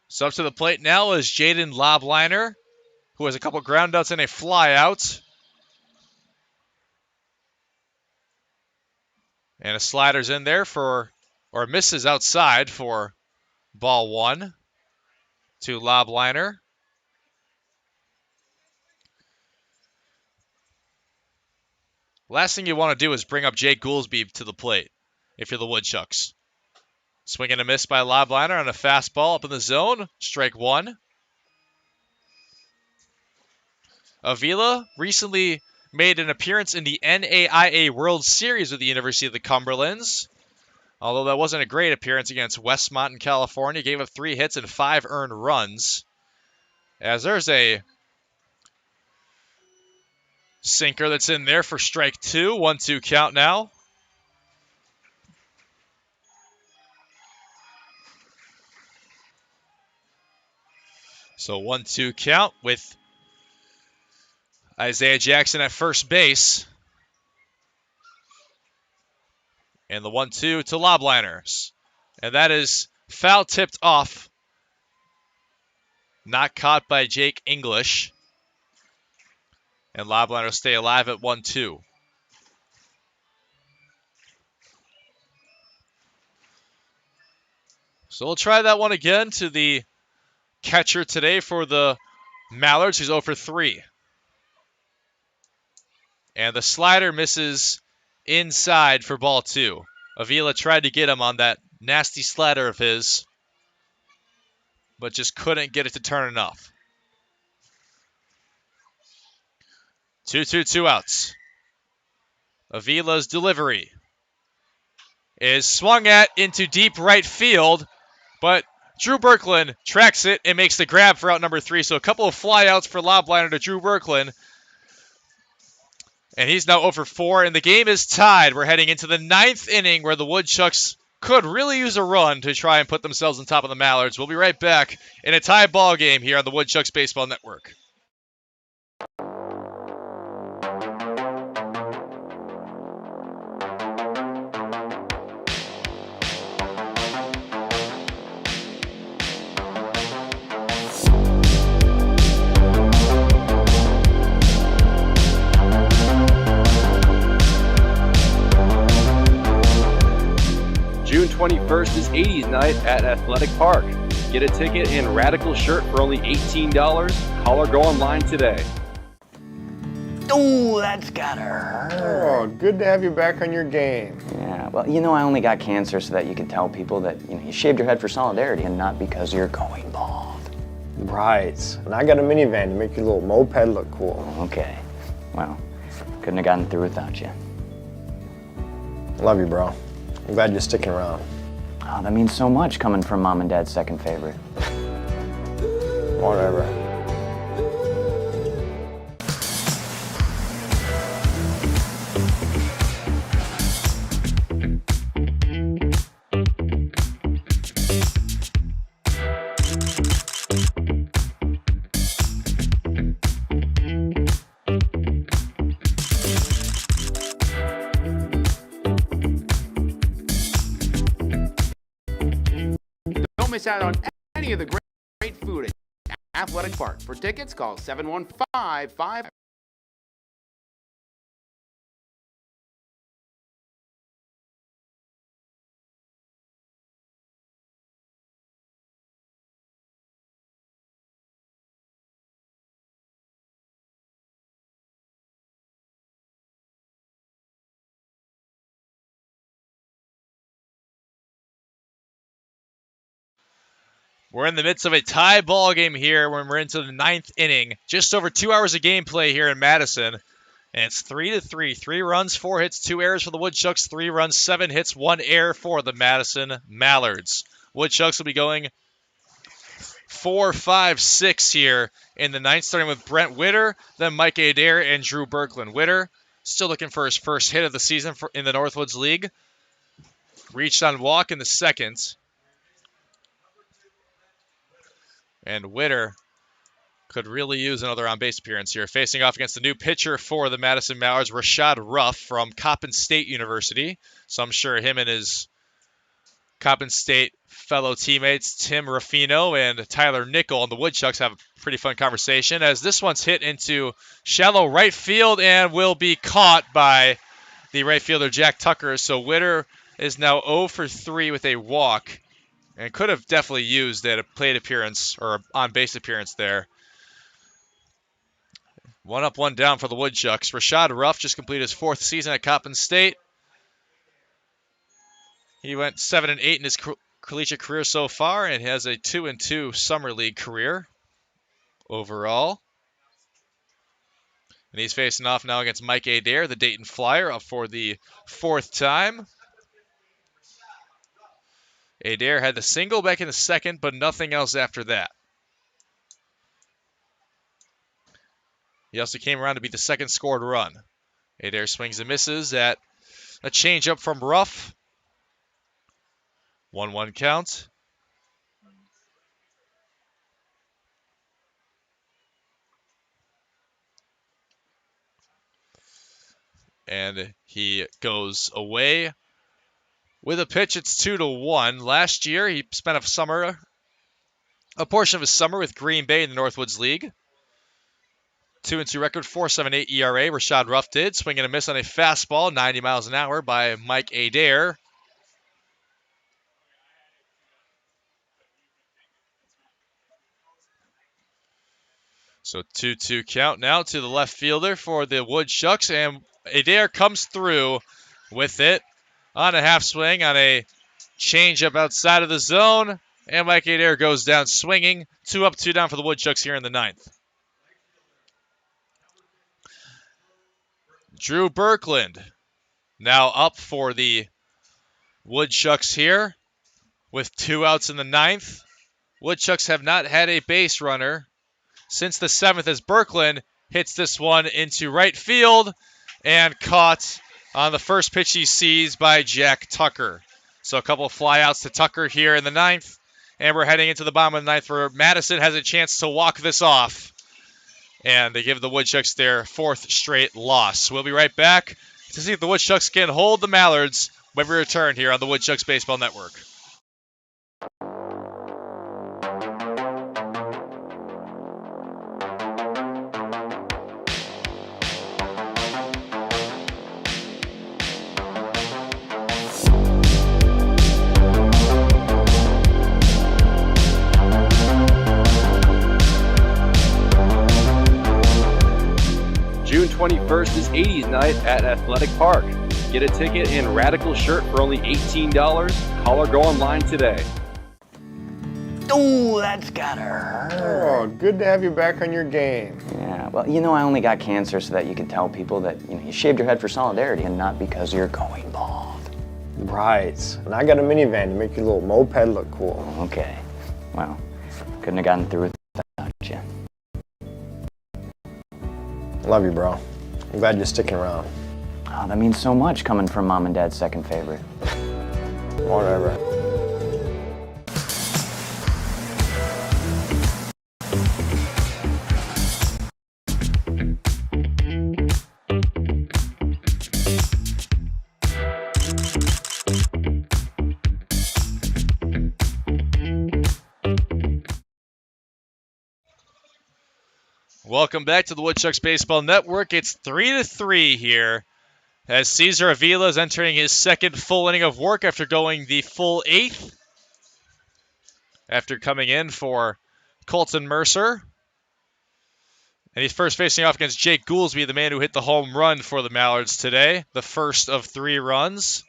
So up to the plate now is Jaden Lobliner, who has a couple groundouts and a flyout. And a slider's in there or misses outside for ball 1 to Lobliner. Last thing you want to do is bring up Jake Goolsby to the plate if you're the Woodchucks. Swing and a miss by Lobliner on a fastball up in the zone. Strike 1. Avila recently made an appearance in the NAIA World Series with the University of the Cumberlands. Although that wasn't a great appearance against Westmont in California. Gave up 3 hits and 5 earned runs. As there's a sinker that's in there for strike 2. 1-2 count now. So 1-2 count with Isaiah Jackson at first base. And the 1-2 to Lobliners. And that is foul tipped off. Not caught by Jake English. And Lobliner stay alive at 1-2. So we'll try that one again to the catcher today for the Mallards, who's 0 for 3. And the slider misses inside for ball 2. Avila tried to get him on that nasty slider of his, but just couldn't get it to turn enough. 2 outs. Avila's delivery is swung at into deep right field, but Drew Berkland tracks it and makes the grab for out number 3. So a couple of flyouts for Lobliner to Drew Berkland. And he's now 0 for 4, and the game is tied. We're heading into the 9th inning where the Woodchucks could really use a run to try and put themselves on top of the Mallards. We'll be right back in a tie ball game here on the Woodchucks Baseball Network. June 21st is 80s night at Athletic Park. Get a ticket and Radical shirt for only $18. Call or go online today. Ooh, that's gotta hurt. Oh, good to have you back on your game. Yeah, well, you know, I only got cancer so that you could tell people that, you shaved your head for solidarity and not because you're going bald. Right. And I got a minivan to make your little moped look cool. Okay. Well, couldn't have gotten through without you. Love you, bro. I'm glad you're sticking around. Oh, that means so much coming from Mom and Dad's second favorite. Whatever. Don't miss out on any of the great food at Athletic Park. For tickets, call 715-5. We're in the midst of a tie ball game here when we're into the 9th inning. Just over 2 hours of gameplay here in Madison. And it's 3-3. 3 runs, 4 hits, 2 errors for the Woodchucks. 3 runs, 7 hits, 1 error for the Madison Mallards. Woodchucks will be going 4, 5, 6 here in the 9th, starting with Brent Witter, then Mike Adair, and Drew Berkland. Witter still looking for his first hit of the season in the Northwoods League. Reached on walk in the 2nd. And Witter could really use another on-base appearance here. Facing off against the new pitcher for the Madison Mallards, Rashad Ruff from Coppin State University. So I'm sure him and his Coppin State fellow teammates, Tim Ruffino and Tyler Nickel on the Woodchucks, have a pretty fun conversation as this one's hit into shallow right field and will be caught by the right fielder Jack Tucker. So Witter is now 0 for 3 with a walk. And could have definitely used a plate appearance or on-base appearance there. 1 up, 1 down for the Woodchucks. Rashad Ruff just completed his 4th season at Coppin State. He went 7-8 in his collegiate career so far and has a 2-2 summer league career overall. And he's facing off now against Mike Adair, the Dayton Flyer, up for the 4th time. Adair had the single back in the 2nd, but nothing else after that. He also came around to be the 2nd scored run. Adair swings and misses at a changeup from Ruff. 1-1 count. And he goes away with a pitch. It's 2-1. Last year, he spent a portion of his summer with Green Bay in the Northwoods League. 2-2 record, 4.78 ERA. Rashad Ruff did. Swing and a miss on a fastball, 90 miles an hour by Mike Adair. So 2-2 count now to the left fielder for the Woodchucks, and Adair comes through with it on a half swing on a changeup outside of the zone, and Mike Adair goes down swinging. 2 up, 2 down for the Woodchucks here in the ninth. Drew Birkland now up for the Woodchucks here with 2 outs in the ninth. Woodchucks have not had a base runner since the 7th as Birkland hits this one into right field and caught on the first pitch he sees by Jack Tucker. So a couple of flyouts to Tucker here in the ninth, and we're heading into the bottom of the ninth where Madison has a chance to walk this off, and they give the Woodchucks their 4th straight loss. We'll be right back to see if the Woodchucks can hold the Mallards when we return here on the Woodchucks Baseball Network. June 21st is 80s night at Athletic Park. Get a ticket and Radical shirt for only $18. Call or go online today. Ooh, that's gotta hurt. Oh, good to have you back on your game. Yeah, well, you know, I only got cancer so that you could tell people that, you shaved your head for solidarity and not because you're going bald. Right. And I got a minivan to make your little moped look cool. Okay. Well, couldn't have gotten through without you. Love you, bro. I'm glad you're sticking around. Oh, that means so much coming from Mom and Dad's second favorite. Whatever. Welcome back to the Woodchucks Baseball Network. It's 3-3 here as Cesar Avila is entering his second full inning of work after going the full 8th. After coming in for Colton Mercer. And he's first facing off against Jake Goolsby, the man who hit the home run for the Mallards today, the first of 3 runs.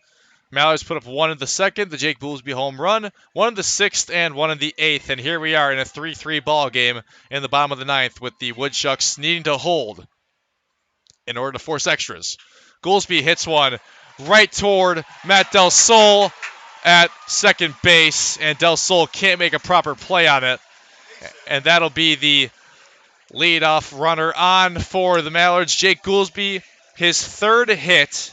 Mallards put up 1 in the 2nd, the Jake Goolsby home run, 1 in the 6th, and 1 in the 8th. And here we are in a 3-3 ball game in the bottom of the 9th with the Woodchucks needing to hold in order to force extras. Goolsby hits one right toward Matt Del Sol at second base, and Del Sol can't make a proper play on it. And that'll be the leadoff runner on for the Mallards. Jake Goolsby, his 3rd hit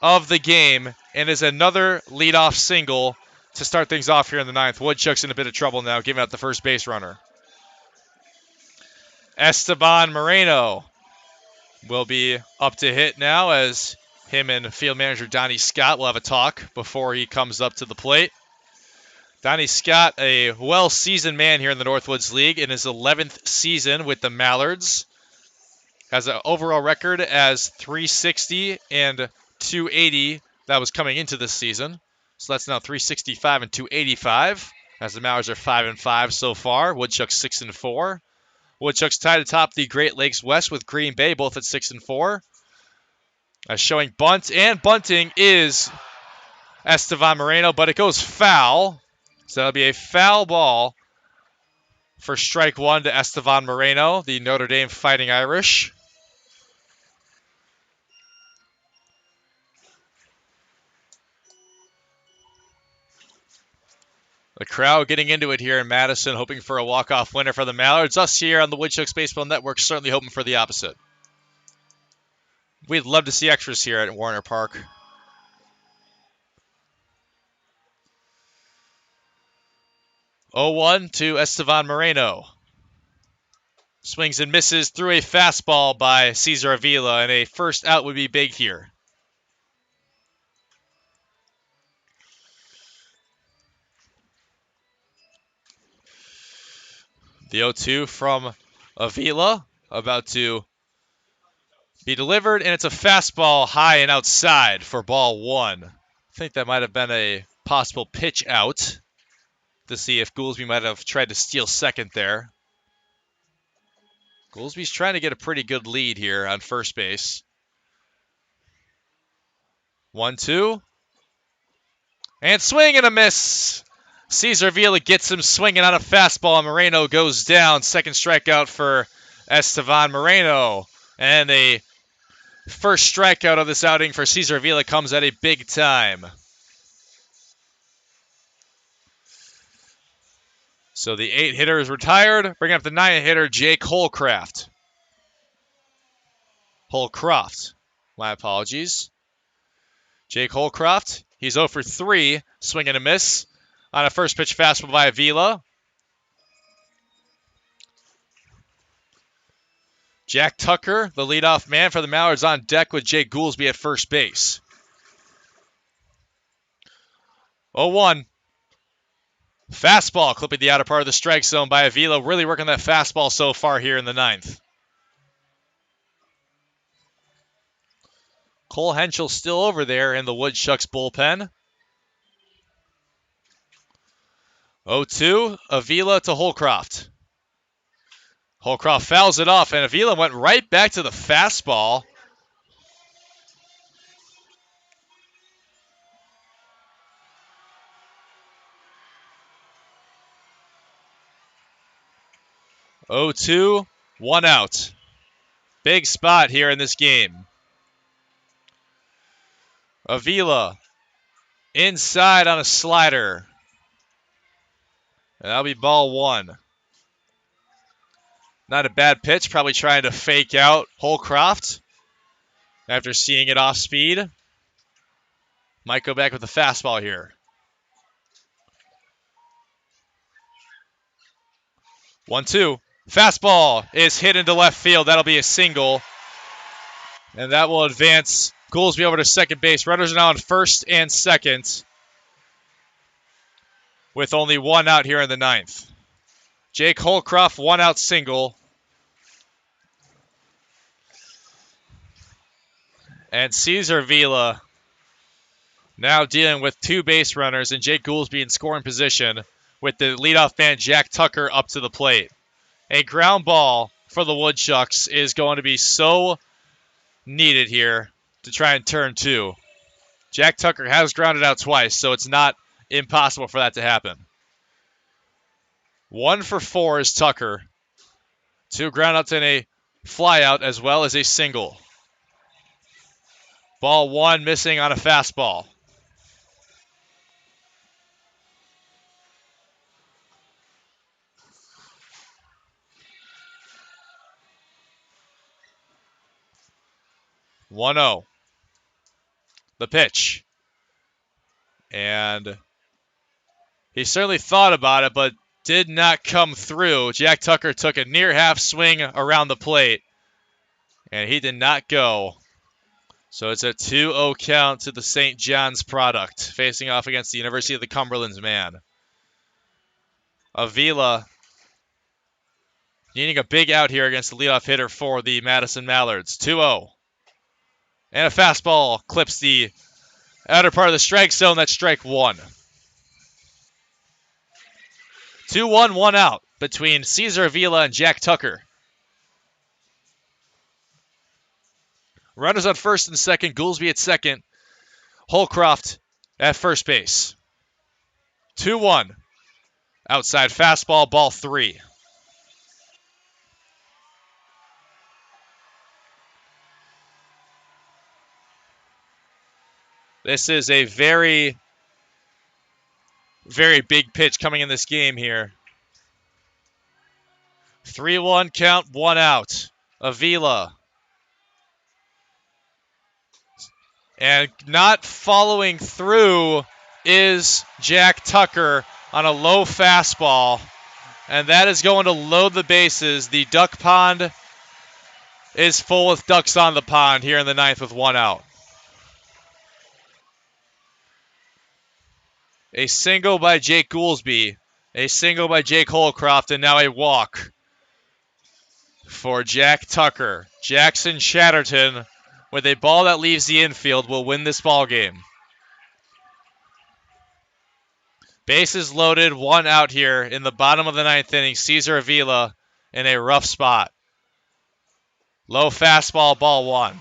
of the game, and is another leadoff single to start things off here in the 9th. Woodchucks in a bit of trouble now, giving out the first base runner. Esteban Moreno will be up to hit now as him and field manager Donnie Scott will have a talk before he comes up to the plate. Donnie Scott, a well-seasoned man here in the Northwoods League in his 11th season with the Mallards. Has an overall record as 360 and 280 that was coming into this season. So that's now 365 and 285 as the Mallards are 5-5 so far. Woodchucks 6-4. Woodchucks tied atop the Great Lakes West with Green Bay, both at 6-4. Showing bunt, and bunting is Estevan Moreno, but it goes foul. So that'll be a foul ball for strike 1 to Estevan Moreno, the Notre Dame Fighting Irish. The crowd getting into it here in Madison, hoping for a walk-off winner for the Mallards. Us here on the Woodchucks Baseball Network certainly hoping for the opposite. We'd love to see extras here at Warner Park. Oh-1 to Estevan Moreno. Swings and misses through a fastball by Cesar Avila, and a first out would be big here. The 0-2 from Avila, about to be delivered, and it's a fastball high and outside for ball 1. I think that might have been a possible pitch out to see if Goolsby might have tried to steal second there. Goolsby's trying to get a pretty good lead here on first base. 1-2. And swing and a miss. Cesar Avila gets him swinging on a fastball. Moreno goes down. Second strikeout for Estevan Moreno. And a first strikeout of this outing for Cesar Avila comes at a big time. So the 8 hitter is retired. Bring up the 9 hitter, Jake Holcroft. My apologies. Jake Holcroft. He's 0 for 3. Swing and a miss on a first pitch fastball by Avila. Jack Tucker, the leadoff man for the Mallards, on deck with Jake Goolsby at first base. 0-1. Fastball clipping the outer part of the strike zone by Avila. Really working that fastball so far here in the 9th. Cole Henschel still over there in the Woodchucks bullpen. 0-2. Avila to Holcroft. Holcroft fouls it off, and Avila went right back to the fastball. 0-2, 1 out. Big spot here in this game. Avila inside on a slider. And that'll be ball 1. Not a bad pitch, probably trying to fake out Holcroft after seeing it off speed. Might go back with the fastball here. 1-2. Fastball is hit into left field. That'll be a single. And that will advance Goolsby over to second base. Runners are now on first and second with only 1 out here in the 9th. Jake Holcroft, 1 out single. And Cesar Avila now dealing with 2 base runners and Jake Goolsby in scoring position with the leadoff man Jack Tucker up to the plate. A ground ball for the Woodchucks is going to be so needed here to try and turn 2. Jack Tucker has grounded out twice, so it's not impossible for that to happen. 1 for 4 is Tucker. 2 groundouts and a flyout as well as a single. Ball 1 missing on a fastball. One 0. The pitch. And he certainly thought about it, but did not come through. Jack Tucker took a near half swing around the plate, and he did not go. So it's a 2-0 count to the St. John's product, facing off against the University of the Cumberland's man. Avila needing a big out here against the leadoff hitter for the Madison Mallards. 2-0. And a fastball clips the outer part of the strike zone. That's strike 1. 2-1, 1 out between Cesar Avila and Jack Tucker. Runners on first and second. Goolsby at second. Holcroft at first base. 2-1. Outside fastball, ball 3. This is a very, very big pitch coming in this game here. 3-1 count, 1 out. Avila. And not following through is Jack Tucker on a low fastball. And that is going to load the bases. The duck pond is full with ducks on the pond here in the 9th with 1 out. A single by Jake Goolsby. A single by Jake Holcroft. And now a walk for Jack Tucker. Jackson Chatterton, with a ball that leaves the infield, will win this ball game. Bases loaded, 1 out here in the bottom of the 9th inning. Cesar Avila in a rough spot. Low fastball, ball one.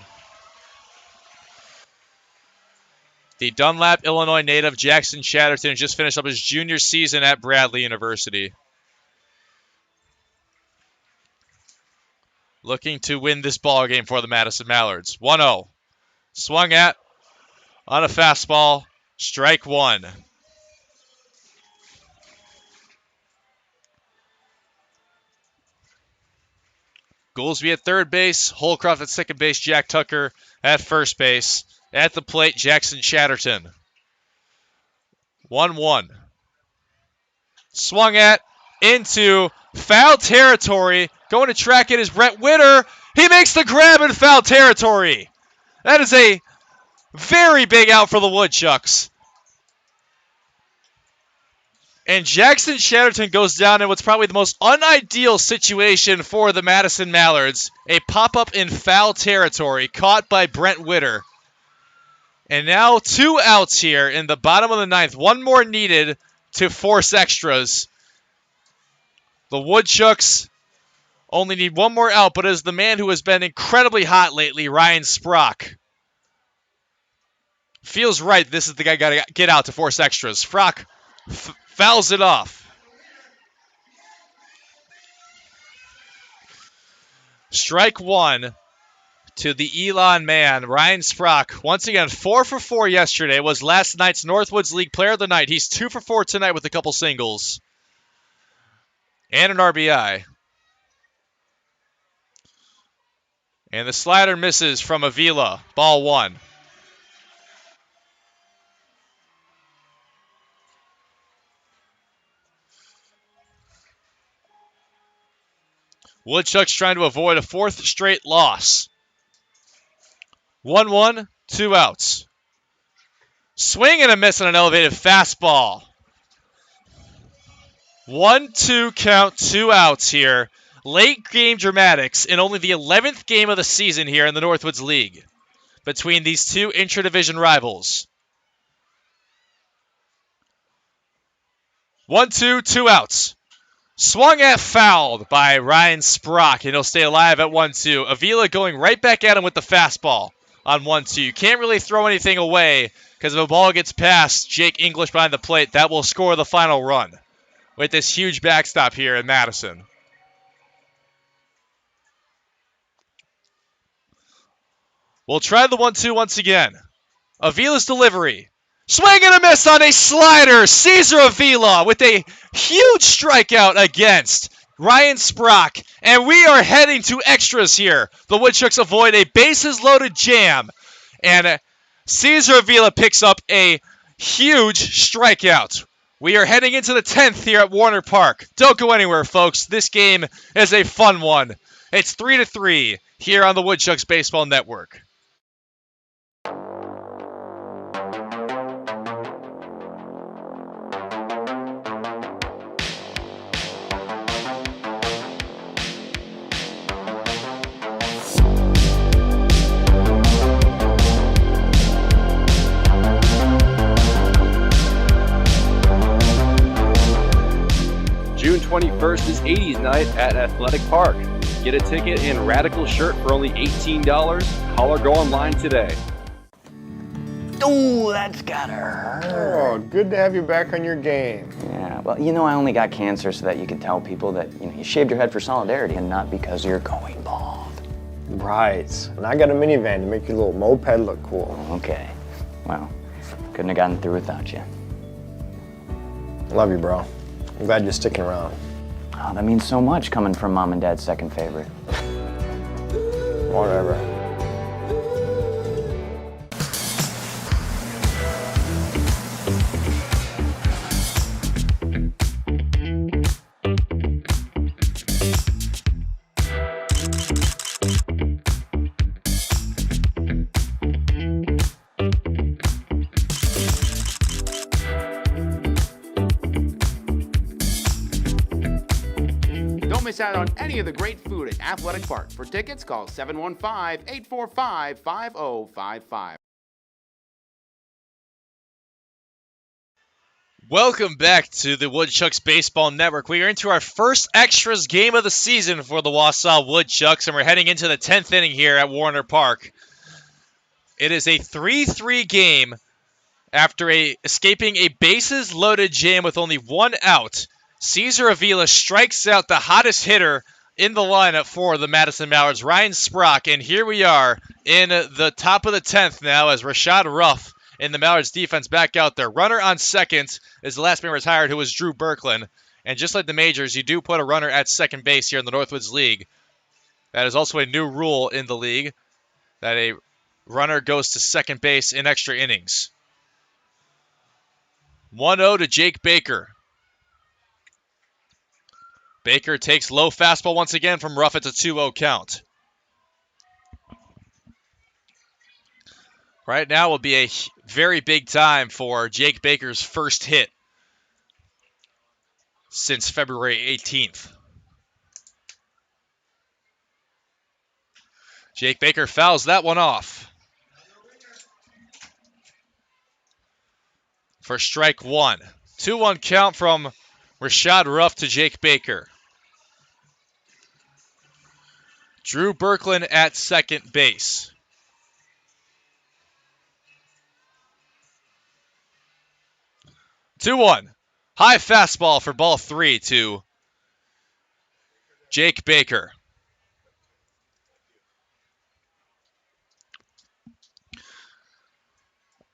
The Dunlap, Illinois native Jackson Chatterton just finished up his junior season at Bradley University. Looking to win this ball game for the Madison Mallards. 1-0. Swung at on a fastball. Strike one. Goolsby at third base. Holcroft at second base. Jack Tucker at first base. At the plate, Jackson Chatterton. 1-1. Swung at into foul territory. Going to track it is Brett Witter. He makes the grab in foul territory. That is a very big out for the Woodchucks. And Jackson Chatterton goes down in what's probably the most unideal situation for the Madison Mallards. A pop-up in foul territory caught by Brent Witter. And now 2 outs here in the bottom of the ninth. One more needed to force extras. The Woodchucks only need one more out, but as the man who has been incredibly hot lately, Ryan Sprock. Feels right, this is the guy got to get out to force extras. Sprock fouls it off. Strike one to the Elon man, Ryan Sprock. Once again, 4 for 4 yesterday. Was last night's Northwoods League Player of the Night. He's 2 for 4 tonight with a couple singles. And an RBI. And the slider misses from Avila. Ball one. Woodchucks trying to avoid a 4th straight loss. 1-1, 2 outs. Swing and a miss on an elevated fastball. 1-2 count, 2 outs here. Late game dramatics in only the 11th game of the season here in the Northwoods League between these two intra-division rivals. 1-2, 2 outs. Swung at, fouled by Ryan Sprock, and he'll stay alive at 1-2. Avila going right back at him with the fastball on 1-2. You can't really throw anything away because if a ball gets past Jake English behind the plate, that will score the final run with this huge backstop here in Madison. We'll try the 1-2 once again. Avila's delivery. Swing and a miss on a slider. Cesar Avila with a huge strikeout against Ryan Sprock. And we are heading to extras here. The Woodchucks avoid a bases-loaded jam. And Cesar Avila picks up a huge strikeout. We are heading into the 10th here at Warner Park. Don't go anywhere, folks. This game is a fun one. It's 3-3 here on the Woodchucks Baseball Network. June 21st is 80s night at Athletic Park. Get a ticket and Radical shirt for only $18. Call or go online today. Ooh, that's gotta hurt. Oh, good to have you back on your game. Yeah, well, you know, I only got cancer so that you could tell people that, you know, you shaved your head for solidarity and not because you're going bald. Right. And I got a minivan to make your little moped look cool. Okay. Well, couldn't have gotten through without you. Love you, bro. I'm glad you're sticking around. Oh, that means so much coming from Mom and Dad's second favorite. Whatever. Don't miss out on any of the great food at Athletic Park. For tickets, call 715-845-5055. Welcome back to the Woodchucks Baseball Network. We are into our first extras game of the season for the Wausau Woodchucks, and we're heading into the 10th inning here at Warner Park. It is a 3-3 game after escaping a bases-loaded jam with only one out. Cesar Avila strikes out the hottest hitter in the lineup for the Madison Mallards, Ryan Sprock, and here we are in the top of the 10th now as Rashad Ruff in the Mallards defense back out there. Runner on second is the last man retired, who was Drew Berklin. And just like the majors, you do put a runner at second base here in the Northwoods League. That is also a new rule in the league, that a runner goes to second base in extra innings. 1-0 to Jake Baker. Baker takes low fastball once again from Ruff. It's a 2-0 count. Right now will be a very big time for Jake Baker's first hit since February 18th. Jake Baker fouls that one off for strike one. 2-1 count from Rashad Ruff to Jake Baker. Drew Berklin at second base. 2-1. High fastball for ball 3 to Jake Baker.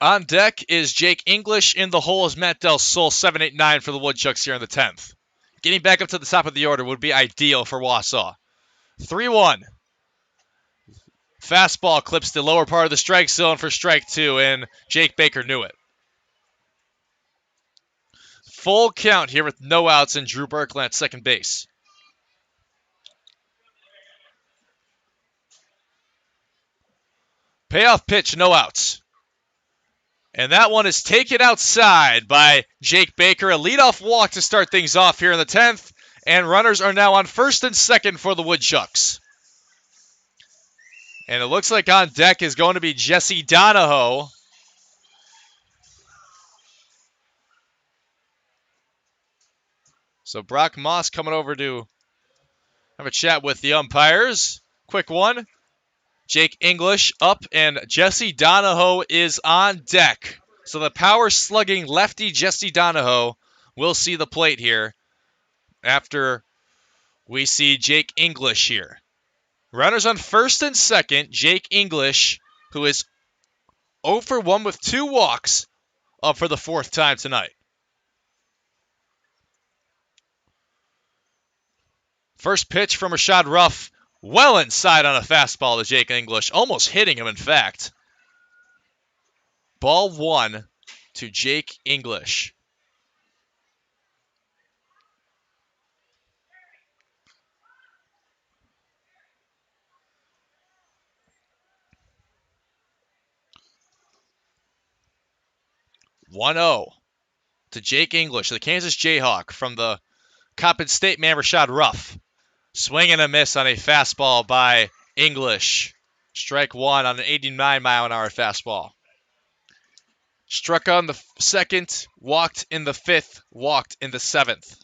On deck is Jake English. In the hole is Matt Del Sol, 7-8-9 for the Woodchucks here in the 10th. Getting back up to the top of the order would be ideal for Wausau. 3-1. Fastball clips the lower part of the strike zone for strike 2, and Jake Baker knew it. Full count here with no outs and Drew Berklin at second base. Payoff pitch, no outs. And that one is taken outside by Jake Baker. A leadoff walk to start things off here in the 10th. And runners are now on first and second for the Woodchucks. And it looks like on deck is going to be Jesse Donahoe. So Brock Moss coming over to have a chat with the umpires. Quick one. Jake English up, and Jesse Donahoe is on deck. So the power slugging lefty Jesse Donahoe will see the plate here after we see Jake English here. Runners on first and second. Jake English, who is 0 for 1 with 2 walks, up for the 4th time tonight. First pitch from Rashad Ruff, well inside on a fastball to Jake English, almost hitting him, in fact. Ball 1 to Jake English. (1-0) to Jake English, the Kansas Jayhawk, from the Coppin State man Rashad Ruff. Swing and a miss on a fastball by English. Strike 1 on an 89-mile-an-hour fastball. Struck on the 2nd, walked in the 5th, walked in the 7th.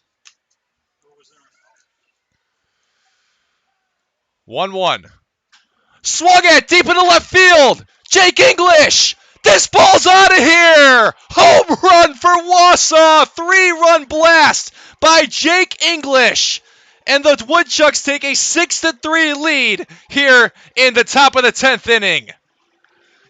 1-1. Swung at deep into left field. Jake English. This ball's out of here. Home run for Wausau. 3-run blast by Jake English. And the Woodchucks take a 6-3 lead here in the top of the 10th inning.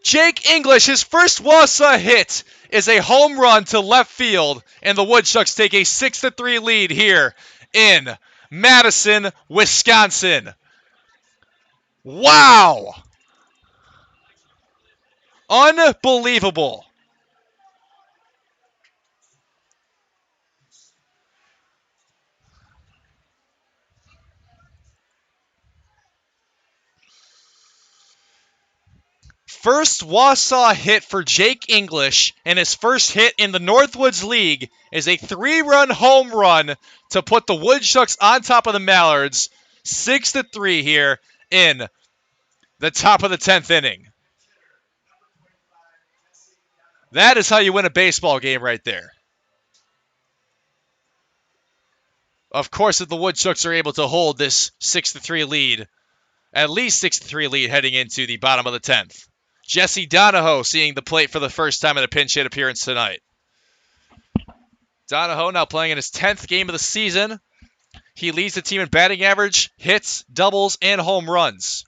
Jake English, his first Wausau hit, is a home run to left field, and the Woodchucks take a 6-3 lead here in Madison, Wisconsin. Wow! Unbelievable. First Wausau hit for Jake English, and his first hit in the Northwoods League is a 3-run home run to put the Woodchucks on top of the Mallards, 6-3 here in the top of the 10th inning. That is how you win a baseball game right there. Of course, if the Woodchucks are able to hold this 6-3 lead, at least 6-3 lead heading into the bottom of the 10th. Jesse Donahoe seeing the plate for the first time in a pinch hit appearance tonight. Donahoe now playing in his 10th game of the season. He leads the team in batting average, hits, doubles, and home runs,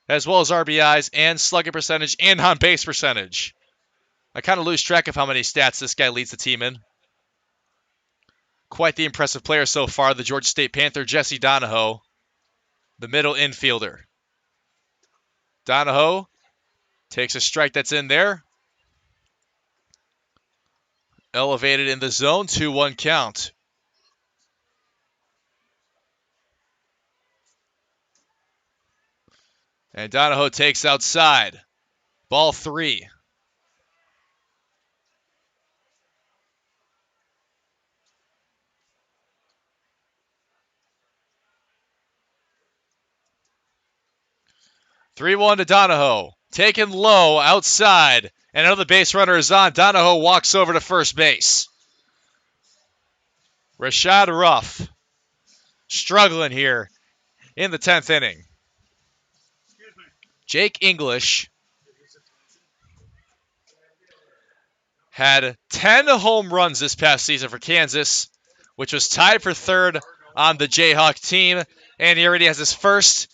as well as RBIs and slugging percentage and on-base percentage. I kind of lose track of how many stats this guy leads the team in. Quite the impressive player so far, the Georgia State Panther, Jesse Donahoe, the middle infielder. Donahoe takes a strike that's in there. Elevated in the zone, 2-1 count. And Donahoe takes outside. Ball 3. (3-1) to Donahoe. Taken low, outside. And another base runner is on. Donahoe walks over to first base. Rashad Ruff struggling here in the 10th inning. Jake English had 10 home runs this past season for Kansas, which was tied for third on the Jayhawk team. And he already has his first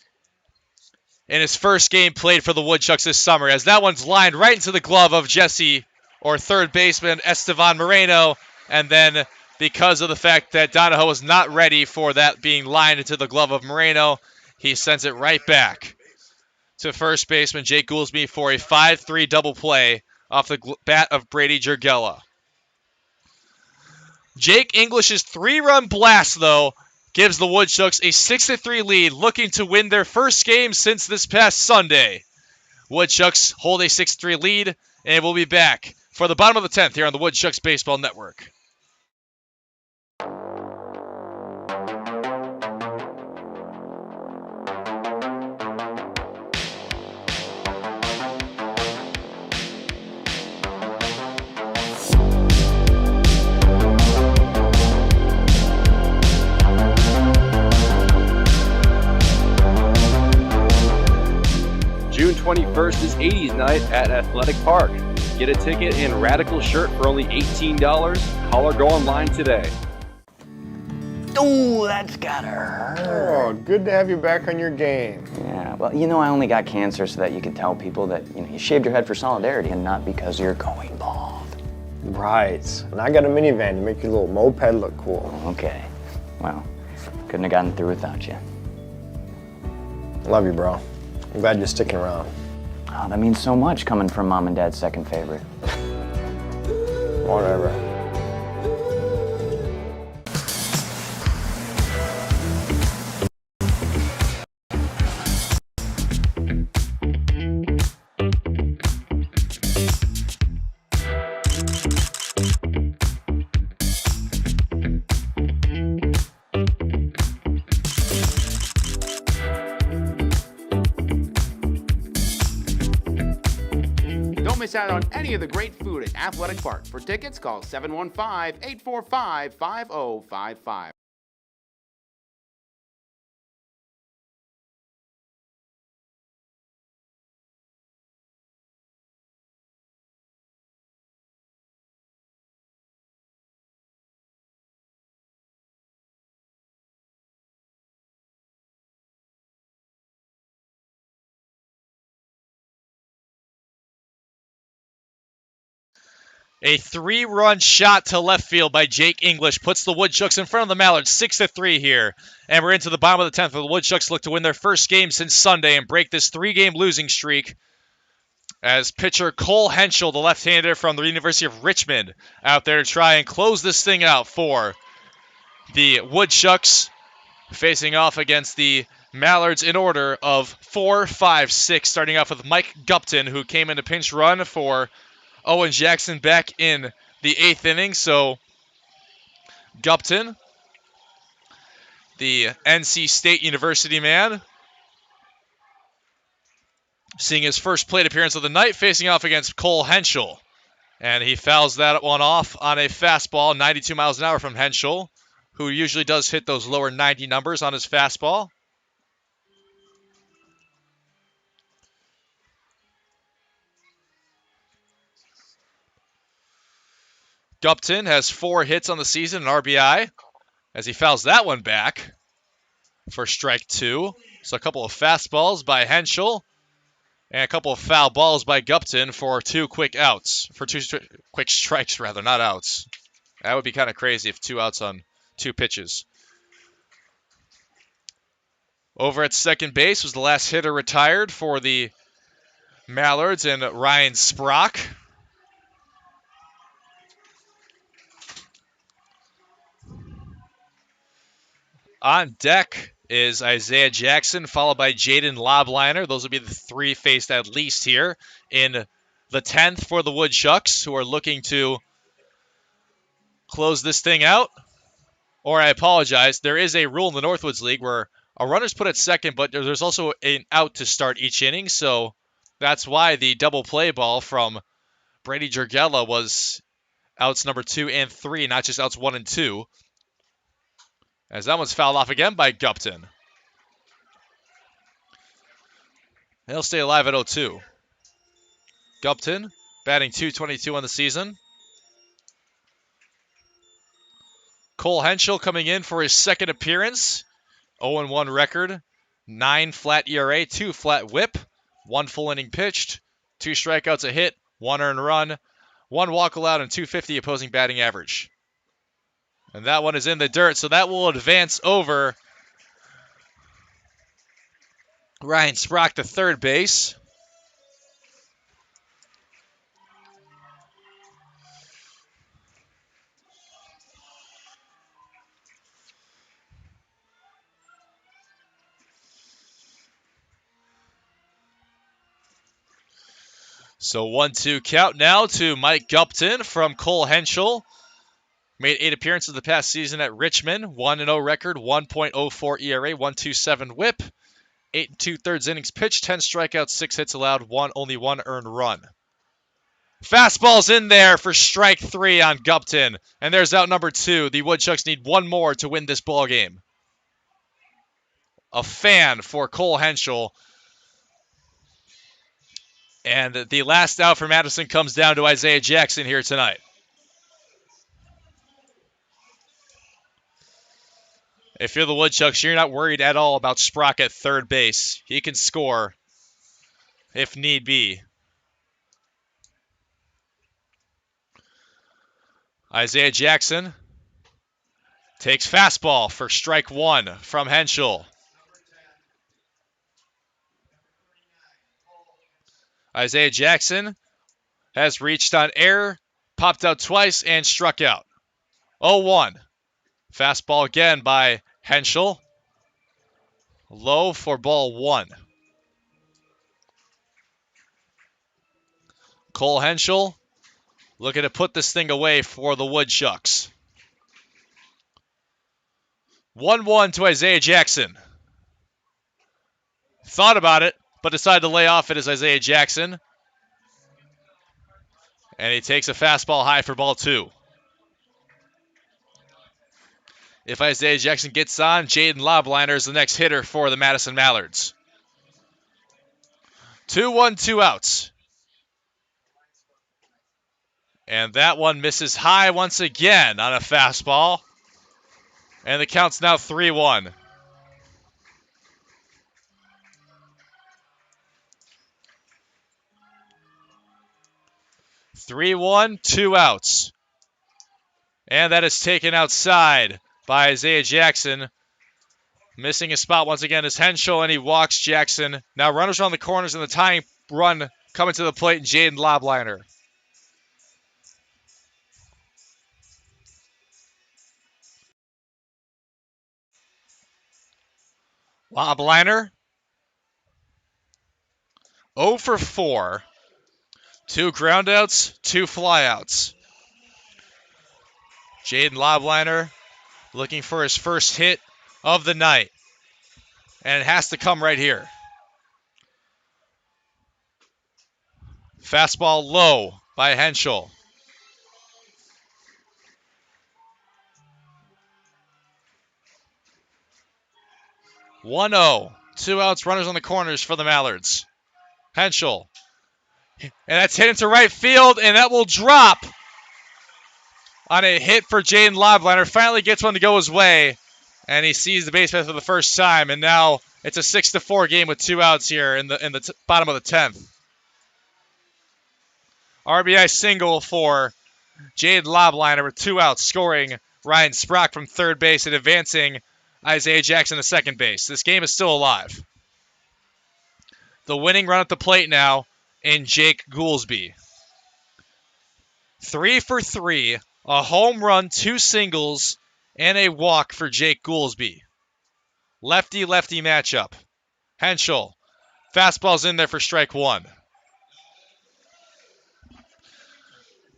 in his first game played for the Woodchucks this summer, as that one's lined right into the glove of Jesse, or third baseman Estevan Moreno. And then because of the fact that Donahoe was not ready for that being lined into the glove of Moreno, he sends it right back to first baseman Jake Goolsby for a 5-3 double play off the bat of Brady Jurgella. Jake English's 3-run blast, though, gives the Woodchucks a 6-3 lead, looking to win their first game since this past Sunday. Woodchucks hold a 6-3 lead, and we'll be back for the bottom of the 10th here on the Woodchucks Baseball Network. June 21st is 80s night at Athletic Park. Get a ticket and Radical shirt for only $18. Call or go online today. Ooh, that's gotta hurt. Oh, good to have you back on your game. Yeah, well, you know, I only got cancer so that you could tell people that, you shaved your head for solidarity and not because you're going bald. Right. And I got a minivan to make your little moped look cool. Okay. Well, couldn't have gotten through without you. Love you, bro. I'm glad you're sticking around. Oh, that means so much coming from Mom and Dad's second favorite. Whatever. Don't miss out on any of the great food at Athletic Park. For tickets, call 715-845-5055. A 3-run shot to left field by Jake English puts the Woodchucks in front of the Mallards 6-3 here. And we're into the bottom of the 10th, where the Woodchucks look to win their first game since Sunday and break this 3-game losing streak, as pitcher Cole Henschel, the left-hander from the University of Richmond, out there to try and close this thing out for the Woodchucks, facing off against the Mallards in order of 4, 5, 6, starting off with Mike Gupton, who came in to pinch run for Owen Jackson back in the 8th inning. So Gupton, the NC State University man, seeing his first plate appearance of the night, facing off against Cole Henschel. And he fouls that one off on a fastball, 92 miles an hour from Henschel. who usually does hit those lower 90 numbers on his fastball. Gupton has 4 hits on the season, an RBI, as he fouls that one back for strike 2. So a couple of fastballs by Henschel and a couple of foul balls by Gupton for 2 quick outs. For 2 quick strikes, rather, not outs. That would be kind of crazy if 2 outs on 2 pitches. Over at second base was the last hitter retired for the Mallards and Ryan Sprock. On deck is Isaiah Jackson, followed by Jaden Lobliner. Those will be the 3 faced at least here in the 10th for the Woodchucks, who are looking to close this thing out. Or I apologize, there is a rule in the Northwoods League where a runner's put at second, but there's also an out to start each inning, so that's why the double play ball from Brady Jurgella was outs number 2 and 3, not just outs 1 and 2. As that one's fouled off again by Gupton. He'll stay alive at 0-2. Gupton batting .222 on the season. Cole Henschel coming in for his second appearance. 0-1 record. 9 flat ERA, 2 flat whip. 1 full inning pitched. 2 strikeouts, a hit. 1 earned run. 1 walk allowed and .250 opposing batting average. And that one is in the dirt, so that will advance over Ryan Sprock to third base. So 1-2 count now to Mike Gupton from Cole Henschel. Made 8 appearances the past season at Richmond. 1-0 record, 1.04 ERA, 1.27 whip. 8 2/3 innings pitched, 10 strikeouts, 6 hits allowed, only 1 earned run. Fastball's in there for strike 3 on Gupton. And there's out number 2. The Woodchucks need 1 more to win this ball game. A fan for Cole Henschel. And the last out for Madison comes down to Isaiah Jackson here tonight. If you're the Woodchucks, you're not worried at all about Sprock at third base. He can score if need be. Isaiah Jackson takes fastball for strike 1 from Henschel. Isaiah Jackson has reached on air, popped out twice, and struck out. 0-1. Fastball again by Henschel. Low for ball 1. Cole Henschel looking to put this thing away for the Woodchucks. 1-1 to Isaiah Jackson. Thought about it, but decided to lay off it as Isaiah Jackson. And he takes a fastball high for ball 2. If Isaiah Jackson gets on, Jaden Lobliner is the next hitter for the Madison Mallards. 2-1, 2 outs. And that one misses high once again on a fastball. And the count's now 3-1. Two outs. And that is taken outside by Isaiah Jackson. Missing his spot once again is Henschel, and he walks Jackson. Now runners around the corners and the tying run coming to the plate, and Jaden Lobliner. Lobliner, 0 for 4. 2 groundouts, 2 flyouts. Jaden Lobliner looking for his first hit of the night. And it has to come right here. Fastball low by Henschel. 1-0. 2 outs, runners on the corners for the Mallards. Henschel. And that's hit into right field, and that will drop on a hit for Jaden Lobliner. Finally gets one to go his way, and he sees the base path for the first time, and now it's a 6-4 game with 2 outs here in the bottom of the 10th. RBI single for Jaden Lobliner with 2 outs, scoring Ryan Sprock from third base and advancing Isaiah Jackson to second base. This game is still alive. The winning run at the plate now in Jake Goolsby. 3 for 3, a home run, 2 singles, and a walk for Jake Goolsby. Lefty-lefty matchup. Henschel, fastball's in there for strike 1.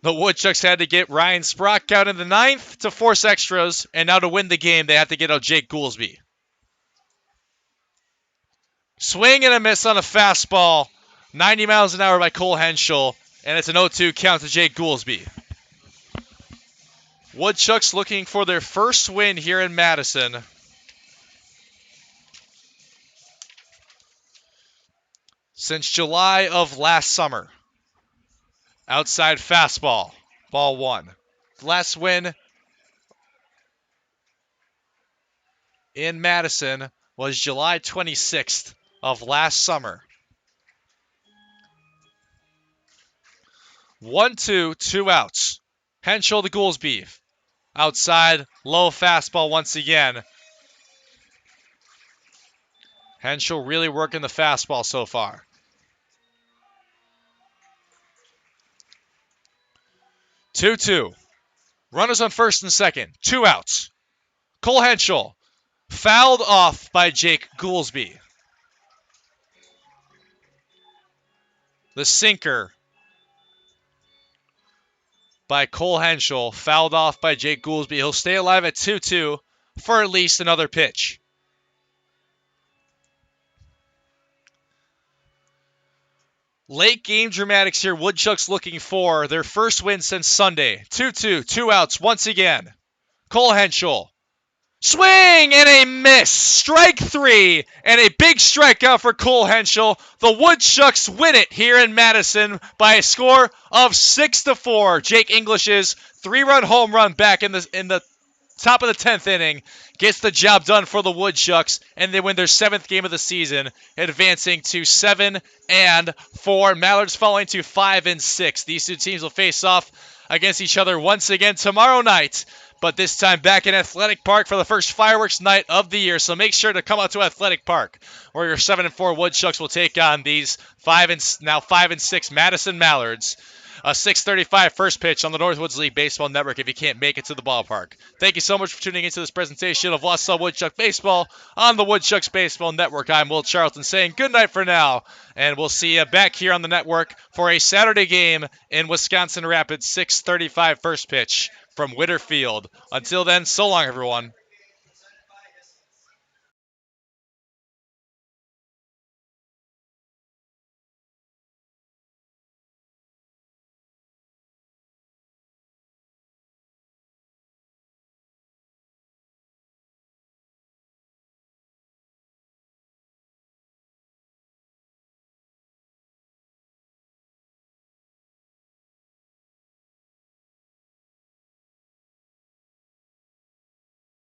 The Woodchucks had to get Ryan Sprock out in the 9th to force extras, and now to win the game, they have to get out Jake Goolsby. Swing and a miss on a fastball, 90 miles an hour by Cole Henschel, and it's an 0-2 count to Jake Goolsby. Woodchucks looking for their first win here in Madison. Since July of last summer. Outside fastball, ball 1. Last win in Madison was July 26th of last summer. 1-2, 2 outs. Henschel to Goolsby. Outside, low fastball once again. Henschel really working the fastball so far. 2-2. Runners on first and second. 2 outs. Cole Henschel fouled off by Jake Goolsby. The sinker by Cole Henschel, fouled off by Jake Goolsby. He'll stay alive at 2-2 for at least another pitch. Late game dramatics here. Woodchucks looking for their first win since Sunday. 2-2, 2 outs once again. Cole Henschel. Swing and a miss. Strike 3 and a big strikeout for Cole Henschel. The Woodchucks win it here in Madison by a score of 6-4. Jake English's 3-run home run back in the top of the 10th inning gets the job done for the Woodchucks, and they win their 7th game of the season, advancing to 7-4. Mallards falling to 5-6. These two teams will face off against each other once again tomorrow night, but this time back in Athletic Park for the first fireworks night of the year. So make sure to come out to Athletic Park, where your 7-4 Woodchucks will take on these 5-6 Madison Mallards. A 6:35 first pitch on the Northwoods League Baseball Network if you can't make it to the ballpark. Thank you so much for tuning into this presentation of Wausau Woodchuck Baseball on the Woodchucks Baseball Network. I'm Will Charlton saying good night for now, and we'll see you back here on the network for a Saturday game in Wisconsin Rapids, 6:35 first pitch from Witter Field. Until then, so long, everyone.